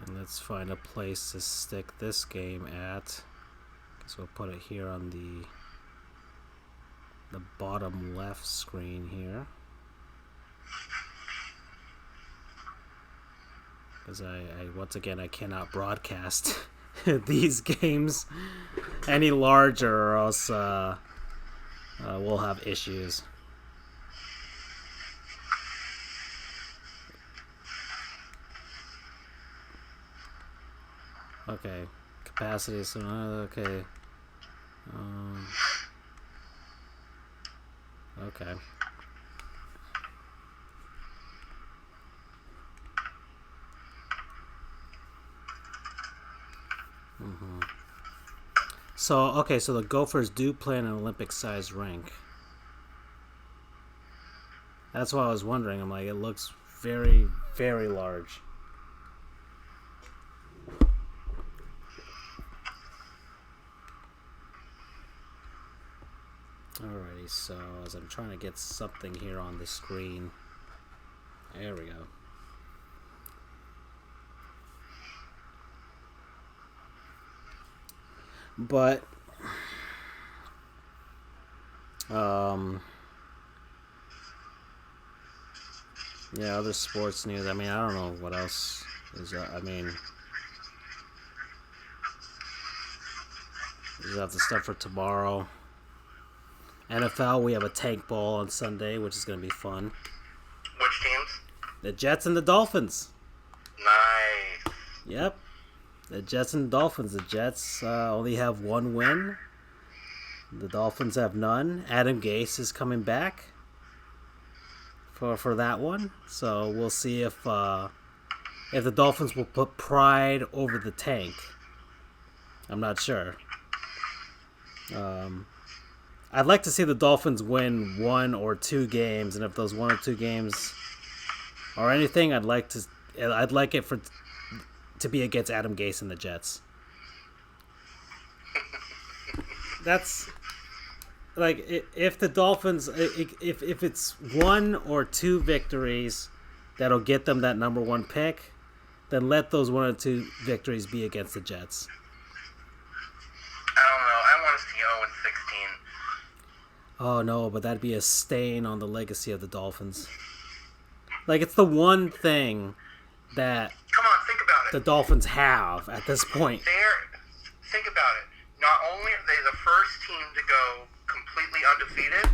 S1: And let's find a place to stick this game at. Guess we'll put it here on the bottom left screen here. Because I once again I cannot broadcast these games any larger or else we'll have issues. Okay. Capacity. So okay. Okay. So the Gophers do play in an Olympic-sized rink. That's why I was wondering. I'm like, it looks very, very large. Alrighty, so as I'm trying to get something here on the screen. There we go. But yeah, other sports news. I mean, I don't know what else is. I mean, we have the stuff for tomorrow. NFL, we have a tank ball on Sunday, which is going to be fun.
S3: Which teams?
S1: The Jets and the Dolphins.
S3: Nice.
S1: Yep. The Jets and the Dolphins. The Jets only have one win. The Dolphins have none. Adam Gase is coming back for that one. So we'll see if the Dolphins will put pride over the tank. I'm not sure. I'd like to see the Dolphins win 1 or 2 games, and if those 1 or 2 games are anything, I'd like it to be against Adam Gase and the Jets. That's like if the Dolphins, if it's 1 or 2 victories that'll get them that number 1 pick, then let those 1 or 2 victories be against the Jets.
S3: I don't know. I want to see 0-16.
S1: Oh no, but that'd be a stain on the legacy of the Dolphins. Like, it's the one thing that
S3: Come on, think about it.
S1: the Dolphins have at this point.
S3: Think about it. Not only are they the first team to go completely undefeated,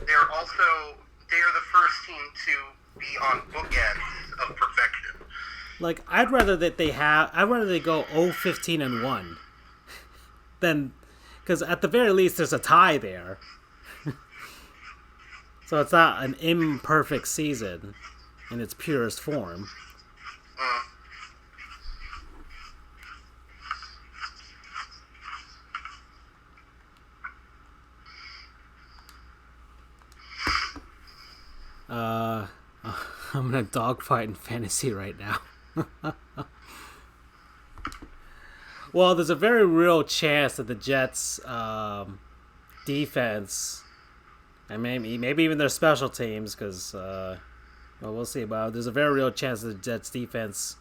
S3: they're the first team to be on bookends of perfection.
S1: Like, I'd rather they go 0-15-1 than, because at the very least there's a tie there. So it's not an imperfect season in its purest form. I'm in a dogfight in fantasy right now. Well, there's a very real chance that the Jets' defense, and maybe even their special teams, because we'll see. But there's a very real chance that the Jets' defense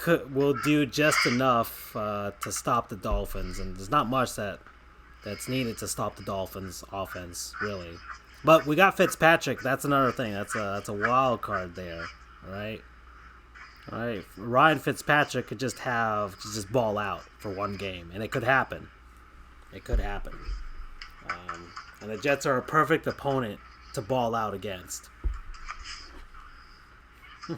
S1: will do just enough to stop the Dolphins, and there's not much that's needed to stop the Dolphins' offense, really. But we got Fitzpatrick. That's another thing. That's a wild card there, right? All right. Ryan Fitzpatrick could just ball out for one game, and it could happen. It could happen. And the Jets are a perfect opponent to ball out against. I'm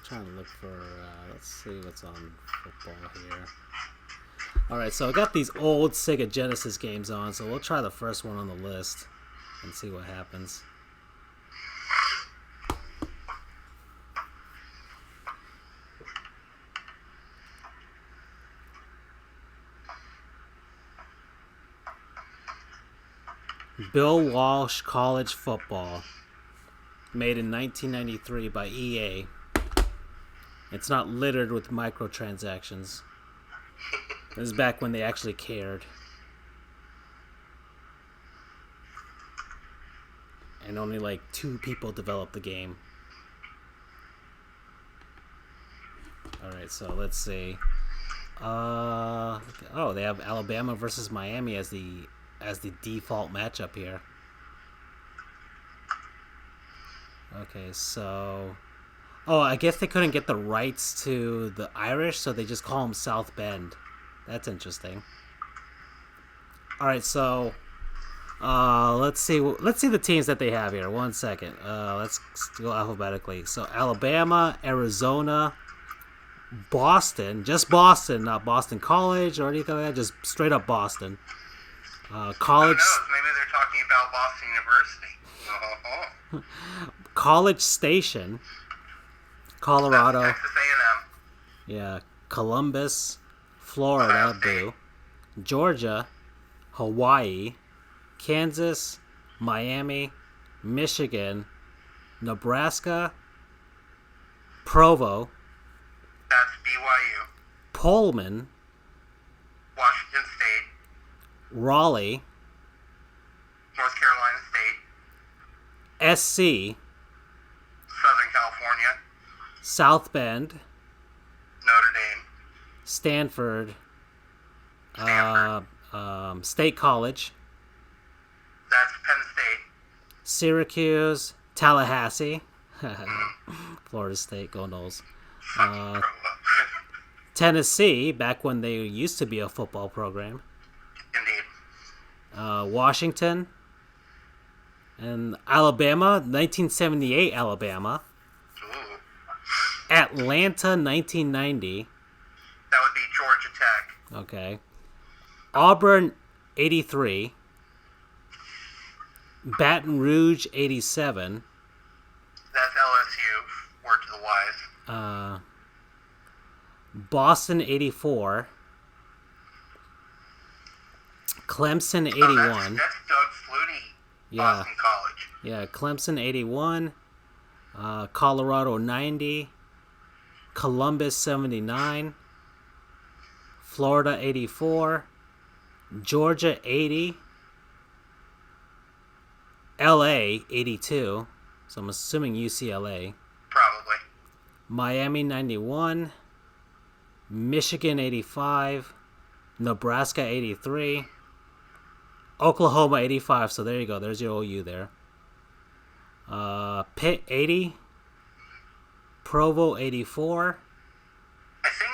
S1: trying to look for. Let's see what's on football here. Alright, so I got these old Sega Genesis games on, so we'll try the first one on the list and see what happens. Bill Walsh College Football, made in 1993 by EA. It's not littered with microtransactions. This is back when they actually cared. And only like 2 people developed the game. Alright, so let's see. They have Alabama versus Miami as the default matchup here. Okay, so... Oh, I guess they couldn't get the rights to the Irish, so they just call them South Bend. That's interesting. Alright, so Let's see. Let's see the teams that they have here. 1 second. Let's go alphabetically. So Alabama, Arizona, Boston, just Boston, not Boston College or anything like that. Just straight up Boston. College.
S3: Who knows? Maybe they're talking about Boston University.
S1: College Station, Colorado.
S3: Texas A&M.
S1: Yeah, Columbus, Florida, boo. Georgia, Hawaii, Kansas, Miami, Michigan, Nebraska, Provo,
S3: That's BYU.
S1: Pullman,
S3: Washington State.
S1: Raleigh,
S3: North Carolina State.
S1: SC,
S3: Southern California.
S1: South Bend,
S3: Notre Dame.
S1: Stanford, State College,
S3: That's Penn State.
S1: Syracuse, Tallahassee, Florida State, go Noles.
S3: Provo.
S1: Tennessee, back when they used to be a football program.
S3: Indeed.
S1: Washington, and Alabama, 1978 Alabama.
S3: Ooh.
S1: Atlanta, 1990.
S3: That would be Georgia Tech.
S1: Okay. Auburn, 83. Baton Rouge, 87.
S3: That's LSU. Word to the wise.
S1: Boston, 84. Clemson, 81.
S3: Oh, that's Doug Flutie.
S1: Yeah.
S3: Boston College.
S1: Yeah, Clemson, 81. Colorado, 90. Columbus, 79. Florida, 84. Georgia, 80. LA, 82. So I'm assuming UCLA.
S3: Probably.
S1: Miami, 91. Michigan, 85. Nebraska, 83. Oklahoma, 85. So there you go. There's your OU there. Pitt, 80. Provo, 84.
S3: I think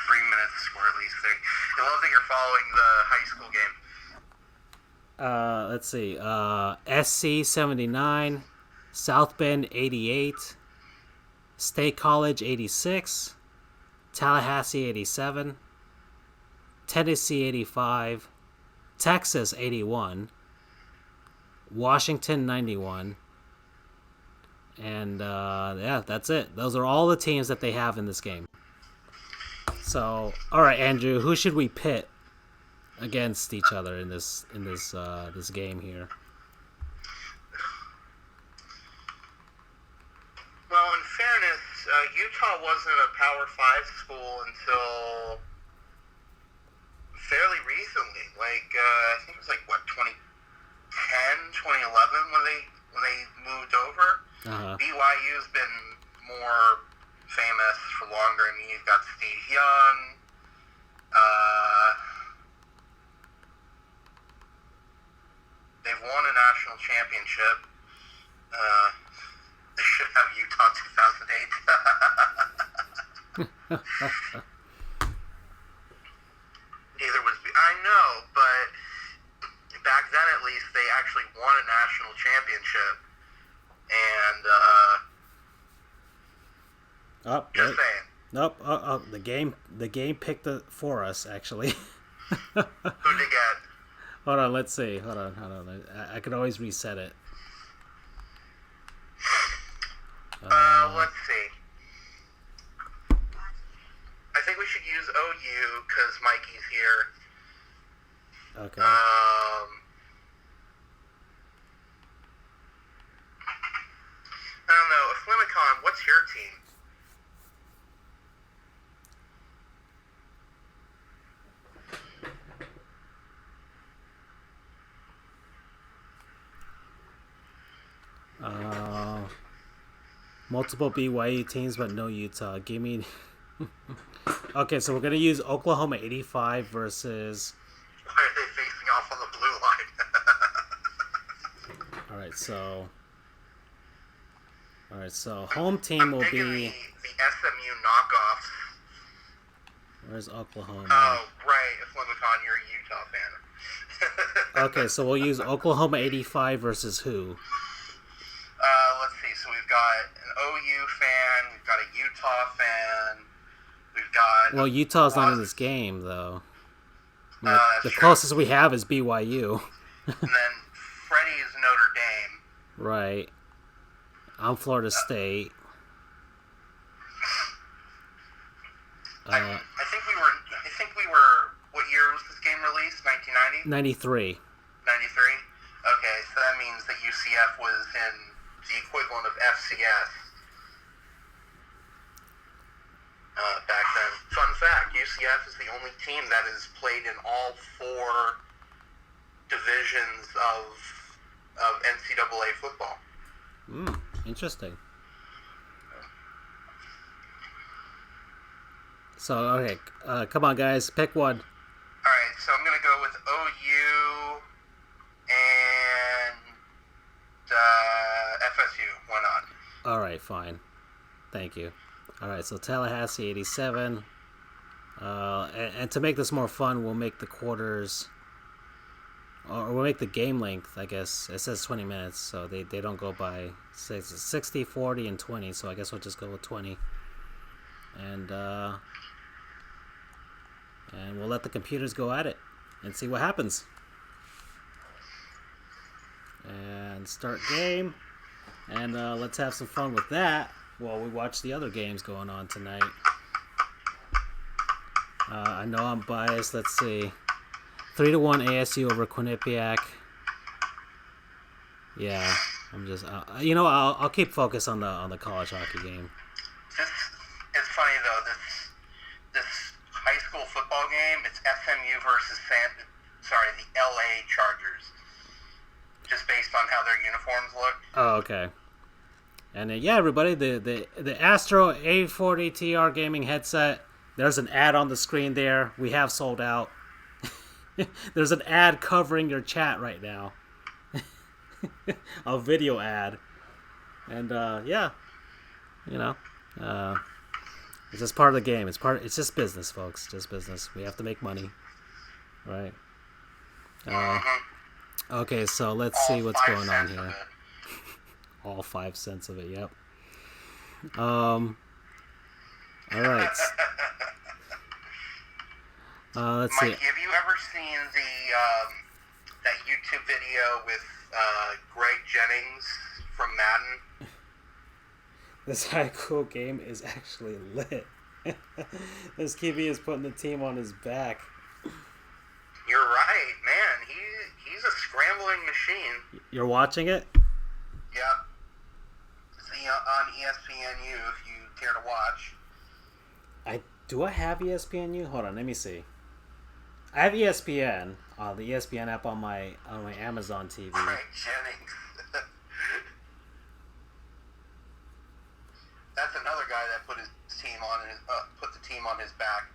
S3: 3 minutes or at least 3. I love that you're following the high school game.
S1: Let's see. SC, 79. South Bend, 88. State College, 86. Tallahassee, 87. Tennessee, 85. Texas, 81. Washington, 91. And, yeah, that's it. Those are all the teams that they have in this game. So, all right, Andrew, who should we pit against each other in this game here?
S3: Well, in fairness, Utah wasn't a Power 5 school until fairly recently. Like, I think it was like, what, 2010, 2011 when they moved over. BYU's been more famous for longer. I mean, you've got Steve Young. They've won a national championship. They should have Utah 2008. Neither was I know, but back then at least they actually won a national championship. And just saying.
S1: Nope. The game picked it for us actually.
S3: Who'd they get?
S1: Hold on. Let's see. Hold on. I could always reset it.
S3: Let's see. I think we should use OU because Mikey's here.
S1: Okay.
S3: I don't know. Flimicon, what's your team?
S1: Multiple BYU teams, but no Utah. Give me. Okay, so we're gonna use Oklahoma 85 versus.
S3: Why are they facing off on the blue line?
S1: All right, so home team will be.
S3: The SMU knockoffs.
S1: Where's Oklahoma?
S3: Oh, right. If Lemicon, you're a Utah fan.
S1: Okay, so we'll use Oklahoma 85 versus who?
S3: Let's see. So we've got an OU fan. We've got a Utah fan. We've got...
S1: Well, Utah's not in this game, though. I mean, the
S3: true.
S1: closest we have is BYU.
S3: And then Freddie's Notre Dame.
S1: Right. I'm Florida State.
S3: I think we were. What year was this game released? 1990.
S1: 93.
S3: 93. Okay, so that means that UCF was in the equivalent of FCS back then. Fun fact: UCF is the only team that has played in all 4 divisions of NCAA football.
S1: Interesting. So, okay, come on, guys, pick one.
S3: All right, so I'm going to go with OU and FSU. Why not?
S1: All right, fine. Thank you. All right, so Tallahassee 87. And to make this more fun, we'll make the quarters, or we'll make the game length, I guess. It says 20 minutes, so they don't go by 60, 40, and 20, so I guess we'll just go with 20. And we'll let the computers go at it and see what happens. And start game. And let's have some fun with that while we watch the other games going on tonight. I know I'm biased. Let's see. 3-1 ASU over Quinnipiac. Yeah, I'm just. I'll keep focus on the college hockey game.
S3: It's funny though. This high school football game. It's SMU versus the LA Chargers. Just based on how their uniforms look.
S1: Oh, okay. And yeah, everybody, the Astro A40 TR gaming headset. There's an ad on the screen there. We have sold out. There's an ad covering your chat right now. A video ad. And yeah, it's just part of the game. It's just business, folks. Just business. We have to make money, right? Okay, so let's see what's going on here. All 5 cents of it. Yep. All right. Let's see.
S3: Mike, have you ever seen that YouTube video with Greg Jennings from Madden?
S1: This high school game is actually lit. This QB is putting the team on his back.
S3: You're right, man. He's a scrambling machine.
S1: You're watching it?
S3: Yep. See on ESPNU if you care to watch.
S1: Do I have ESPNU? Hold on, let me see. I have ESPN, the ESPN app on my Amazon TV.
S3: Greg Jennings. That's another guy that put the team on his back.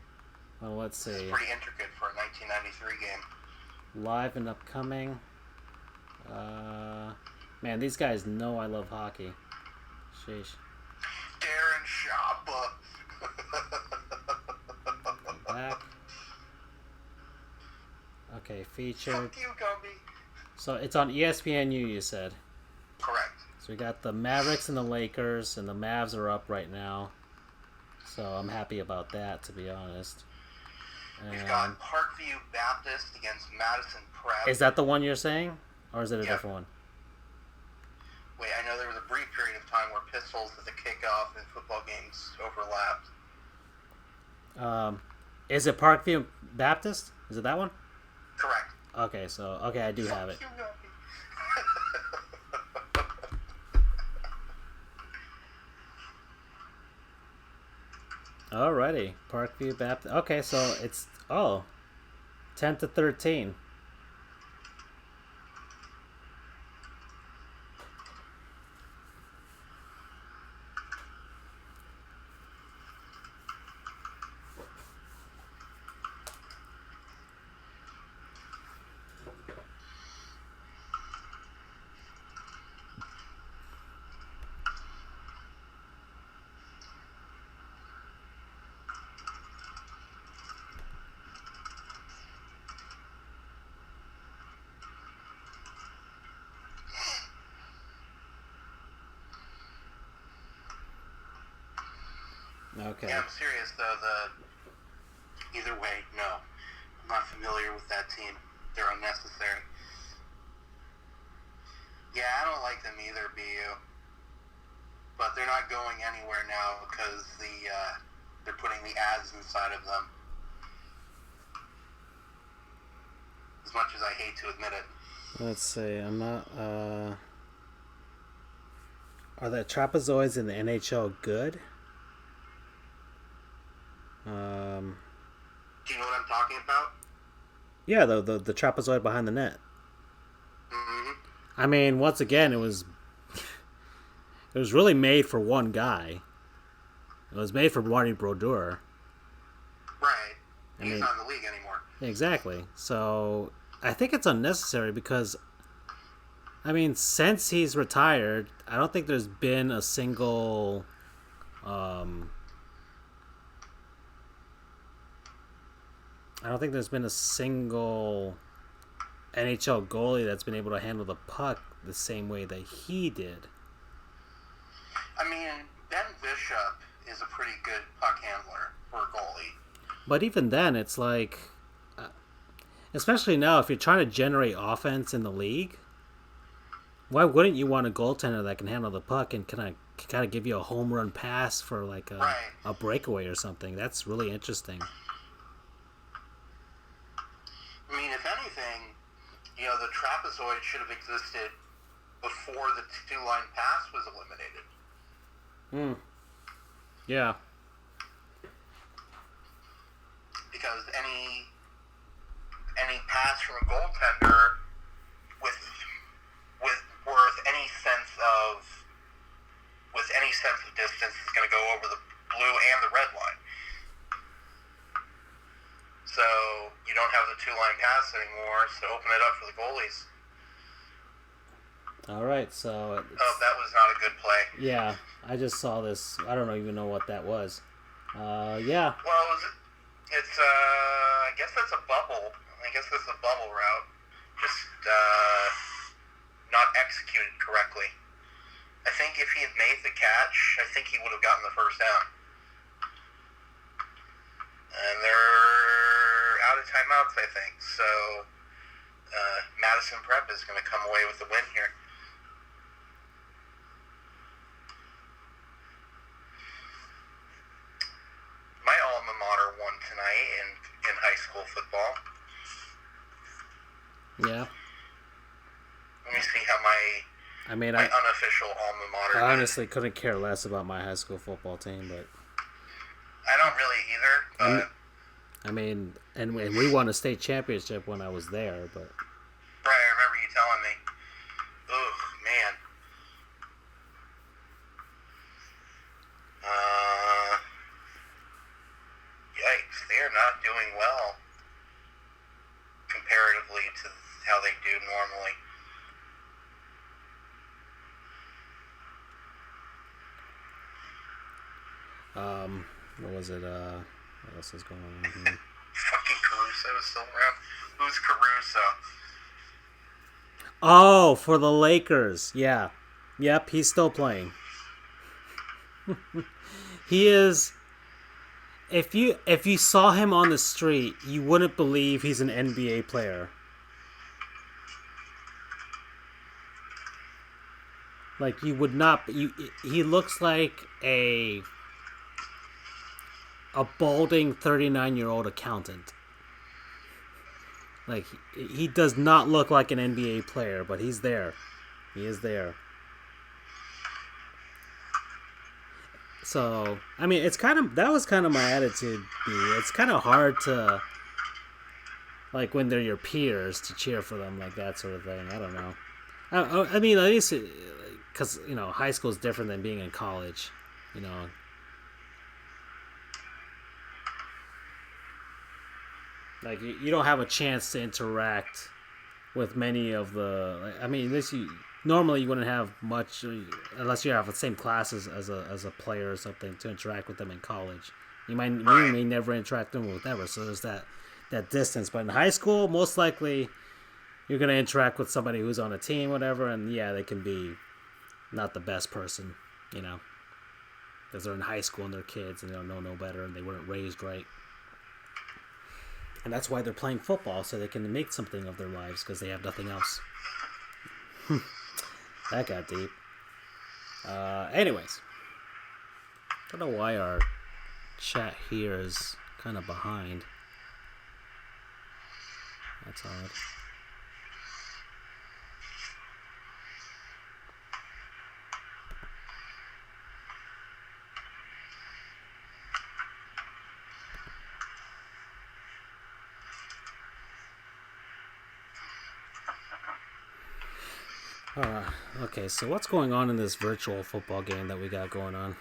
S1: Well, let's see.
S3: It's pretty intricate for a 1993 game.
S1: Live and upcoming. Man, these guys know I love hockey. Sheesh.
S3: Darren Schaub.
S1: Back. Okay, featured.
S3: Fuck you, Gumby.
S1: So it's on ESPNU, you said.
S3: Correct.
S1: So we got the Mavericks and the Lakers, and the Mavs are up right now. So I'm happy about that, to be honest.
S3: We've got Parkview Baptist against Madison Prep.
S1: Is that the one you're saying? Or is it a different one?
S3: Wait, I know there was a brief period of time where pistols as a kickoff and football games overlapped.
S1: Is it Parkview Baptist? Is it that one?
S3: Correct.
S1: Okay, I do have it. Alrighty, Parkview Baptist. Okay, so it's 10-13. Okay.
S3: Yeah, I'm serious though. Either way, no, I'm not familiar with that team. They're unnecessary. Yeah, I don't like them either, BU. But they're not going anywhere now because they're putting the ads inside of them. As much as I hate to admit it.
S1: Let's see. I'm not. Are the trapezoids in the NHL good?
S3: Do you know what I'm talking about?
S1: Yeah, the trapezoid behind the net.
S3: Mm-hmm.
S1: I mean, once again, it was really made for one guy. It was made for Marty Brodeur.
S3: Right.
S1: I
S3: He's
S1: mean,
S3: not in the league anymore.
S1: Exactly. So I think it's unnecessary because, I mean, since he's retired, I don't think there's been a single. I don't think there's been a single NHL goalie that's been able to handle the puck the same way that he did.
S3: I mean, Ben Bishop is a pretty good puck handler for a goalie.
S1: But even then, it's like, especially now, if you're trying to generate offense in the league, why wouldn't you want a goaltender that can handle the puck and kind of give you a home run pass for like a breakaway or something? That's really interesting.
S3: I mean, if anything, the trapezoid should have existed before the two-line pass was eliminated.
S1: Yeah.
S3: Because any pass from a goaltender with any sense of distance is going to go over the blue and the red line. So you don't have the two-line pass anymore, so open it up for the goalies.
S1: All right, so...
S3: that was not a good play.
S1: Yeah, I just saw this. I don't even know what that was. Yeah.
S3: Well, it's I guess that's a bubble. I guess that's a bubble route. Just not executed correctly. I think if he had made the catch, I think he would have gotten the first down. And they're out of timeouts, I think. So Madison Prep is going to come away with the win here. My alma mater won tonight in high school football.
S1: Yeah.
S3: Let me see how my unofficial alma mater
S1: I honestly couldn't care less about my high school football team, but...
S3: I don't really either, but...
S1: I mean, and we won a state championship when I was there, but...
S3: Right, I remember you telling me. Ugh, man. Yikes, they are not doing well comparatively to how they do normally.
S1: What was it? What else is going on here?
S3: Fucking Caruso is still around. Who's Caruso?
S1: Oh, for the Lakers. Yeah. Yep, he's still playing. He is... If you saw him on the street, you wouldn't believe he's an NBA player. Like, you would not... He looks like a balding 39-year-old accountant. Like, he does not look like an NBA player, but he's there. He is there. So, I mean, that was kind of my attitude. It's kind of hard to, like, when they're your peers, to cheer for them, like that sort of thing. I don't know. I mean, at least, because, high school is different than being in college, Like, you don't have a chance to interact with many of the... I mean, normally you wouldn't have much, unless you have the same classes as a player or something, to interact with them in college. You may never interact with them with ever, so there's that distance. But in high school, most likely you're going to interact with somebody who's on a team, whatever, and yeah, they can be not the best person, because they're in high school and they're kids and they don't know no better and they weren't raised right. And that's why they're playing football, so they can make something of their lives because they have nothing else. That got deep. Anyways, I don't know why our chat here is kind of behind. That's odd. Okay, so what's going on in this virtual football game that we got going on?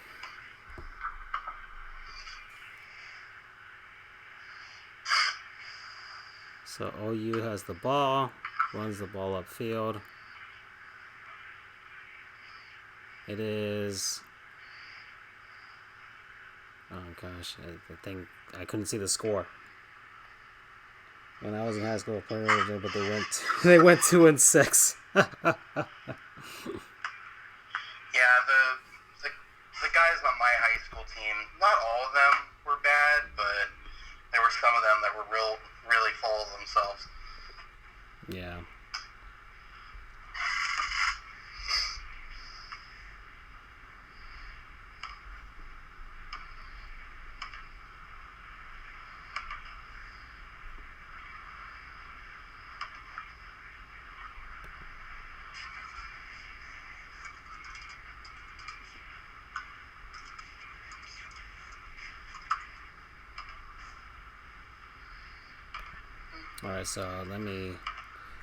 S1: So OU has the ball, runs the ball upfield. It is... Oh gosh, the thing, I couldn't see the score. When I was in high school, but they went 2-6.
S3: Yeah, the guys on my high school team, not all of them were bad, but there were some of them that were really full of themselves.
S1: Yeah. Alright, so let me...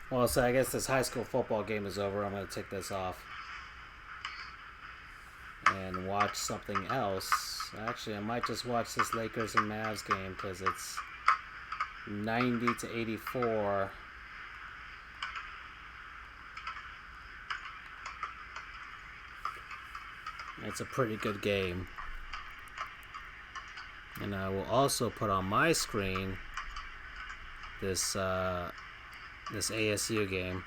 S1: Well, so I guess this high school football game is over. I'm going to take this off and watch something else. Actually, I might just watch this Lakers and Mavs game because it's 90-84. It's a pretty good game. And I will also put on my screen this ASU game.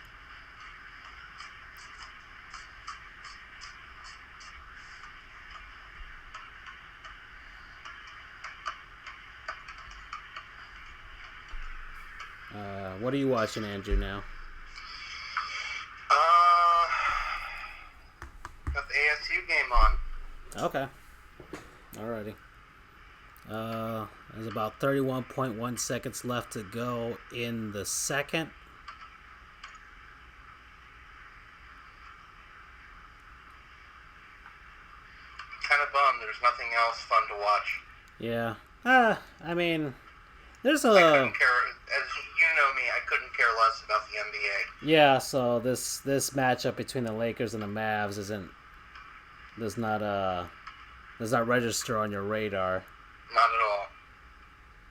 S1: What are you watching, Andrew, now?
S3: Got the ASU game on.
S1: Okay. Alrighty. There's about 31.1 seconds left to go in the second.
S3: Kind of bummed there's nothing else fun to watch.
S1: Yeah. I mean, there's
S3: I couldn't care, as you know me, I couldn't care less about the NBA.
S1: Yeah, so this matchup between the Lakers and the Mavs does not register on your radar.
S3: Not at all.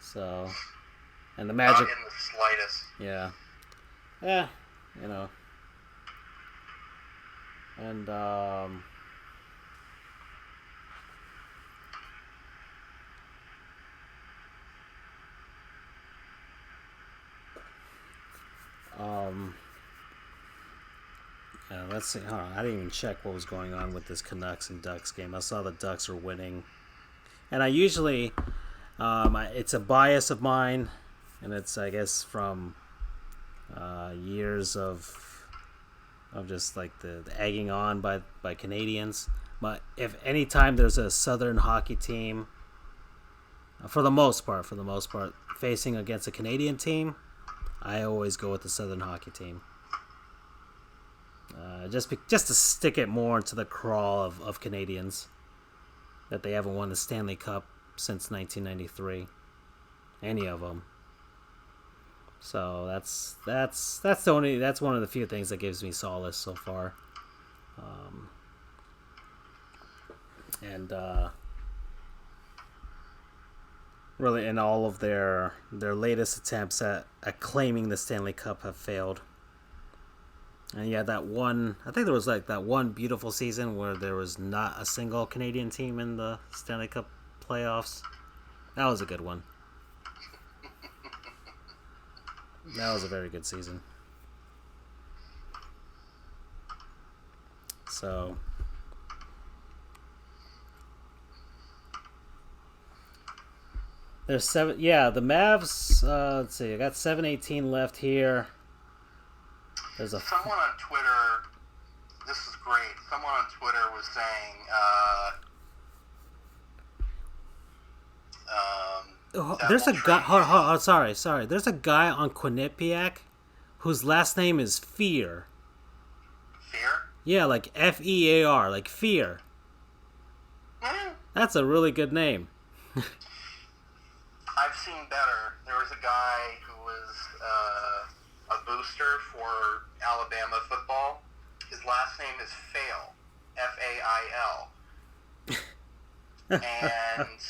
S1: So, and the Magic...
S3: Not in the slightest.
S1: Yeah. Yeah, you know. And, let's see. Hold on. I didn't even check what was going on with this Canucks and Ducks game. I saw the Ducks were winning. And I usually... it's a bias of mine, and it's, I guess, from years of just like the egging on by Canadians. But if any time there's a Southern hockey team, for the most part, facing against a Canadian team, I always go with the Southern hockey team. Just to stick it more into the crawl of Canadians that they haven't won the Stanley Cup since 1993, any of them. So that's one of the few things that gives me solace so far. Really, in all of their latest attempts at claiming the Stanley Cup have failed. And yeah, that one, I think there was like that one beautiful season where there was not a single Canadian team in the Stanley Cup playoffs. That was a good one. That was a very good season. So, There's 7. Yeah, the Mavs. Let's see. I got 7:18 left here. There's a.
S3: Someone on Twitter, this is great. Someone on Twitter was saying,
S1: There's a guy. Hold on, sorry. There's a guy on Quinnipiac whose last name is Fear.
S3: Fear?
S1: Yeah, like Fear, like Fear. That's a really good name.
S3: I've seen better. There was a guy who was a booster for Alabama football. His last name is Fail, Fail, and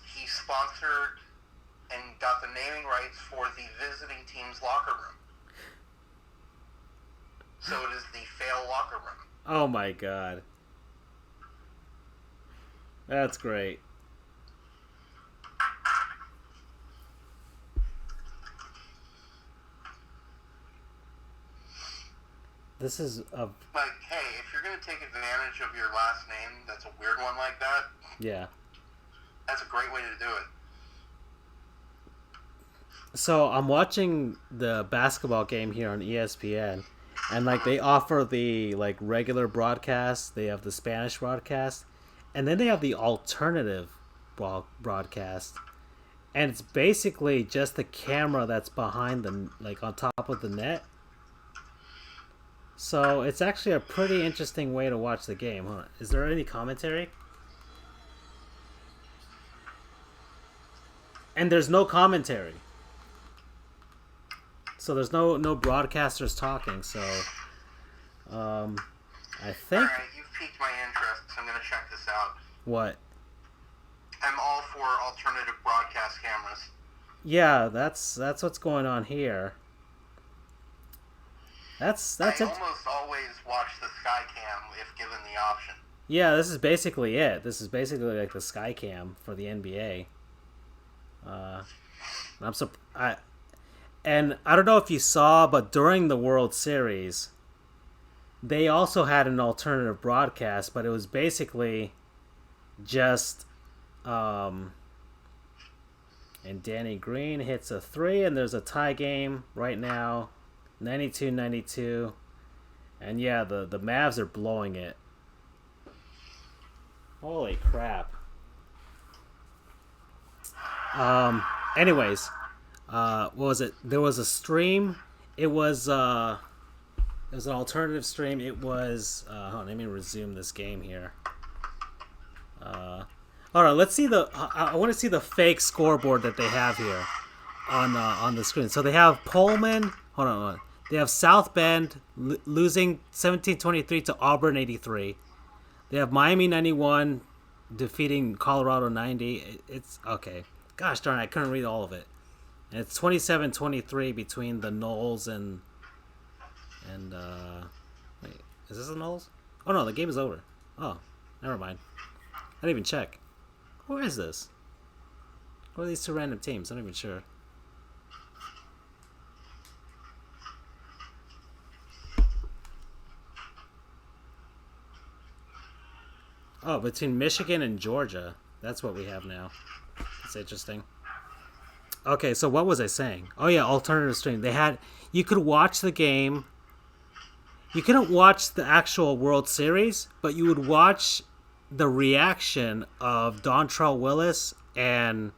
S3: he sponsored and got the naming rights for the visiting team's locker room. So it is the Fail locker room.
S1: Oh my god. That's great. This is a...
S3: Like, hey, if you're going to take advantage of your last name, that's a weird one like that.
S1: Yeah.
S3: That's a great way to do it.
S1: So I'm watching the basketball game here on ESPN, and like they offer the like regular broadcast, they have the Spanish broadcast, and then they have the alternative broadcast, and it's basically just the camera that's behind the like on top of the net. So it's actually a pretty interesting way to watch the game, huh? Is there any commentary? And there's no commentary. So there's no broadcasters talking, so I think...
S3: Alright, you've piqued my interest, so I'm going to check this out.
S1: What?
S3: I'm all for alternative broadcast cameras.
S1: Yeah, that's what's going on here. That's
S3: I
S1: it.
S3: almost always watch the Skycam if given the option.
S1: Yeah, this is basically it. This is basically like the Skycam for the NBA. And I don't know if you saw, but during the World Series, they also had an alternative broadcast, but it was basically just, and Danny Green hits a 3, and there's a tie game right now, 92-92, and yeah, the Mavs are blowing it. Holy crap. Anyways, what was it? There was a stream. It was an alternative stream. It was hold on, let me resume this game here. All right, let's see I want to see the fake scoreboard that they have here on the screen. So they have Pullman. Hold on. They have South Bend losing 17-23 to Auburn 83. They have Miami 91 defeating Colorado 90. It's okay. Gosh darn, I couldn't read all of it. And it's 27-23 between the Knowles and wait, is this the Knowles? Oh no, the game is over. Oh, never mind. I didn't even check. Who is this? What are these two random teams? I'm not even sure. Oh, between Michigan and Georgia. That's what we have now. That's interesting. Okay, so what was I saying? Oh yeah, alternative stream. You could watch the game. You couldn't watch the actual World Series, but you would watch the reaction of Dontrell Willis and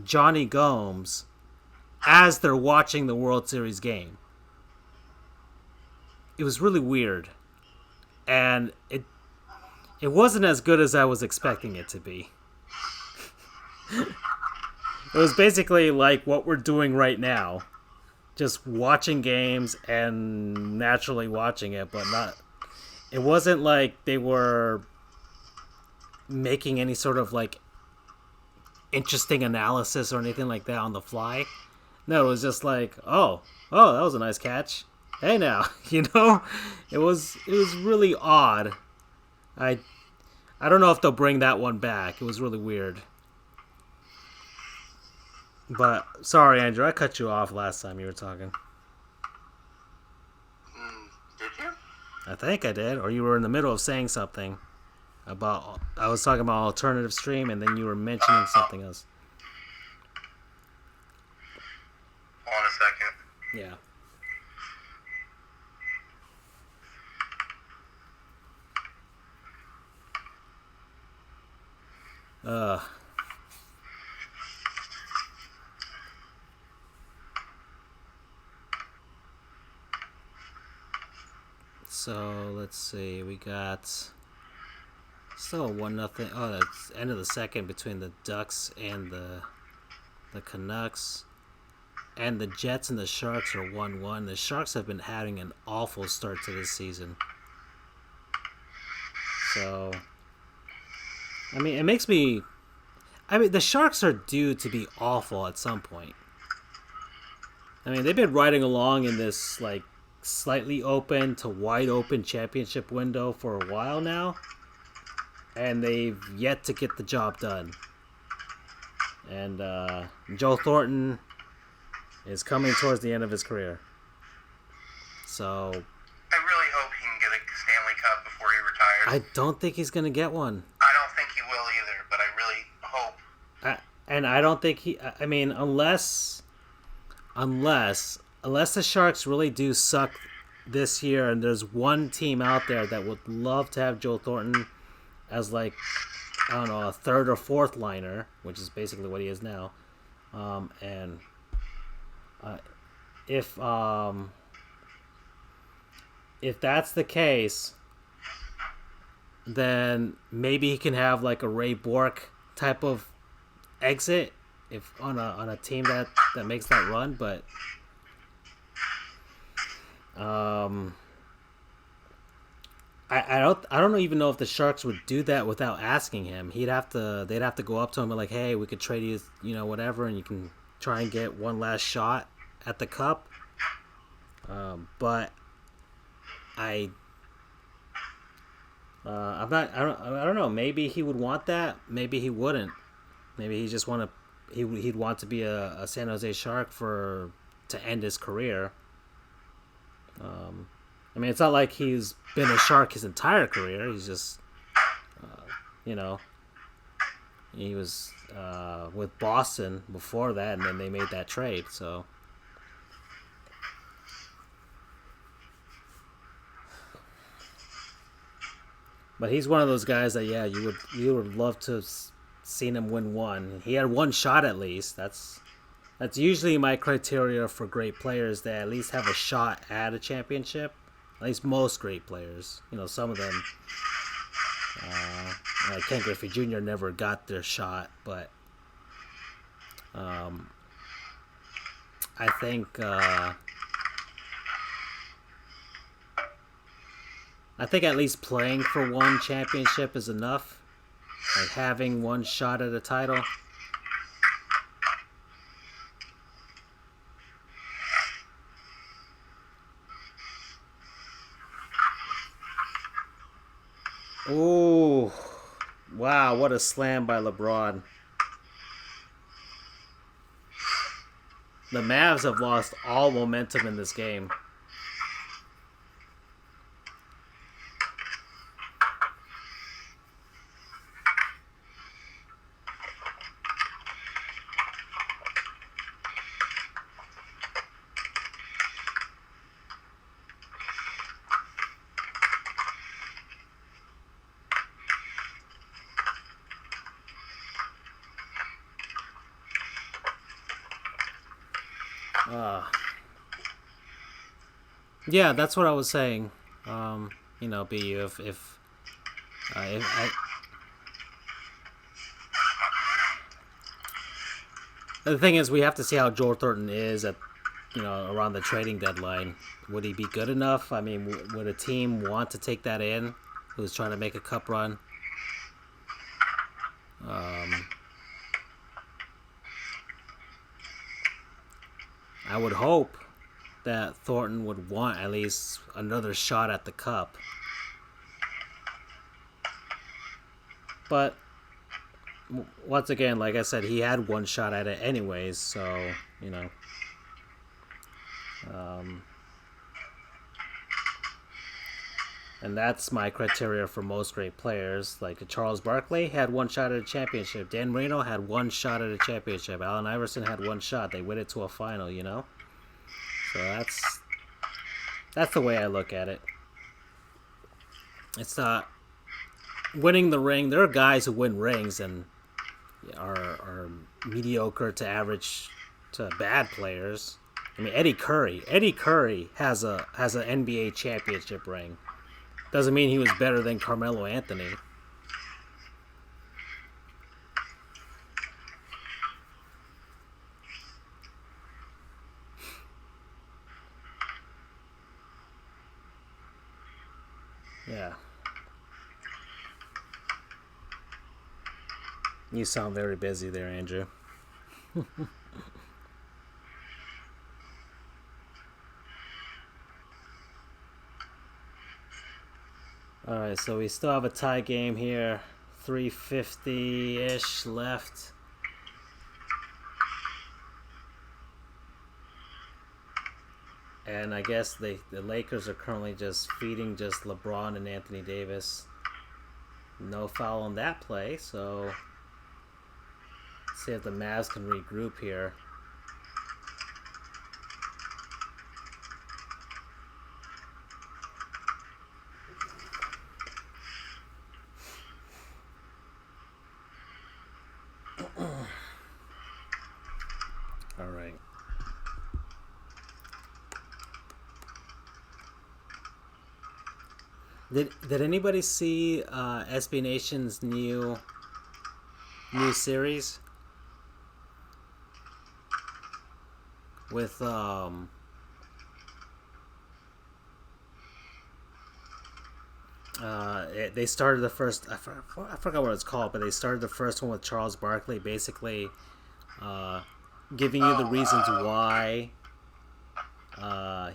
S1: Johnny Gomes as they're watching the World Series game. It was really weird. And it wasn't as good as I was expecting it to be. It was basically like what we're doing right now. Just watching games and naturally watching it, but not... It wasn't like they were making any sort of like interesting analysis or anything like that on the fly. No, it was just like, oh, that was a nice catch. Hey now, you know? It was really odd. I don't know if they'll bring that one back. It was really weird. But, sorry, Andrew, I cut you off last time you were talking.
S3: Did you?
S1: I think I did, or you were in the middle of saying something. I was talking about alternative stream, and then you were mentioning something else.
S3: Hold on a second.
S1: Yeah. So let's see. We got still a 1-0. Oh, that's end of the second between the Ducks and the Canucks. And the Jets and the Sharks are 1-1. The Sharks have been having an awful start to this season. So, I mean, it makes me... I mean, the Sharks are due to be awful at some point. I mean, they've been riding along in this, like, slightly open to wide open championship window for a while now. And they've yet to get the job done. And Joe Thornton is coming towards the end of his career. So
S3: I really hope he can get a Stanley Cup before he retires.
S1: I don't think he's going to get one.
S3: I don't think he will either, but I really hope.
S1: And I don't think he... I mean, unless the Sharks really do suck this year, and there's one team out there that would love to have Joe Thornton as, like, I don't know, a third or fourth liner, which is basically what he is now. If that's the case, then maybe he can have like a Ray Bork type of exit if on a team that makes that run, but I don't even know if the Sharks would do that without asking him. They'd have to go up to him and like, hey, we could trade you, whatever, and you can try and get one last shot at the cup. But I don't know. Maybe he would want that. Maybe he wouldn't. Maybe he just he'd want to be a San Jose Shark to end his career. I mean, it's not like he's been a Shark his entire career. He's just, he was with Boston before that, and then they made that trade. So, but he's one of those guys that, yeah, you would love to have seen him win one. He had one shot at least. That's usually my criteria for great players, that at least have a shot at a championship. At least most great players. Some of them, like Ken Griffey Jr. never got their shot, but I think at least playing for one championship is enough. Like having one shot at a title. Ooh, wow, what a slam by LeBron. The Mavs have lost all momentum in this game. Yeah, that's what I was saying. B, if the thing is, we have to see how Joel Thornton is at, around the trading deadline. Would he be good enough? I mean, would a team want to take that in, who's trying to make a cup run? I would hope that Thornton would want at least another shot at the cup. But once again, like I said, he had one shot at it anyways, so, And that's my criteria for most great players. Like Charles Barkley had one shot at a championship. Dan Marino had one shot at a championship. Allen Iverson had one shot. They win it to a final, you know? So that's the way I look at it. It's not winning the ring. There are guys who win rings and are mediocre to average to bad players. I mean, Eddie Curry. Eddie Curry has an NBA championship ring. Doesn't mean he was better than Carmelo Anthony. Yeah. You sound very busy there, Andrew. Alright, so we still have a tie game here. 3:50-ish left. And I guess the Lakers are currently just feeding just LeBron and Anthony Davis. No foul on that play, so let's see if the Mavs can regroup here. All right. Did anybody see SB Nation's new series with they started the first I forgot what it's called, but they started the first one with Charles Barkley, basically giving you the reasons why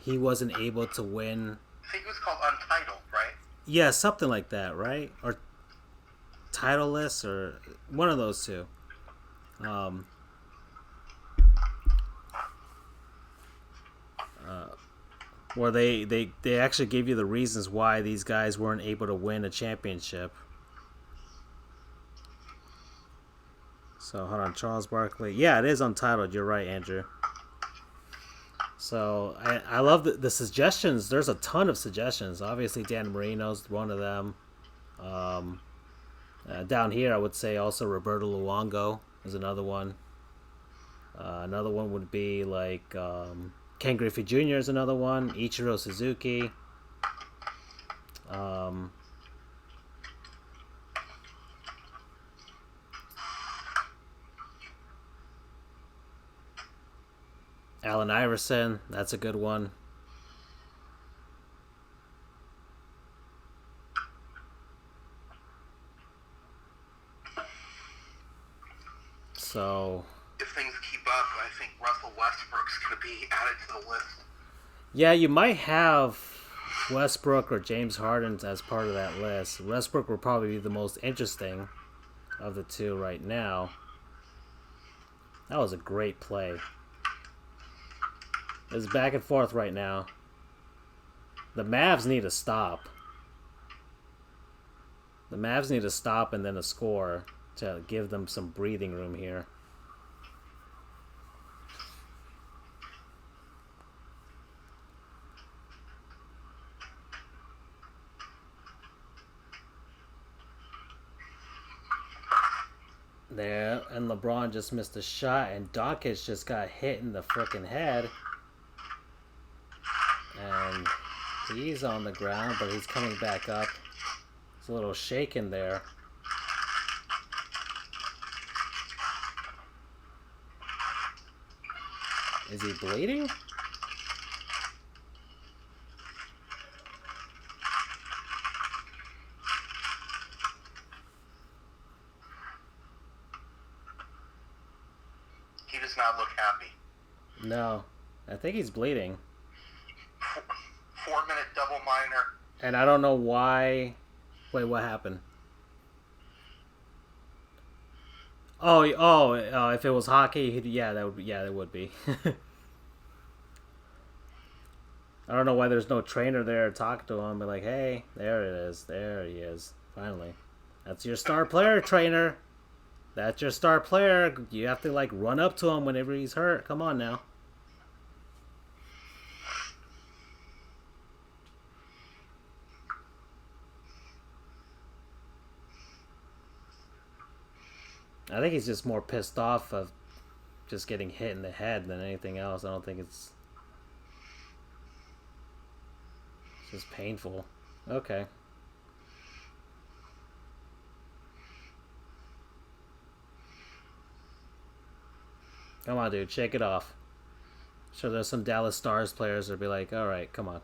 S1: he wasn't able to win.
S3: I think it was called Untitled, right?
S1: Yeah, something like that, right? Or Titleless, or one of those two. Where they actually gave you the reasons why these guys weren't able to win a championship. So, hold on, Charles Barkley. Yeah, it is Untitled. You're right, Andrew. So, I love the suggestions. There's a ton of suggestions. Obviously, Dan Marino's one of them. Down here, I would say also Roberto Luongo is another one. Another one would be like Ken Griffey Jr. is another one. Ichiro Suzuki. Allen Iverson, that's a good one. So,
S3: if things keep up, I think Russell Westbrook's going to be added to the list.
S1: Yeah, you might have Westbrook or James Harden as part of that list. Westbrook will probably be the most interesting of the two right now. That was a great play. It's back and forth right now. The Mavs need to stop. The Mavs need to stop and then a score to give them some breathing room here. There, and LeBron just missed a shot, and Doncic just got hit in the frickin' head. And he's on the ground, but he's coming back up. It's a little shaken there. Is he bleeding?
S3: He does not look happy.
S1: No, I think he's bleeding.
S3: 4-minute double minor.
S1: And I don't know why. Wait, what happened? Oh, if it was hockey, that would be. I don't know why there's no trainer there to talk to him. Be like, hey, there it is. There he is. Finally. That's your star player, trainer. That's your star player. You have to, like, run up to him whenever he's hurt. Come on now. I think he's just more pissed off of just getting hit in the head than anything else. I don't think it's just painful. Okay. Come on, dude. Shake it off. Sure, there's some Dallas Stars players that'll be like, all right, come on.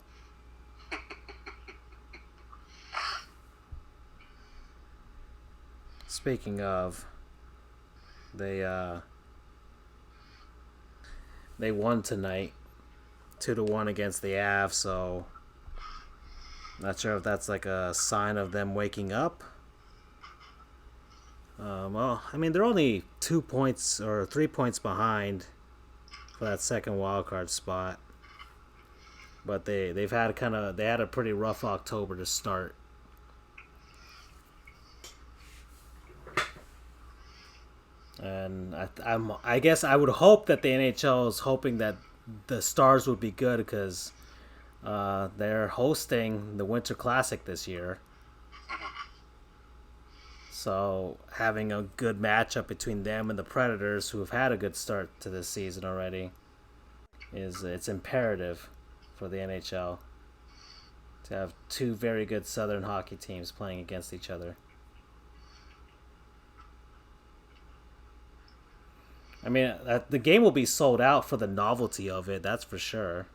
S1: Speaking of, they won tonight, 2-1 against the Avs. So, not sure if that's like a sign of them waking up. Well, I mean, they're only 2 points or 3 points behind for that second wild card spot, but they had a pretty rough October to start. And I guess I would hope that the NHL is hoping that the Stars would be good because they're hosting the Winter Classic this year. So having a good matchup between them and the Predators, who have had a good start to this season already, it's imperative for the NHL to have two very good Southern hockey teams playing against each other. I mean, the game will be sold out for the novelty of it, that's for sure.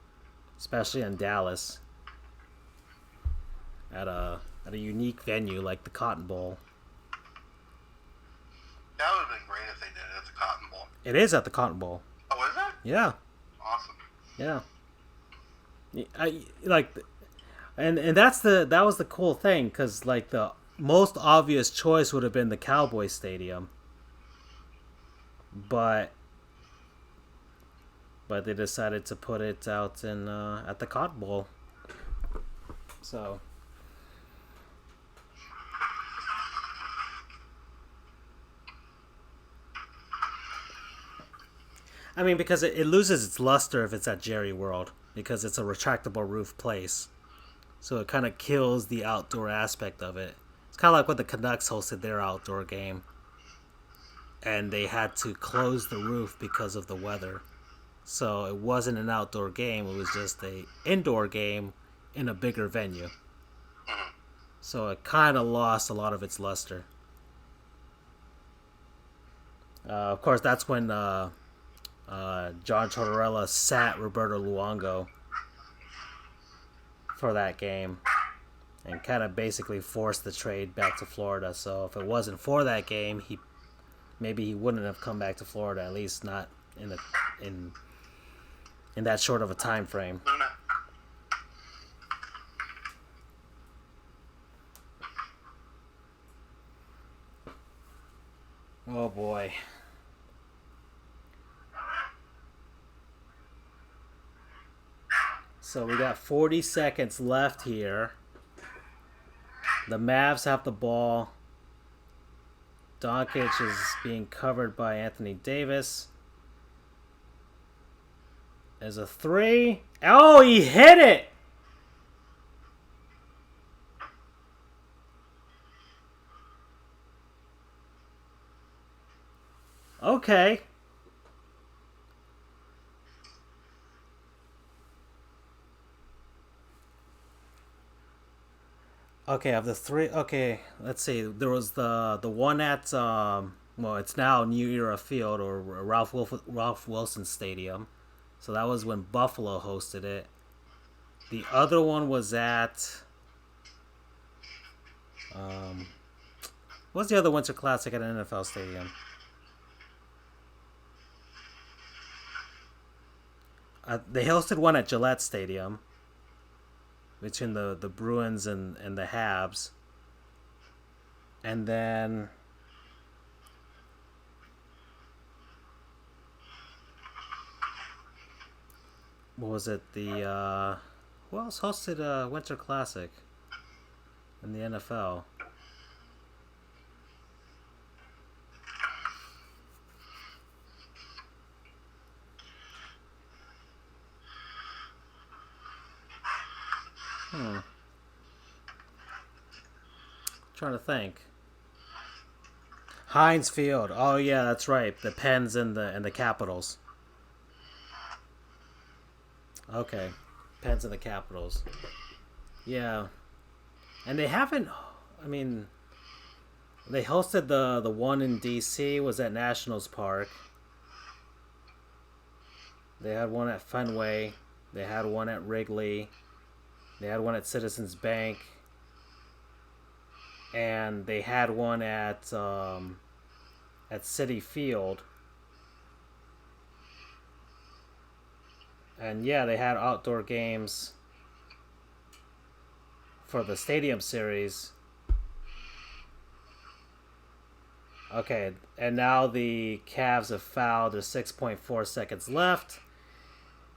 S1: Especially in Dallas. At a unique venue like the Cotton Bowl.
S3: That would have been great if they did it at the Cotton Bowl.
S1: It is at the Cotton Bowl.
S3: Oh, is it?
S1: Yeah.
S3: Awesome.
S1: Yeah. That was the cool thing, because like the most obvious choice would have been the Cowboy Stadium. But they decided to put it out in at the Cotton Bowl. So I mean, because it loses its luster if it's at Jerry World, because it's a retractable roof place. So it kind of kills the outdoor aspect of it. It's kind of like when the Canucks hosted their outdoor game. And they had to close the roof because of the weather. So it wasn't an outdoor game, it was just a indoor game in a bigger venue. So it kind of lost a lot of its luster. Of course, that's when John Tortorella sat Roberto Luongo for that game and kind of basically forced the trade back to Florida. So if it wasn't for that game, maybe he wouldn't have come back to Florida, at least not in that short of a time frame. Oh boy. So we got 40 seconds left here. The Mavs have the ball. Doncic is being covered by Anthony Davis. There's a three. Oh, he hit it! Okay. Okay, of the three, okay, let's see. There was the one at well, it's now New Era Field or Ralph Wilson Stadium. So that was when Buffalo hosted it. The other one was at what's the other Winter Classic at an NFL stadium? They hosted one at Gillette Stadium between the Bruins and the Habs. And then what was it? The Who else hosted a Winter Classic in the NFL? Trying to think. Heinz Field. Oh yeah, that's right. The Pens and the Capitals. Okay, Pens and the Capitals. Yeah, and they haven't. I mean, they hosted the one in DC. Was at Nationals Park. They had one at Fenway. They had one at Wrigley. They had one at Citizens Bank. And they had one at Citi Field. And yeah, they had outdoor games for the Stadium Series. Okay, and now the Cavs have fouled. There's 6.4 seconds left.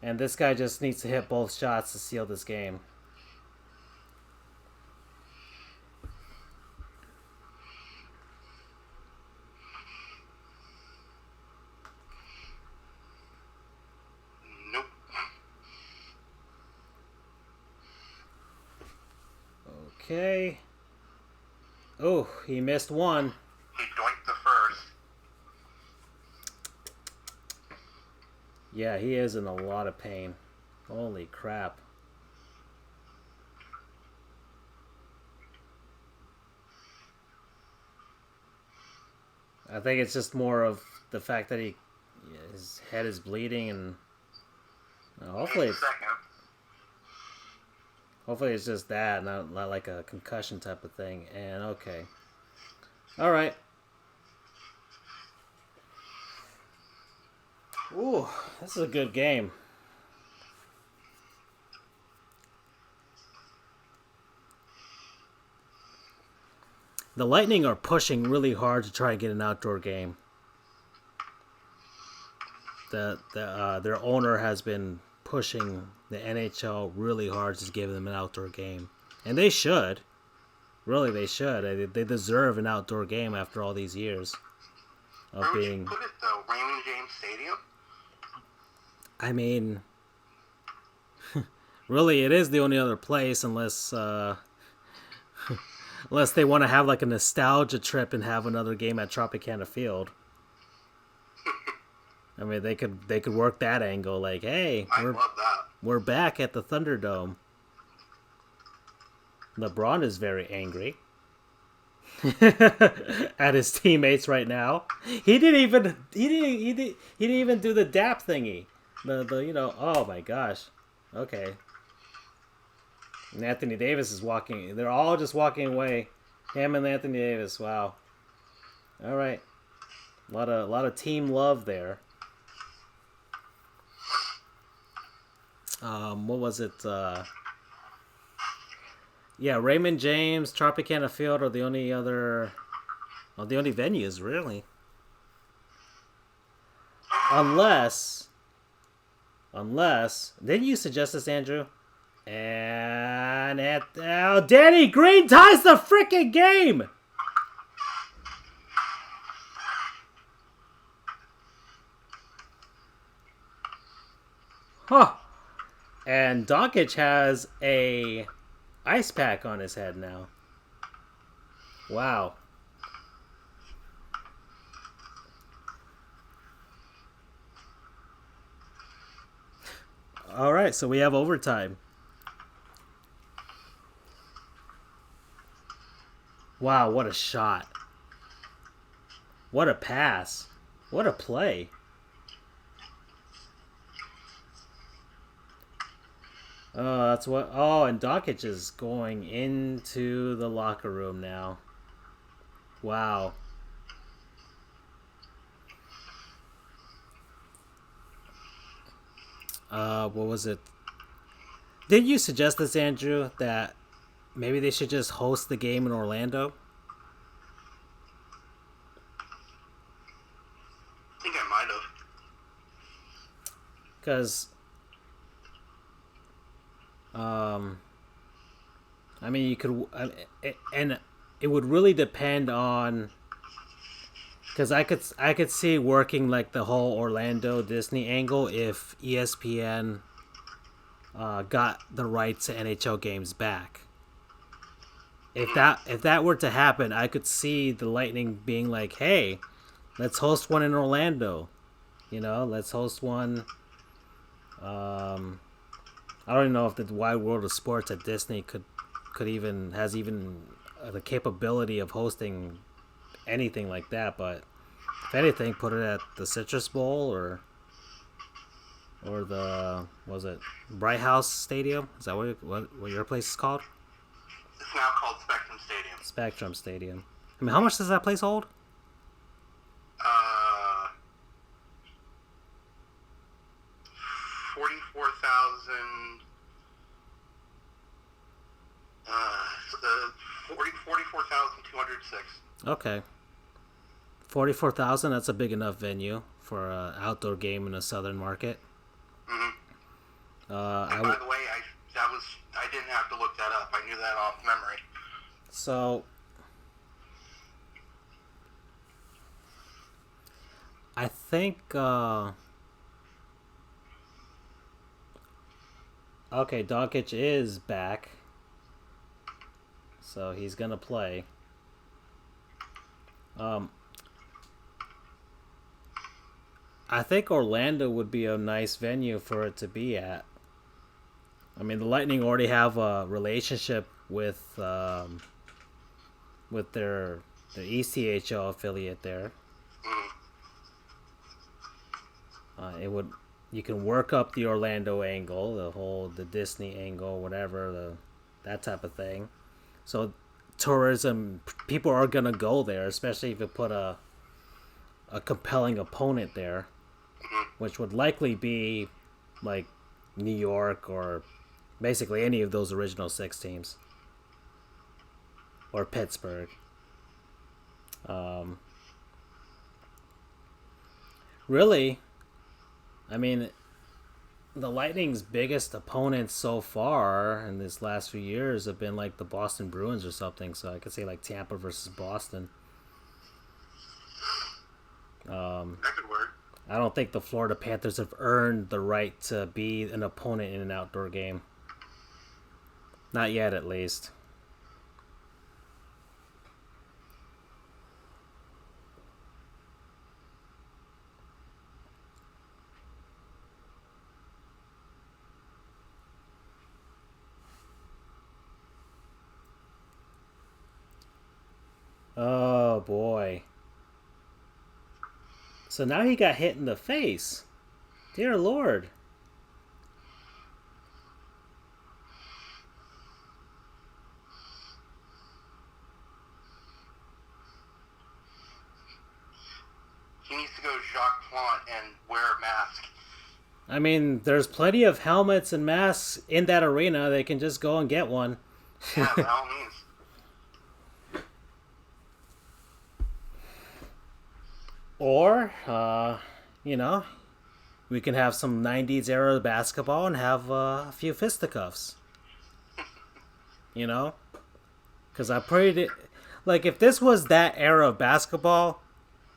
S1: And this guy just needs to hit both shots to seal this game.
S3: Nope.
S1: Okay. Oh, he missed one.
S3: He doinked the first.
S1: Yeah, he is in a lot of pain. Holy crap. I think it's just more of the fact that his head is bleeding, and hopefully it's just that, not like a concussion type of thing. And okay. All right. Ooh, this is a good game. The Lightning are pushing really hard to try and get an outdoor game. Their owner has been pushing the NHL really hard to give them an outdoor game. And they should. Really, they should. They deserve an outdoor game after all these years of
S3: Where would
S1: being...
S3: you put it, though? Raymond James Stadium?
S1: I mean... really, it is the only other place unless... unless they want to have like a nostalgia trip and have another game at Tropicana Field. I mean, they could work that angle. Like, hey,
S3: I love that.
S1: we're back at the Thunderdome. LeBron is very angry at his teammates right now. He didn't even do the dap thingy. The oh my gosh. Okay. And Anthony Davis is walking. They're all just walking away. Him and Anthony Davis. Wow. All right. A lot of team love there. What was it? Yeah, Raymond James, Tropicana Field are the only venues really. Unless, didn't you suggest this, Andrew? And Danny Green ties the freaking game. Huh. And Doncic has a ice pack on his head now. Wow. All right, so we have overtime. Wow, what a shot. What a pass. What a play. Oh, that's what. Oh, and Doncic is going into the locker room now. Wow. What was it? Didn't you suggest this, Andrew, that maybe they should just host the game in Orlando?
S3: I think I might have.
S1: Because Um, I mean, you could, and it would really depend on, because I could see working like the whole Orlando Disney angle if ESPN got the rights to NHL games back. If that were to happen, I could see the Lightning being like, "Hey, let's host one in Orlando. Let's host one." I don't even know if the wide world of sports at Disney could even has even the capability of hosting anything like that. But if anything, put it at the Citrus Bowl or the was it Bright House Stadium? Is that what your place is called?
S3: It's now called Spectrum Stadium.
S1: Spectrum Stadium. I mean, how much does that place hold?
S3: 44,000. 44,206.
S1: Okay. 44,000. That's a big enough venue for an outdoor game in a southern market.
S3: Mm-hmm. By the way, I didn't have to look that up. I knew that off memory.
S1: So I think okay, Doncic is back, so he's gonna play. I think Orlando would be a nice venue for it to be at. I mean, the Lightning already have a relationship with their ECHL affiliate there. You can work up the Orlando angle, the Disney angle, whatever, that type of thing. So tourism, people are gonna go there, especially if you put a compelling opponent there, which would likely be like New York or basically any of those original 6 teams, or Pittsburgh. Really, I mean, the Lightning's biggest opponents so far in this last few years have been like the Boston Bruins or something. So I could say like Tampa versus Boston.
S3: That could work.
S1: I don't think the Florida Panthers have earned the right to be an opponent in an outdoor game. Not yet, at least. Oh, boy. So now he got hit in the face. Dear Lord.
S3: He needs to go Jacques Plant and wear a mask.
S1: I mean, there's plenty of helmets and masks in that arena. They can just go and get one.
S3: Yeah, by all means.
S1: Or, we can have some 90s era basketball and have a few fisticuffs. Because I'm pretty... Like, if this was that era of basketball,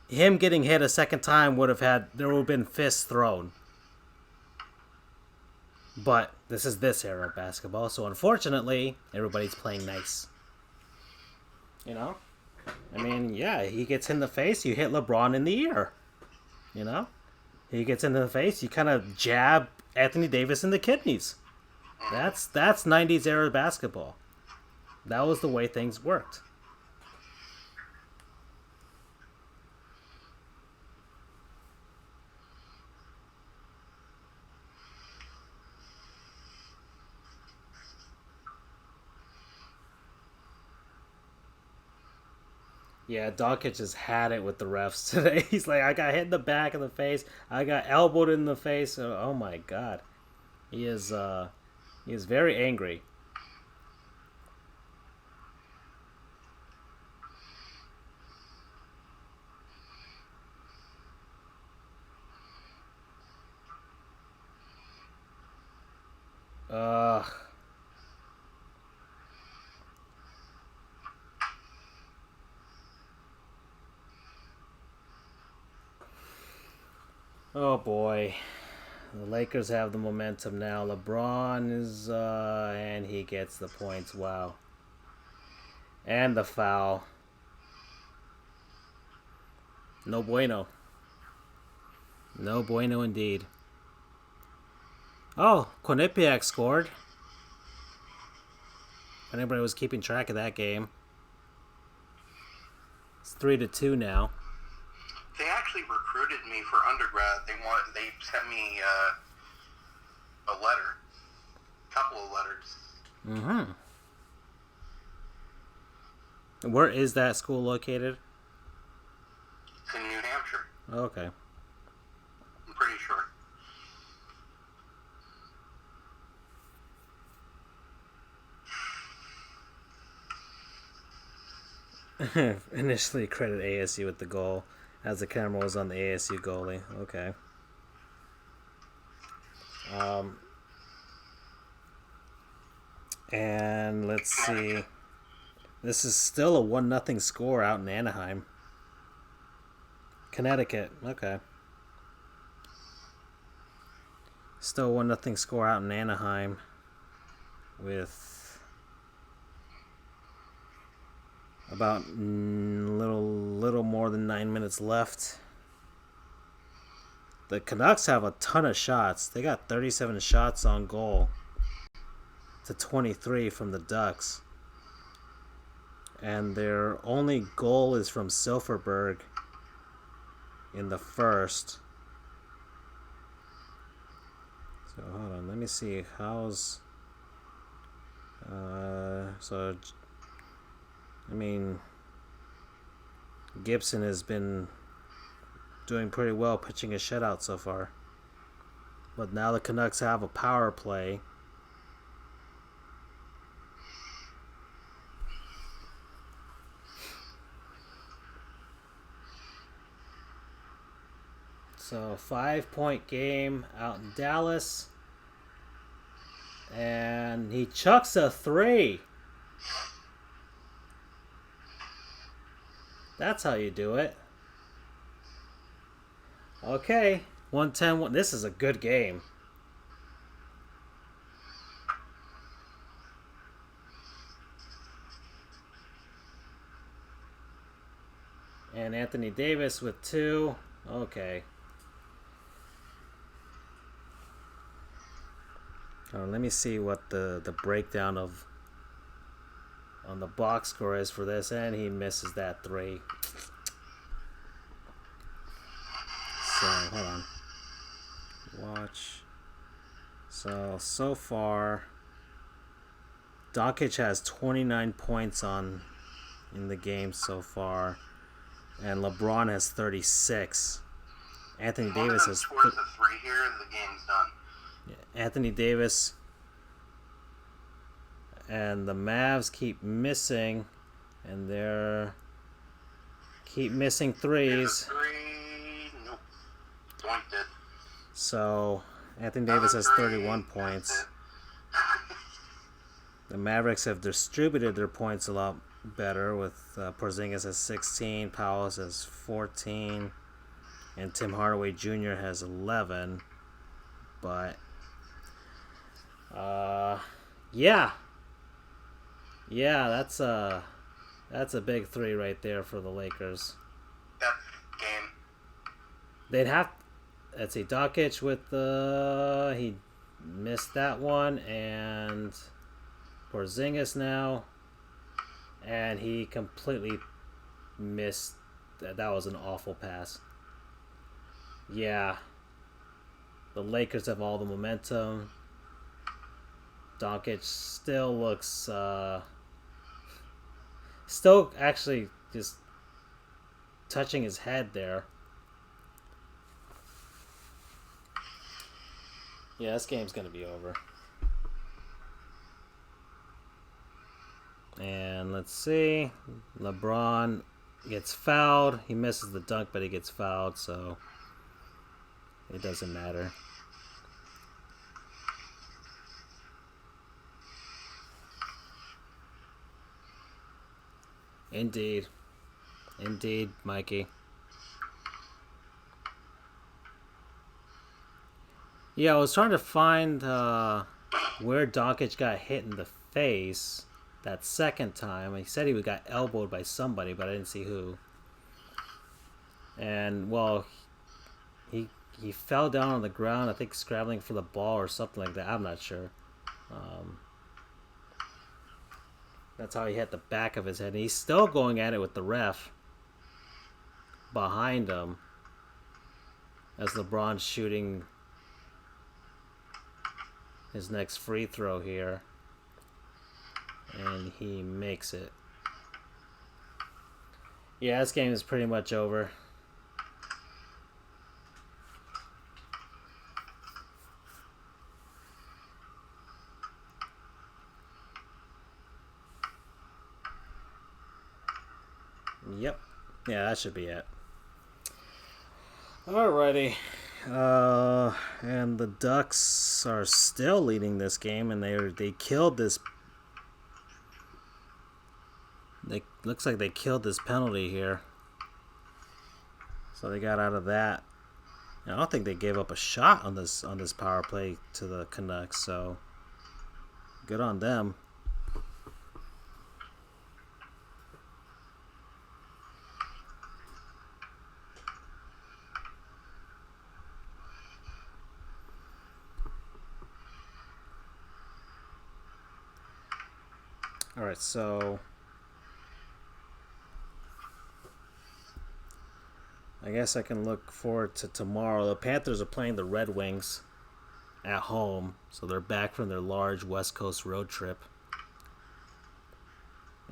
S1: him getting hit a second time there would have been fists thrown. But this is this era of basketball, so unfortunately, everybody's playing nice. I mean, yeah, he gets in the face, you hit LeBron in the ear. He gets in the face, you kind of jab Anthony Davis in the kidneys. That's 90s era basketball. That was the way things worked. Yeah, Doncic just had it with the refs today. He's like, I got hit in the back of the face. I got elbowed in the face. Oh my God, he is very angry. Ugh. Oh boy. The Lakers have the momentum now. LeBron is, and he gets the points. Wow. And the foul. No bueno. No bueno indeed. Oh, Quinnipiac scored. If anybody was keeping track of that game. It's 3-2 now.
S3: They actually recruited me for undergrad. They sent me a letter, a couple of letters.
S1: Mm-hmm. Where is that school located?
S3: It's in New Hampshire.
S1: Okay.
S3: I'm pretty sure.
S1: Initially credit ASU with the goal, as the camera was on the ASU goalie. Okay. And let's see. This is still a 1-0 score out in Anaheim. Connecticut. Okay. Still 1-0 score out in Anaheim with about little more than 9 minutes left. The Canucks have a ton of shots. They got 37 shots on goal to 23 from the Ducks. And their only goal is from Silfverberg in the first. So hold on, let me see how's Gibson has been doing pretty well pitching a shutout so far. But now the Canucks have a power play. So 5-point game out in Dallas. And he chucks a 3. That's how you do it. Okay. 110. This is a good game. And Anthony Davis with 2. Okay. Let me see what the breakdown of on the box score is for this, and he misses that 3. So hold on. Watch. So far, Doncic has 29 points in the game so far, and LeBron has 36. Anthony Davis has
S3: scores a 3 here, and the game's done.
S1: Anthony Davis and the Mavs keep missing, and they're keep missing threes.
S3: Nope. Point did.
S1: So Anthony Davis has 31 points. The Mavericks have distributed their points a lot better, with Porzingis has 16, Powell has 14, and Tim Hardaway Jr. has 11. But yeah, that's a big 3 right there for the Lakers.
S3: That's game.
S1: They'd have, let's see, Doncic with he missed that one, and Porzingis now, and he completely missed that. That was an awful pass. Yeah. The Lakers have all the momentum. Doncic still looks still actually just touching his head there. Yeah, this game's going to be over. And let's see. LeBron gets fouled. He misses the dunk, but he gets fouled, so it doesn't matter. Indeed. Indeed, Mikey. Yeah, I was trying to find where Doncic got hit in the face that second time. He said he got elbowed by somebody, but I didn't see who. And well, he fell down on the ground. I think scrambling for the ball or something like that. I'm not sure. That's how he hit the back of his head. And he's still going at it with the ref behind him as LeBron's shooting his next free throw here. And he makes it. Yeah, this game is pretty much over. Yep. Yeah, that should be it. Alrighty. And the Ducks are still leading this game, and they killed this. Looks like they killed this penalty here, so they got out of that. And I don't think they gave up a shot on this power play to the Canucks, so good on them. All right, so I guess I can look forward to tomorrow. The Panthers are playing the Red Wings at home, so they're back from their large West Coast road trip.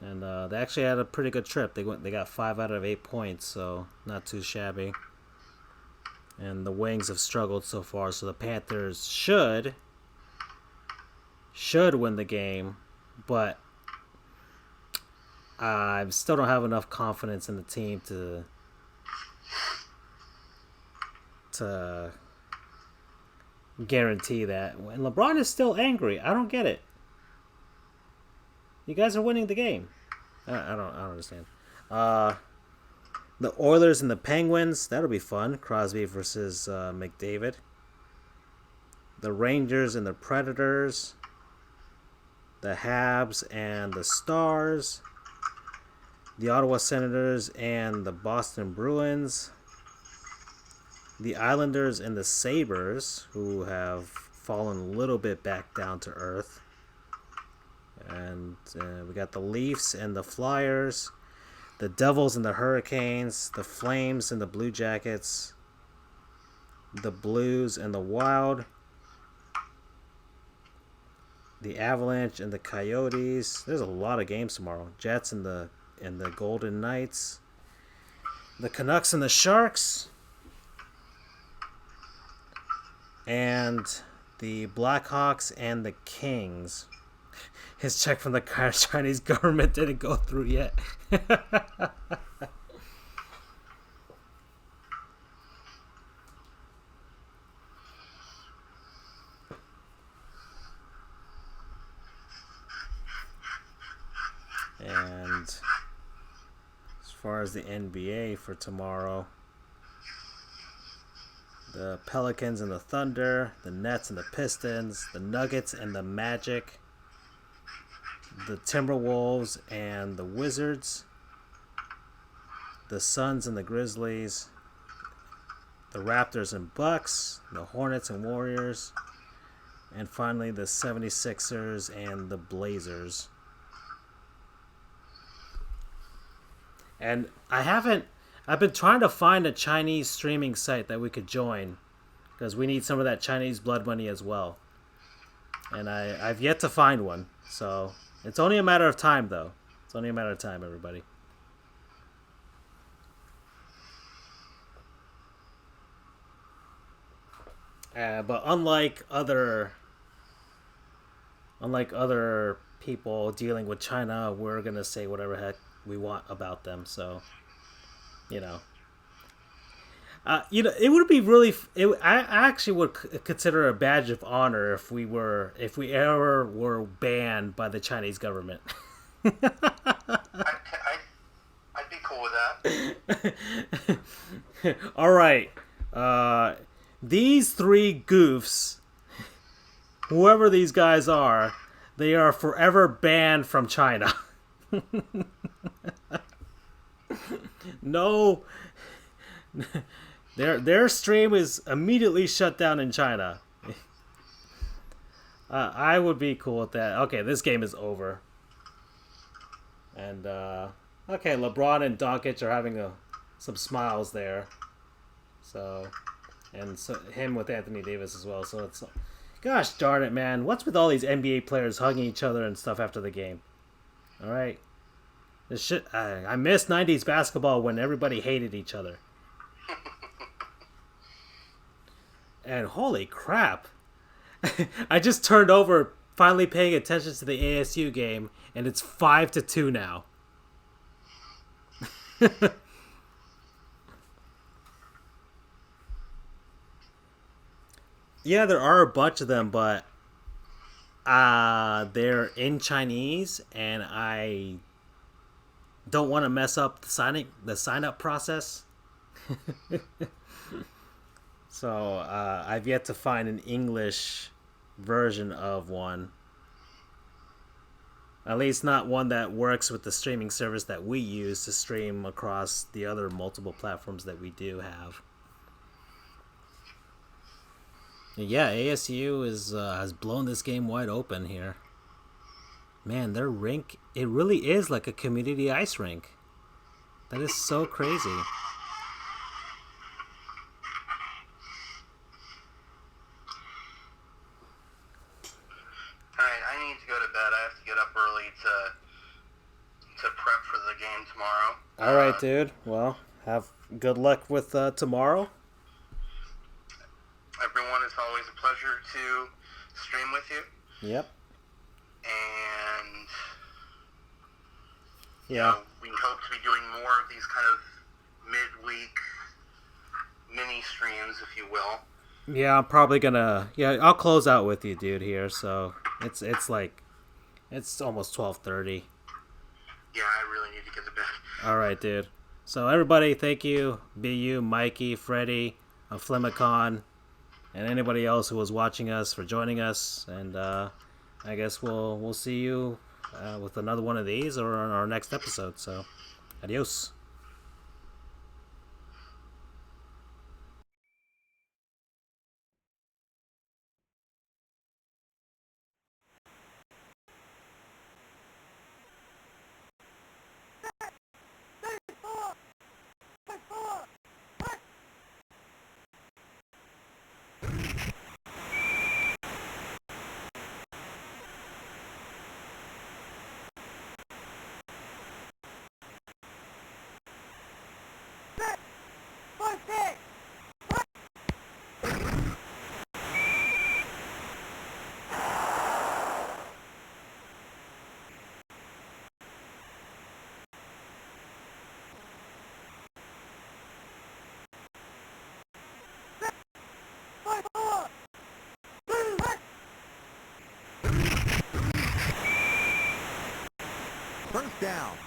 S1: And they actually had a pretty good trip. They got 5 out of 8 points, so not too shabby. And the Wings have struggled so far, so the Panthers should win the game, but I still don't have enough confidence in the team to guarantee that. And LeBron is still angry. I don't get it. You guys are winning the game. I don't understand. The Oilers and the Penguins, that'll be fun. Crosby versus McDavid. The Rangers and the Predators. The Habs and the Stars. The Ottawa Senators and the Boston Bruins. The Islanders and the Sabres, who have fallen a little bit back down to earth. And we got the Leafs and the Flyers. The Devils and the Hurricanes. The Flames and the Blue Jackets. The Blues and the Wild. The Avalanche and the Coyotes. There's a lot of games tomorrow. Jets and the Golden Knights. The Canucks and the Sharks. And the Blackhawks and the Kings. His check from the Chinese government didn't go through yet. And as far as the NBA for tomorrow, the Pelicans and the Thunder, the Nets and the Pistons, the Nuggets and the Magic, the Timberwolves and the Wizards, the Suns and the Grizzlies, the Raptors and Bucks, the Hornets and Warriors, and finally the 76ers and the Blazers. And I've been trying to find a Chinese streaming site that we could join, because we need some of that Chinese blood money as well. And I've yet to find one. So it's only a matter of time, though. It's only a matter of time, everybody. But unlike other people dealing with China, we're gonna say whatever heck we want about them. So, you know, it would be really. I actually would consider a badge of honor if we ever were banned by the Chinese government.
S3: I'd be cool with that.
S1: All right. these three goofs, whoever these guys are, they are forever banned from China. No, their stream is immediately shut down in China. I would be cool with that. Okay, this game is over. And okay, LeBron and Doncic are having some smiles there. So, and so him with Anthony Davis as well. So it's, gosh darn it, man! What's with all these NBA players hugging each other and stuff after the game? All right, this shit. I miss '90s basketball when everybody hated each other. And holy crap! I just turned over, finally paying attention to the ASU game, and it's 5-2 now. Yeah, there are a bunch of them, but they're in Chinese, and I don't want to mess up the sign up process. So I've yet to find an English version of one. At least not one that works with the streaming service that we use to stream across the other multiple platforms that we do have. Yeah, ASU has blown this game wide open here. Man, their rink, it really is like a community ice rink. That is so crazy.
S3: Alright, I need to go to bed. I have to get up early to prep for the game tomorrow.
S1: All right, dude. Well, have good luck with tomorrow.
S3: Everyone, it's always a pleasure to stream with you.
S1: Yep.
S3: And
S1: Yeah.
S3: we hope to be doing more of these kind of midweek mini streams, if you will.
S1: Yeah, I'm probably gonna. Yeah, I'll close out with you, dude. Here, so it's like, it's almost 12:30.
S3: Yeah, I really need to get to bed.
S1: All right, dude. So everybody, thank you, BU, Mikey, Freddie, Flimicon, and anybody else who was watching us for joining us. And I guess we'll see you with another one of these or on our next episode. So, adios.
S6: First down.